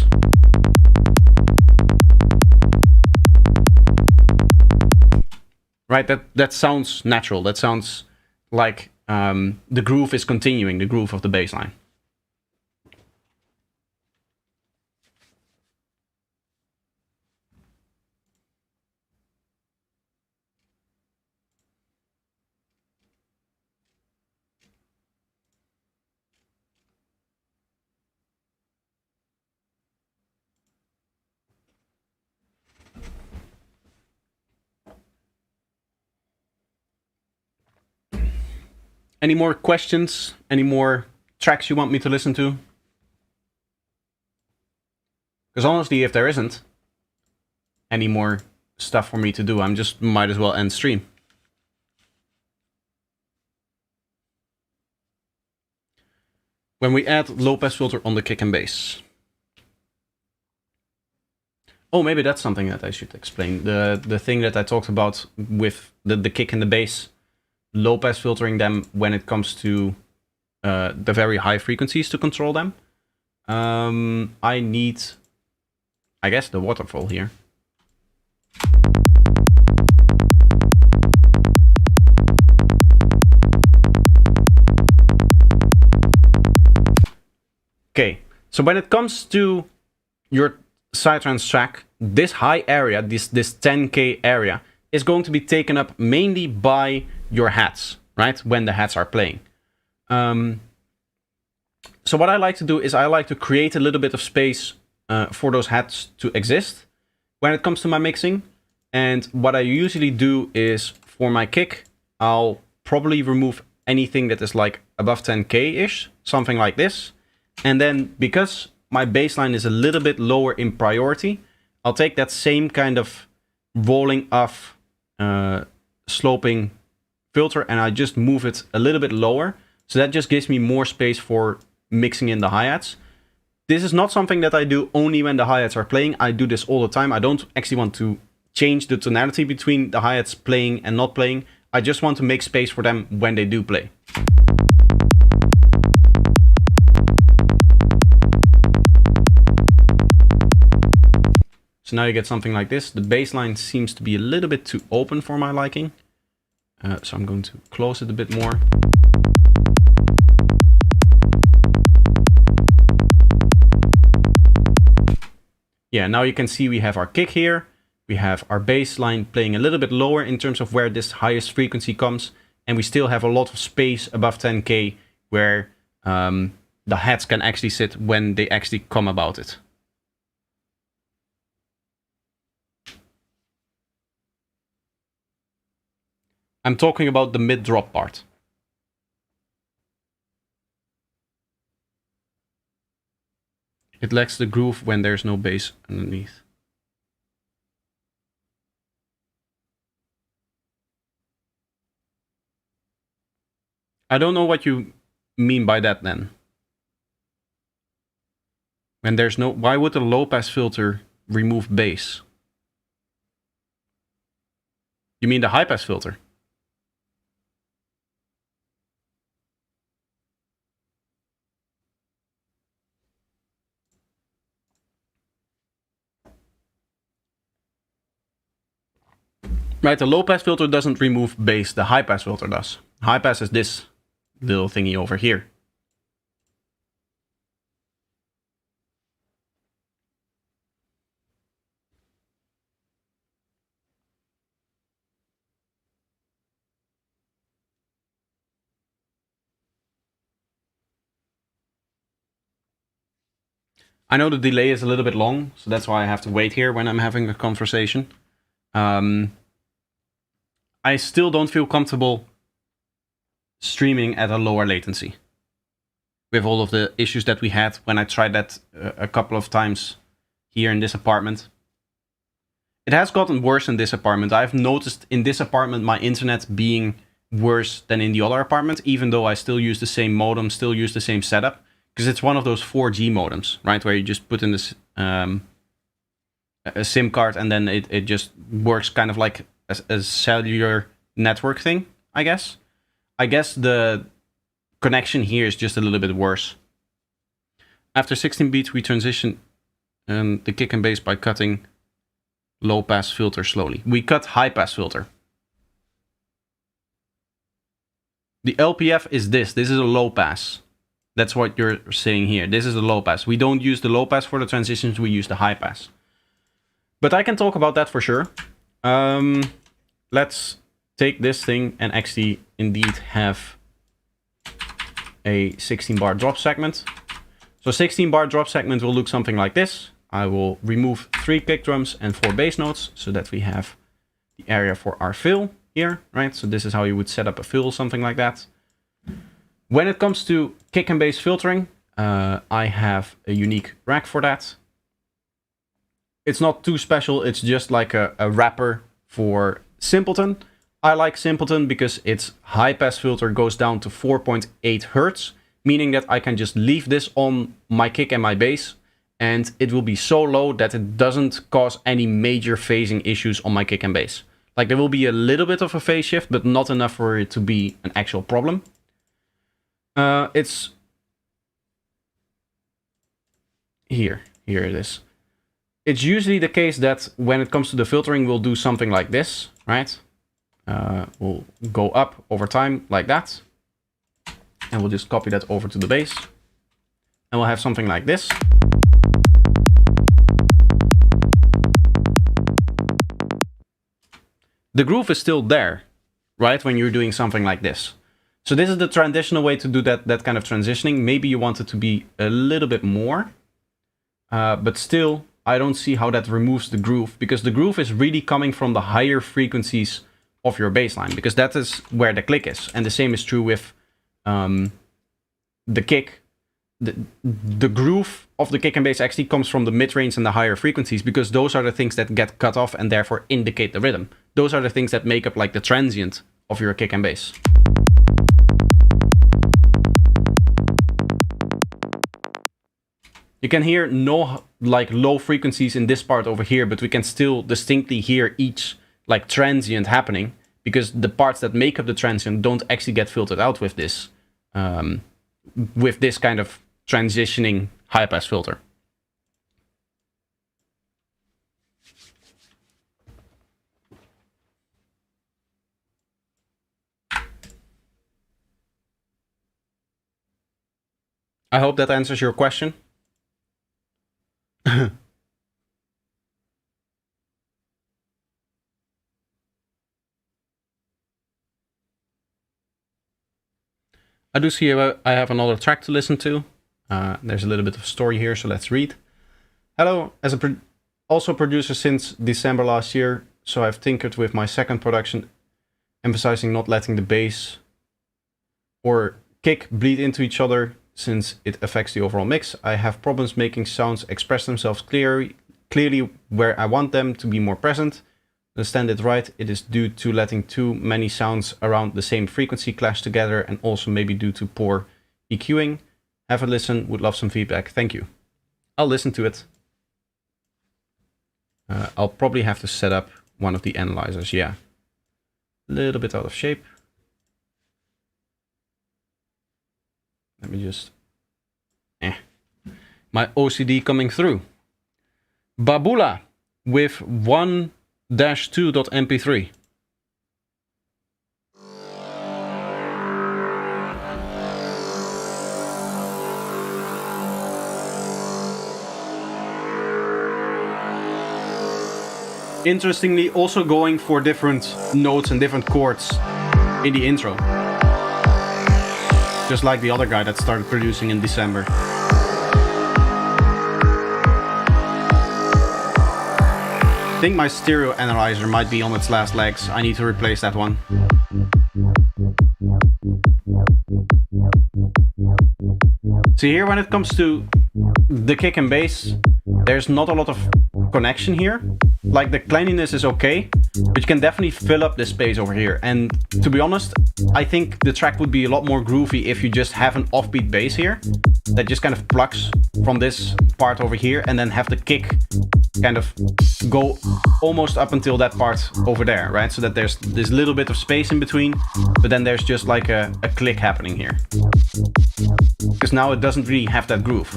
Right, that sounds natural. That sounds like the groove is continuing, the groove of the bass line. Any more questions? Any more tracks you want me to listen to? Because honestly, if there isn't any more stuff for me to do, I'm just might as well end stream. When we add low pass filter on the kick and bass. Oh, maybe that's something that I should explain. The thing that I talked about with the kick and the bass. Low pass filtering them when it comes to the very high frequencies to control them. I need, I guess, the waterfall here. Okay, so when it comes to your psytrance track, this high area, this 10K area, is going to be taken up mainly by your hats, right? When the hats are playing. So what I like to do is I like to create a little bit of space for those hats to exist when it comes to my mixing. And what I usually do is for my kick, I'll probably remove anything that is like above 10K-ish, something like this. And then because my baseline is a little bit lower in priority, I'll take that same kind of rolling off sloping filter and I just move it a little bit lower. So that just gives me more space for mixing in the hi-hats. This is not something that I do only when the hi-hats are playing. I do this all the time. I don't actually want to change the tonality between the hi-hats playing and not playing. I just want to make space for them when they do play. So now you get something like this. The bass line seems to be a little bit too open for my liking. So I'm going to close it a bit more. Yeah, now you can see we have our kick here. We have our bass line playing a little bit lower in terms of where this highest frequency comes. And we still have a lot of space above 10K where the hats can actually sit when they actually come about it. I'm talking about the mid-drop part. It lacks the groove when there's no bass underneath. I don't know what you mean by that then. When there's no... Why would a low-pass filter remove bass? You mean the high-pass filter? Right, the low-pass filter doesn't remove bass, the high-pass filter does. High-pass is this little thingy over here. I know the delay is a little bit long, so that's why I have to wait here when I'm having a conversation. I still don't feel comfortable streaming at a lower latency. With all of the issues that we had when I tried that a couple of times here in this apartment. It has gotten worse in this apartment. I've noticed in this apartment my internet being worse than in the other apartment, even though I still use the same modem, still use the same setup. Because it's one of those 4G modems, right? Where you just put in this a SIM card, and then it just works kind of like a cellular network thing, I guess. I guess the connection here is just a little bit worse. After 16 beats, we transition the kick and bass by cutting low pass filter slowly. We cut high pass filter. The LPF is this. This is a low pass. That's what you're saying here. This is a low pass. We don't use the low pass for the transitions. We use the high pass. But I can talk about that for sure. Let's take this thing and actually indeed have a 16 bar drop segment. So 16 bar drop segment will look something like this. I will remove 3 kick drums and 4 bass notes so that we have the area for our fill here, right? So this is how you would set up a fill, something like that. When it comes to kick and bass filtering, I have a unique rack for that. It's not too special. It's just like a wrapper for Simpleton. I like Simpleton because its high pass filter goes down to 4.8 Hertz, meaning that I can just leave this on my kick and my bass, and it will be so low that it doesn't cause any major phasing issues on my kick and bass. Like, there will be a little bit of a phase shift, but not enough for it to be an actual problem. It's here it is. It's usually the case that when it comes to the filtering, we'll do something like this, right? We'll go up over time like that. And we'll just copy that over to the bass. And we'll have something like this. The groove is still there, right? When you're doing something like this. So this is the traditional way to do that kind of transitioning. Maybe you want it to be a little bit more. But still, I don't see how that removes the groove, because the groove is really coming from the higher frequencies of your bass line, because that is where the click is. And the same is true with the kick. The groove of the kick and bass actually comes from the mid-range and the higher frequencies, because those are the things that get cut off and therefore indicate the rhythm. Those are the things that make up like the transient of your kick and bass. You can hear no like low frequencies in this part over here, but we can still distinctly hear each like transient happening, because the parts that make up the transient don't actually get filtered out with this kind of transitioning high pass filter. I hope that answers your question. I do see I have another track to listen to. There's a little bit of story here, so let's read. Hello, as a also producer since December last year, so I've tinkered with my second production, emphasizing not letting the bass or kick bleed into each other since it affects the overall mix. I have problems making sounds express themselves clearly where I want them to be more present. Understand it right, it is due to letting too many sounds around the same frequency clash together, and also maybe due to poor EQing. Have a listen, would love some feedback, thank you. I'll listen to it. I'll probably have to set up one of the analyzers, yeah. A little bit out of shape. Let me just... My OCD coming through. Babula with 1-2.mp3. Interestingly, also going for different notes and different chords in the intro. Just like the other guy that started producing in December. I think my stereo analyzer might be on its last legs. I need to replace that one. See, here when it comes to the kick and bass, there's not a lot of connection here. Like, the cleanliness is okay, but you can definitely fill up this space over here. And to be honest, I think the track would be a lot more groovy if you just have an offbeat bass here that just kind of plucks from this part over here, and then have the kick kind of go almost up until that part over there, right? So that there's this little bit of space in between, but then there's just like a click happening here. Because now it doesn't really have that groove.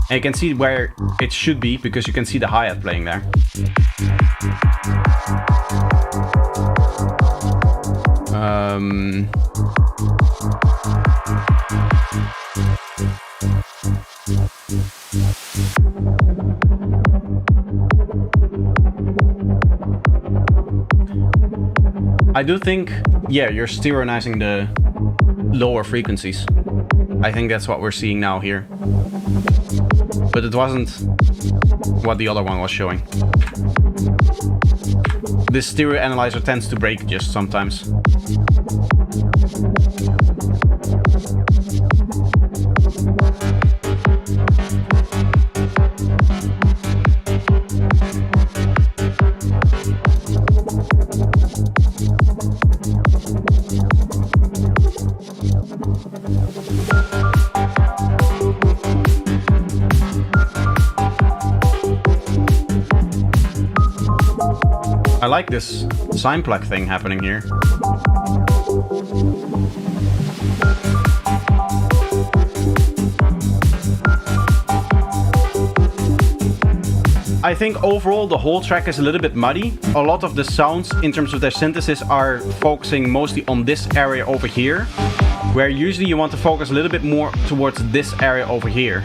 And you can see where it should be, because you can see the hi-hat playing there. I do think, yeah, you're stereonizing the lower frequencies. I think that's what we're seeing now here. But it wasn't what the other one was showing. This stereo analyzer tends to break just sometimes. I like this sine plug thing happening here. I think overall the whole track is a little bit muddy. A lot of the sounds in terms of their synthesis are focusing mostly on this area over here, where usually you want to focus a little bit more towards this area over here.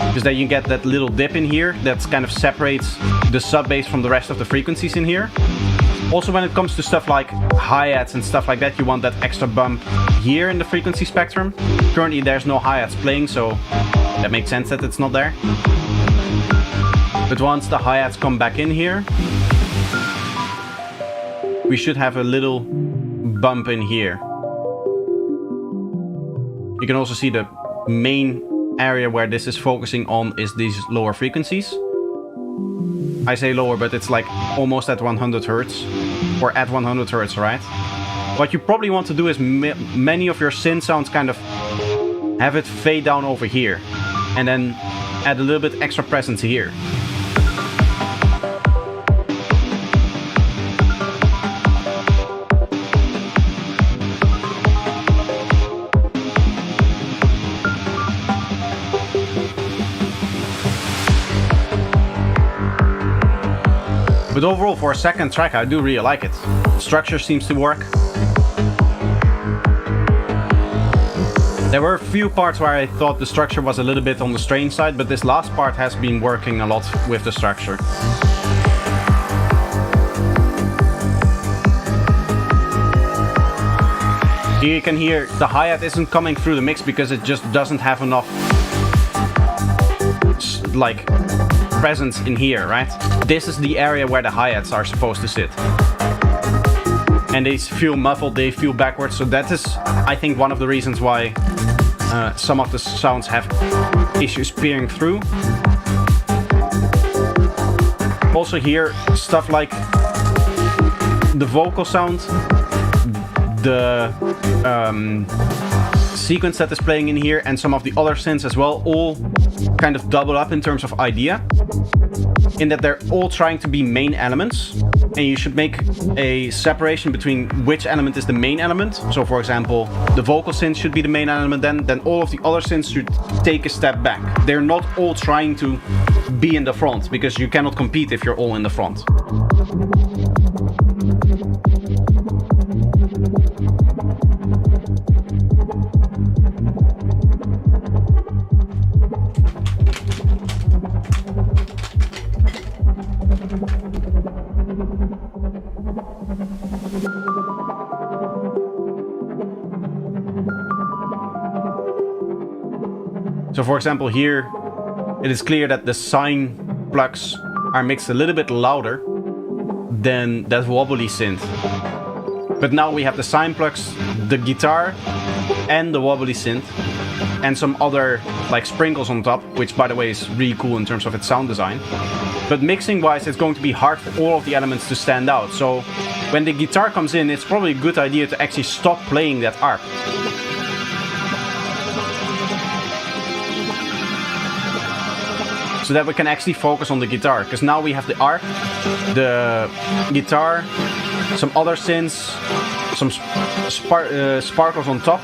Because then you get that little dip in here that kind of separates the sub bass from the rest of the frequencies in here. Also, when it comes to stuff like hi-hats and stuff like that, you want that extra bump here in the frequency spectrum. Currently there's no hi-hats playing, so that makes sense that it's not there. But once the hi-hats come back in here, we should have a little bump in here. You can also see the main area where this is focusing on is these lower frequencies. I say lower, but it's like almost at 100 Hertz or at 100 Hertz, right? What you probably want to do is many of your synth sounds kind of have it fade down over here and then add a little bit extra presence here. But overall, for a second track, I do really like it. Structure seems to work. There were a few parts where I thought the structure was a little bit on the strange side, but this last part has been working a lot with the structure. Here you can hear the hi-hat isn't coming through the mix because it just doesn't have enough like presence in here, right? This is the area where the hi-hats are supposed to sit. And they feel muffled, they feel backwards, so that is, I think, one of the reasons why some of the sounds have issues peering through. Also here, stuff like the vocal sound, the sequence that is playing in here, and some of the other synths as well, all kind of double up in terms of idea, in that they're all trying to be main elements, and you should make a separation between which element is the main element. So for example, the vocal synth should be the main element, then all of the other synths should take a step back. They're not all trying to be in the front, because you cannot compete if you're all in the front. So for example here, it is clear that the sine plugs are mixed a little bit louder than that wobbly synth. But now we have the sine plugs, the guitar, and the wobbly synth, and some other like sprinkles on top, which by the way is really cool in terms of its sound design. But mixing wise, it's going to be hard for all of the elements to stand out. So when the guitar comes in, it's probably a good idea to actually stop playing that arp. so that we can actually focus on the guitar. Because now we have the arc, the guitar, some other synths, some sparkles on top.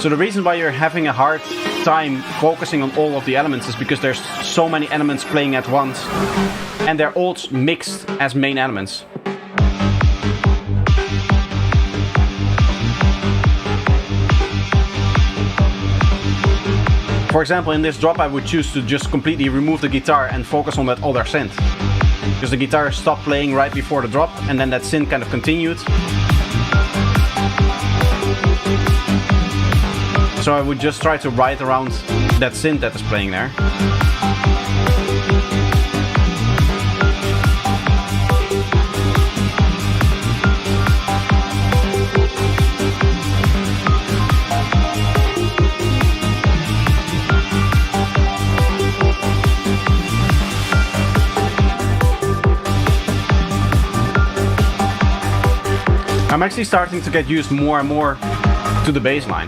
So the reason why you're having a hard time focusing on all of the elements is because there's so many elements playing at once, and they're all mixed as main elements. For example, in this drop I would choose to just completely remove the guitar and focus on that other synth. Because the guitar stopped playing right before the drop, and then that synth kind of continued. So I would just try to ride around that synth that is playing there. I'm actually starting to get used more and more to the bass line.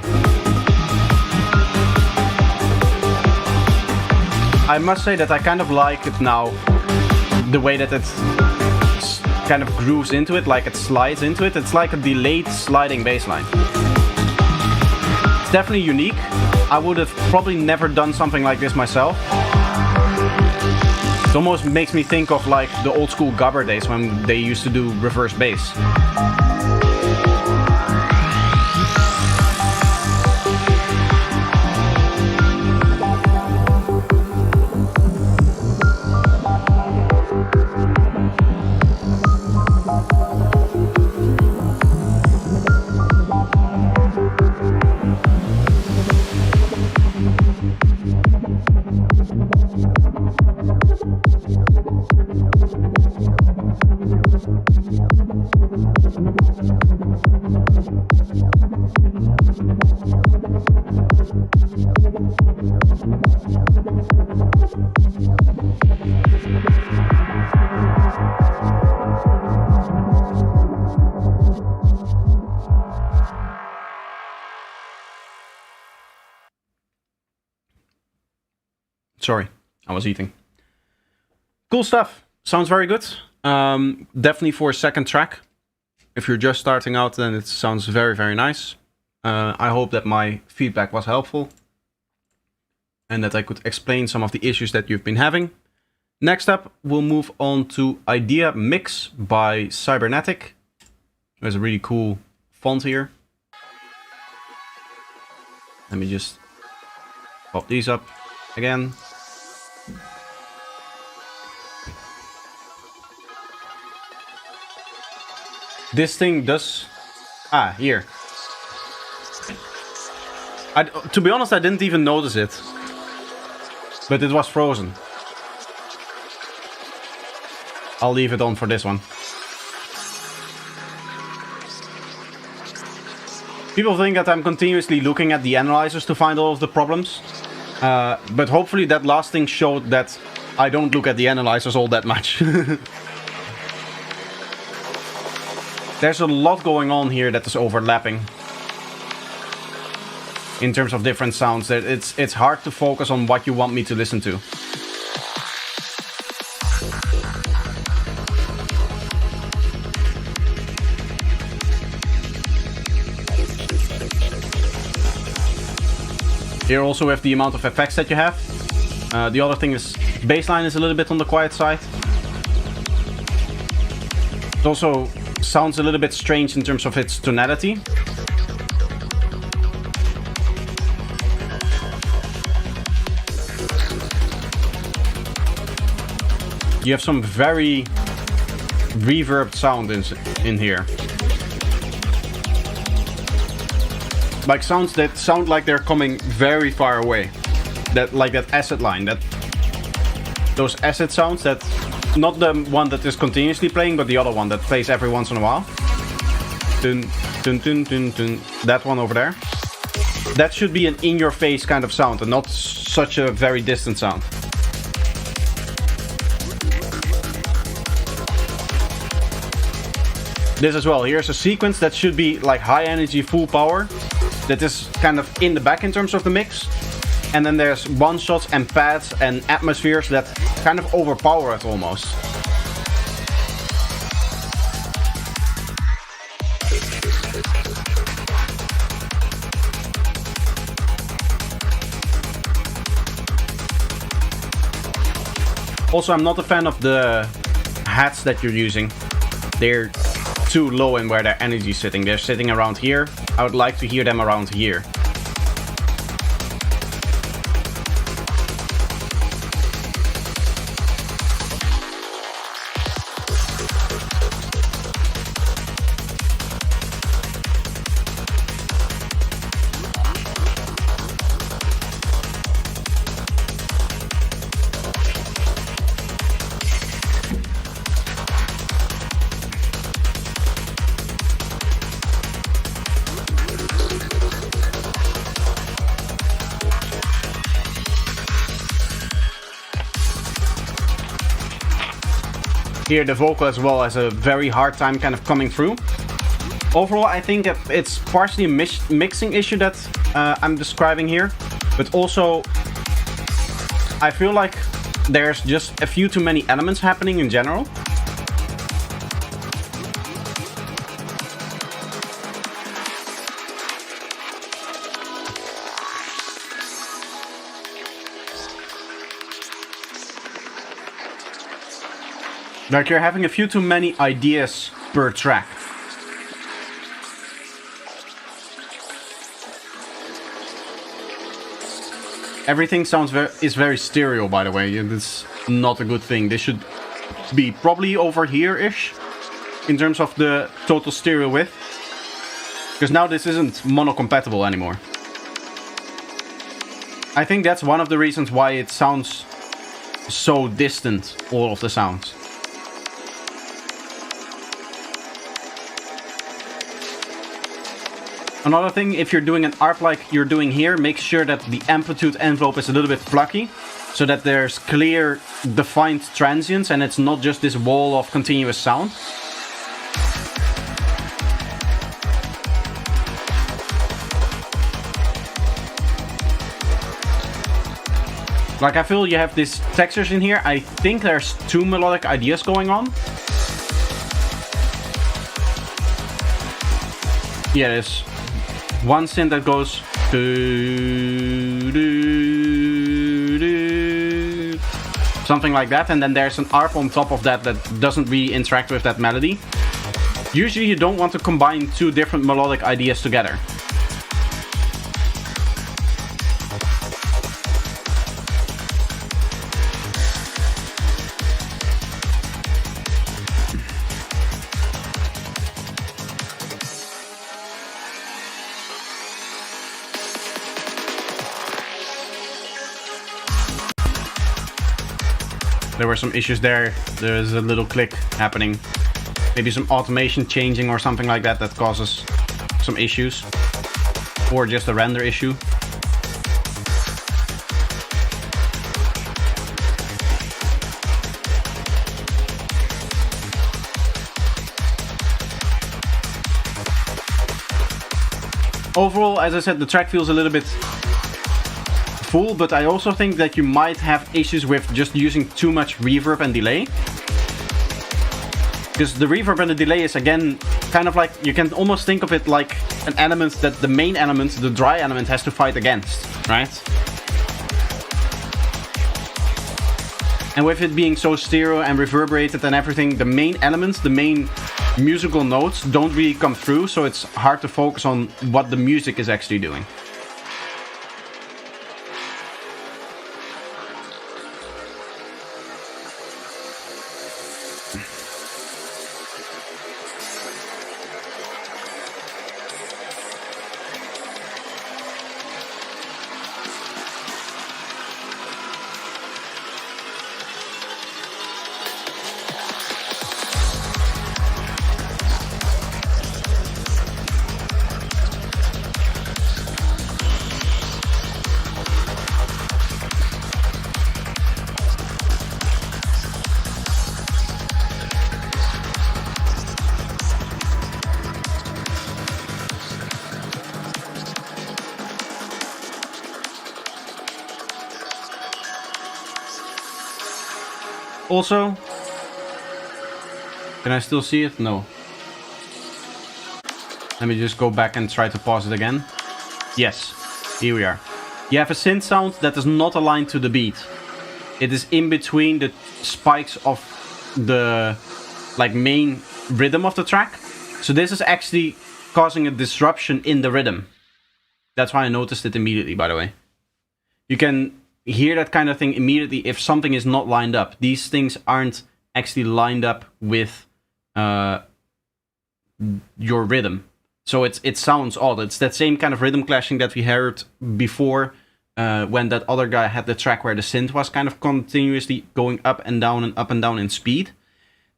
I must say that I kind of like it now, the way that it kind of grooves into it, like it slides into it. It's like a delayed sliding bass line. It's definitely unique. I would have probably never done something like this myself. It almost makes me think of like the old school gabber days when they used to do reverse bass. Sorry, I was eating. Cool stuff. Sounds very good. Definitely for a second track. If you're just starting out, then it sounds very, very nice. I hope that my feedback was helpful and that I could explain some of the issues that you've been having. Next up, we'll move on to Idea Mix by Cybernetic. There's a really cool font here. Let me just pop these up again. This thing does... here. To be honest, I didn't even notice it. But it was frozen. I'll leave it on for this one. People think that I'm continuously looking at the analyzers to find all of the problems. But hopefully that last thing showed that I don't look at the analyzers all that much. There's a lot going on here that is overlapping. In terms of different sounds, it's hard to focus on what you want me to listen to. Here also we have the amount of effects that you have. The other thing is, bassline is a little bit on the quiet side. It also sounds a little bit strange in terms of its tonality. You have some very reverbed sound in here. Like sounds that sound like they're coming very far away. Like that acid line, those acid sounds that... Not the one that is continuously playing, but the other one that plays every once in a while. Dun, dun, dun, dun, dun. That one over there. That should be an in-your-face kind of sound, and not such a very distant sound. This as well. Here's a sequence that should be like high energy, full power. That is kind of in the back in terms of the mix. And then there's one-shots and pads and atmospheres that kind of overpower it almost. Also, I'm not a fan of the hats that you're using. They're too low in where their energy is sitting. They're sitting around here. I would like to hear them around here. Here the vocal as well has a very hard time kind of coming through. Overall, I think it's partially a mixing issue that I'm describing here, but also I feel like there's just a few too many elements happening in general. Like you're having a few too many ideas per track. Everything is very stereo, by the way. It's not a good thing. They should be probably over here-ish in terms of the total stereo width. Because now this isn't mono-compatible anymore. I think that's one of the reasons why it sounds so distant, all of the sounds. Another thing, if you're doing an ARP like you're doing here, make sure that the amplitude envelope is a little bit plucky, so that there's clear, defined transients and it's not just this wall of continuous sound. Like I feel you have these textures in here. I think there's two melodic ideas going on. Yeah, there's one synth that goes something like that, and then there's an ARP on top of that that doesn't really interact with that melody. Usually you don't want to combine two different melodic ideas together. There were some issues there. There's a little click happening. Maybe some automation changing or something like that that causes some issues. Or just a render issue. Overall, as I said, the track feels a little bit full, but I also think that you might have issues with just using too much reverb and delay. Because the reverb and the delay is again kind of like, you can almost think of it like an element that the main element, the dry element, has to fight against, right? And with it being so stereo and reverberated and everything, the main elements, the main musical notes don't really come through, so it's hard to focus on what the music is actually doing. Also, can I still see it? No. Let me just go back and try to pause it again. Yes, here we are. You have a synth sound that is not aligned to the beat. It is in between the spikes of the main rhythm of the track. So this is actually causing a disruption in the rhythm. That's why I noticed it immediately, by the way. You can hear that kind of thing immediately if something is not lined up. These things aren't actually lined up with your rhythm. So it sounds odd. It's that same kind of rhythm clashing that we heard before when that other guy had the track where the synth was kind of continuously going up and down in speed.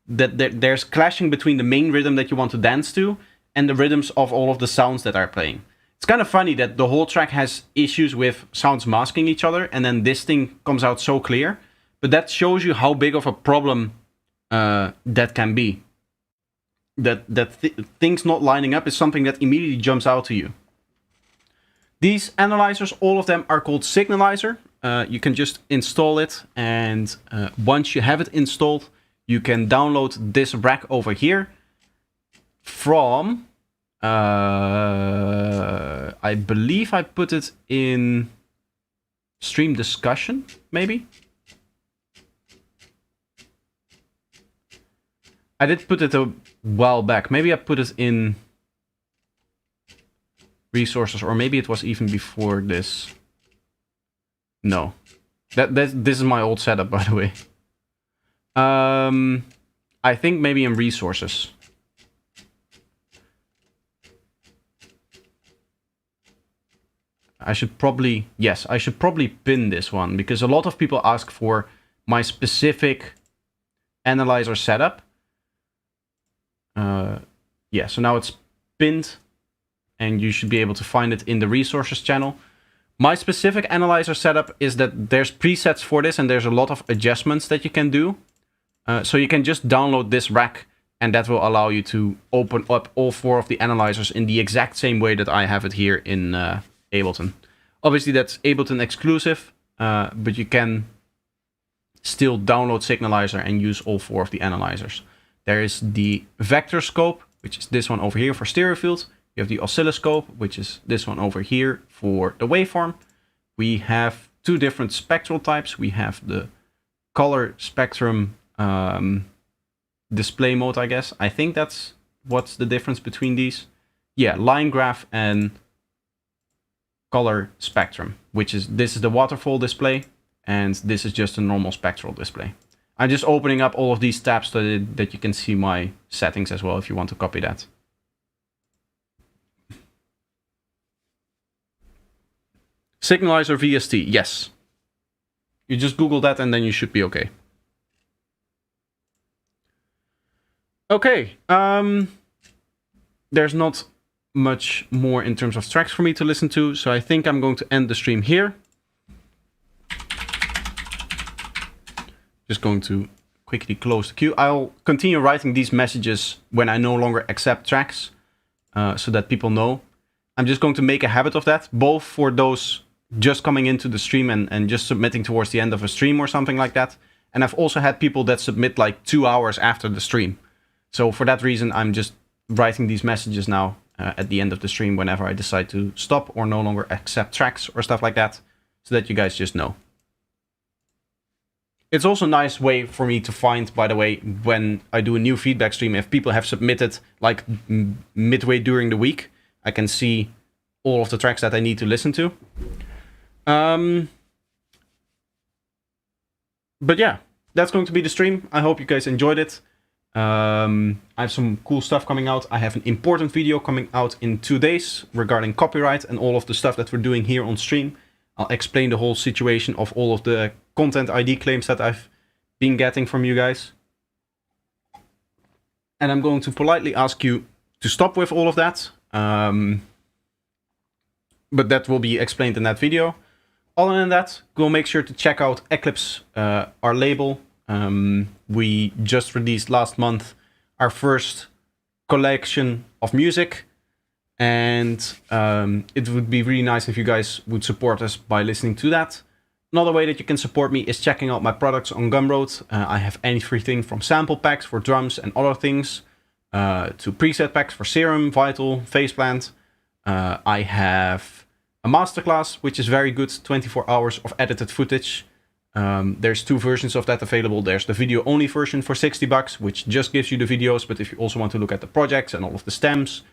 That there's clashing between the main rhythm that you want to dance to and the rhythms of all of the sounds that are playing. It's kind of funny that the whole track has issues with sounds masking each other, and then this thing comes out so clear. But that shows you how big of a problem that can be. Things not lining up is something that immediately jumps out to you. These analyzers, all of them are called Signalizer. You can just install it, and once you have it installed, you can download this rack over here from... I believe I put it in stream discussion, maybe? I did put it a while back. Maybe I put it in resources, or maybe it was even before this. No. This is my old setup, by the way. I think maybe in resources. I should probably pin this one, because a lot of people ask for my specific analyzer setup. Yeah, so now it's pinned, and you should be able to find it in the resources channel. My specific analyzer setup is that there's presets for this, and there's a lot of adjustments that you can do. So you can just download this rack, and that will allow you to open up all 4 of the analyzers in the exact same way that I have it here in Ableton. Obviously that's Ableton exclusive, but you can still download Signalizer and use all 4 of the analyzers. There is the vector scope, which is this one over here for stereo fields. You have the oscilloscope, which is this one over here for the waveform. We have 2 different spectral types. We have the color spectrum display mode, I guess. I think that's what's the difference between these. Yeah, line graph and color spectrum, this is the waterfall display, and this is just a normal spectral display. I'm just opening up all of these tabs so that you can see my settings as well if you want to copy that. Signalizer VST, yes. You just Google that and then you should be okay. Okay, there's not much more in terms of tracks for me to listen to, so I think I'm going to end the stream here. Just going to quickly close the queue. I'll continue writing these messages when I no longer accept tracks, so that people know. I'm just going to make a habit of that, both for those just coming into the stream and just submitting towards the end of a stream or something like that. And I've also had people that submit like 2 hours after the stream. So for that reason, I'm just writing these messages now at the end of the stream whenever I decide to stop or no longer accept tracks or stuff like that, so that you guys just know. It's also a nice way for me to find, by the way, when I do a new feedback stream, if people have submitted like midway during the week, I can see all of the tracks that I need to listen to. But yeah, that's going to be the stream. I hope you guys enjoyed it. I have some cool stuff coming out. I have an important video coming out in 2 days regarding copyright and all of the stuff that we're doing here on stream. I'll explain the whole situation of all of the content ID claims that I've been getting from you guys. And I'm going to politely ask you to stop with all of that. But that will be explained in that video. Other than that, go make sure to check out Eclipse, our label. We just released last month our first collection of music. And it would be really nice if you guys would support us by listening to that. Another way that you can support me is checking out my products on Gumroad. I have everything from sample packs for drums and other things, to preset packs for Serum, Vital, Faceplant. I have a masterclass, which is very good, 24 hours of edited footage. There's 2 versions of that available. There's the video-only version for $60, which just gives you the videos, but if you also want to look at the projects and all of the stems,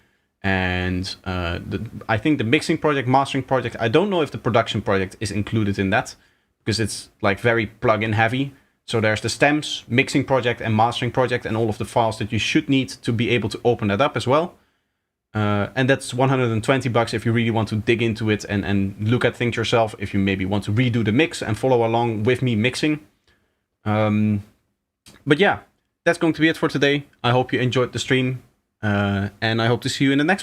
and I think the mixing project, mastering project, I don't know if the production project is included in that, because it's like very plug-in heavy. So there's the stems, mixing project, and mastering project, and all of the files that you should need to be able to open that up as well. And that's $120 if you really want to dig into it and look at things yourself, if you maybe want to redo the mix and follow along with me mixing. But yeah, that's going to be it for today. I hope you enjoyed the stream, and I hope to see you in the next one.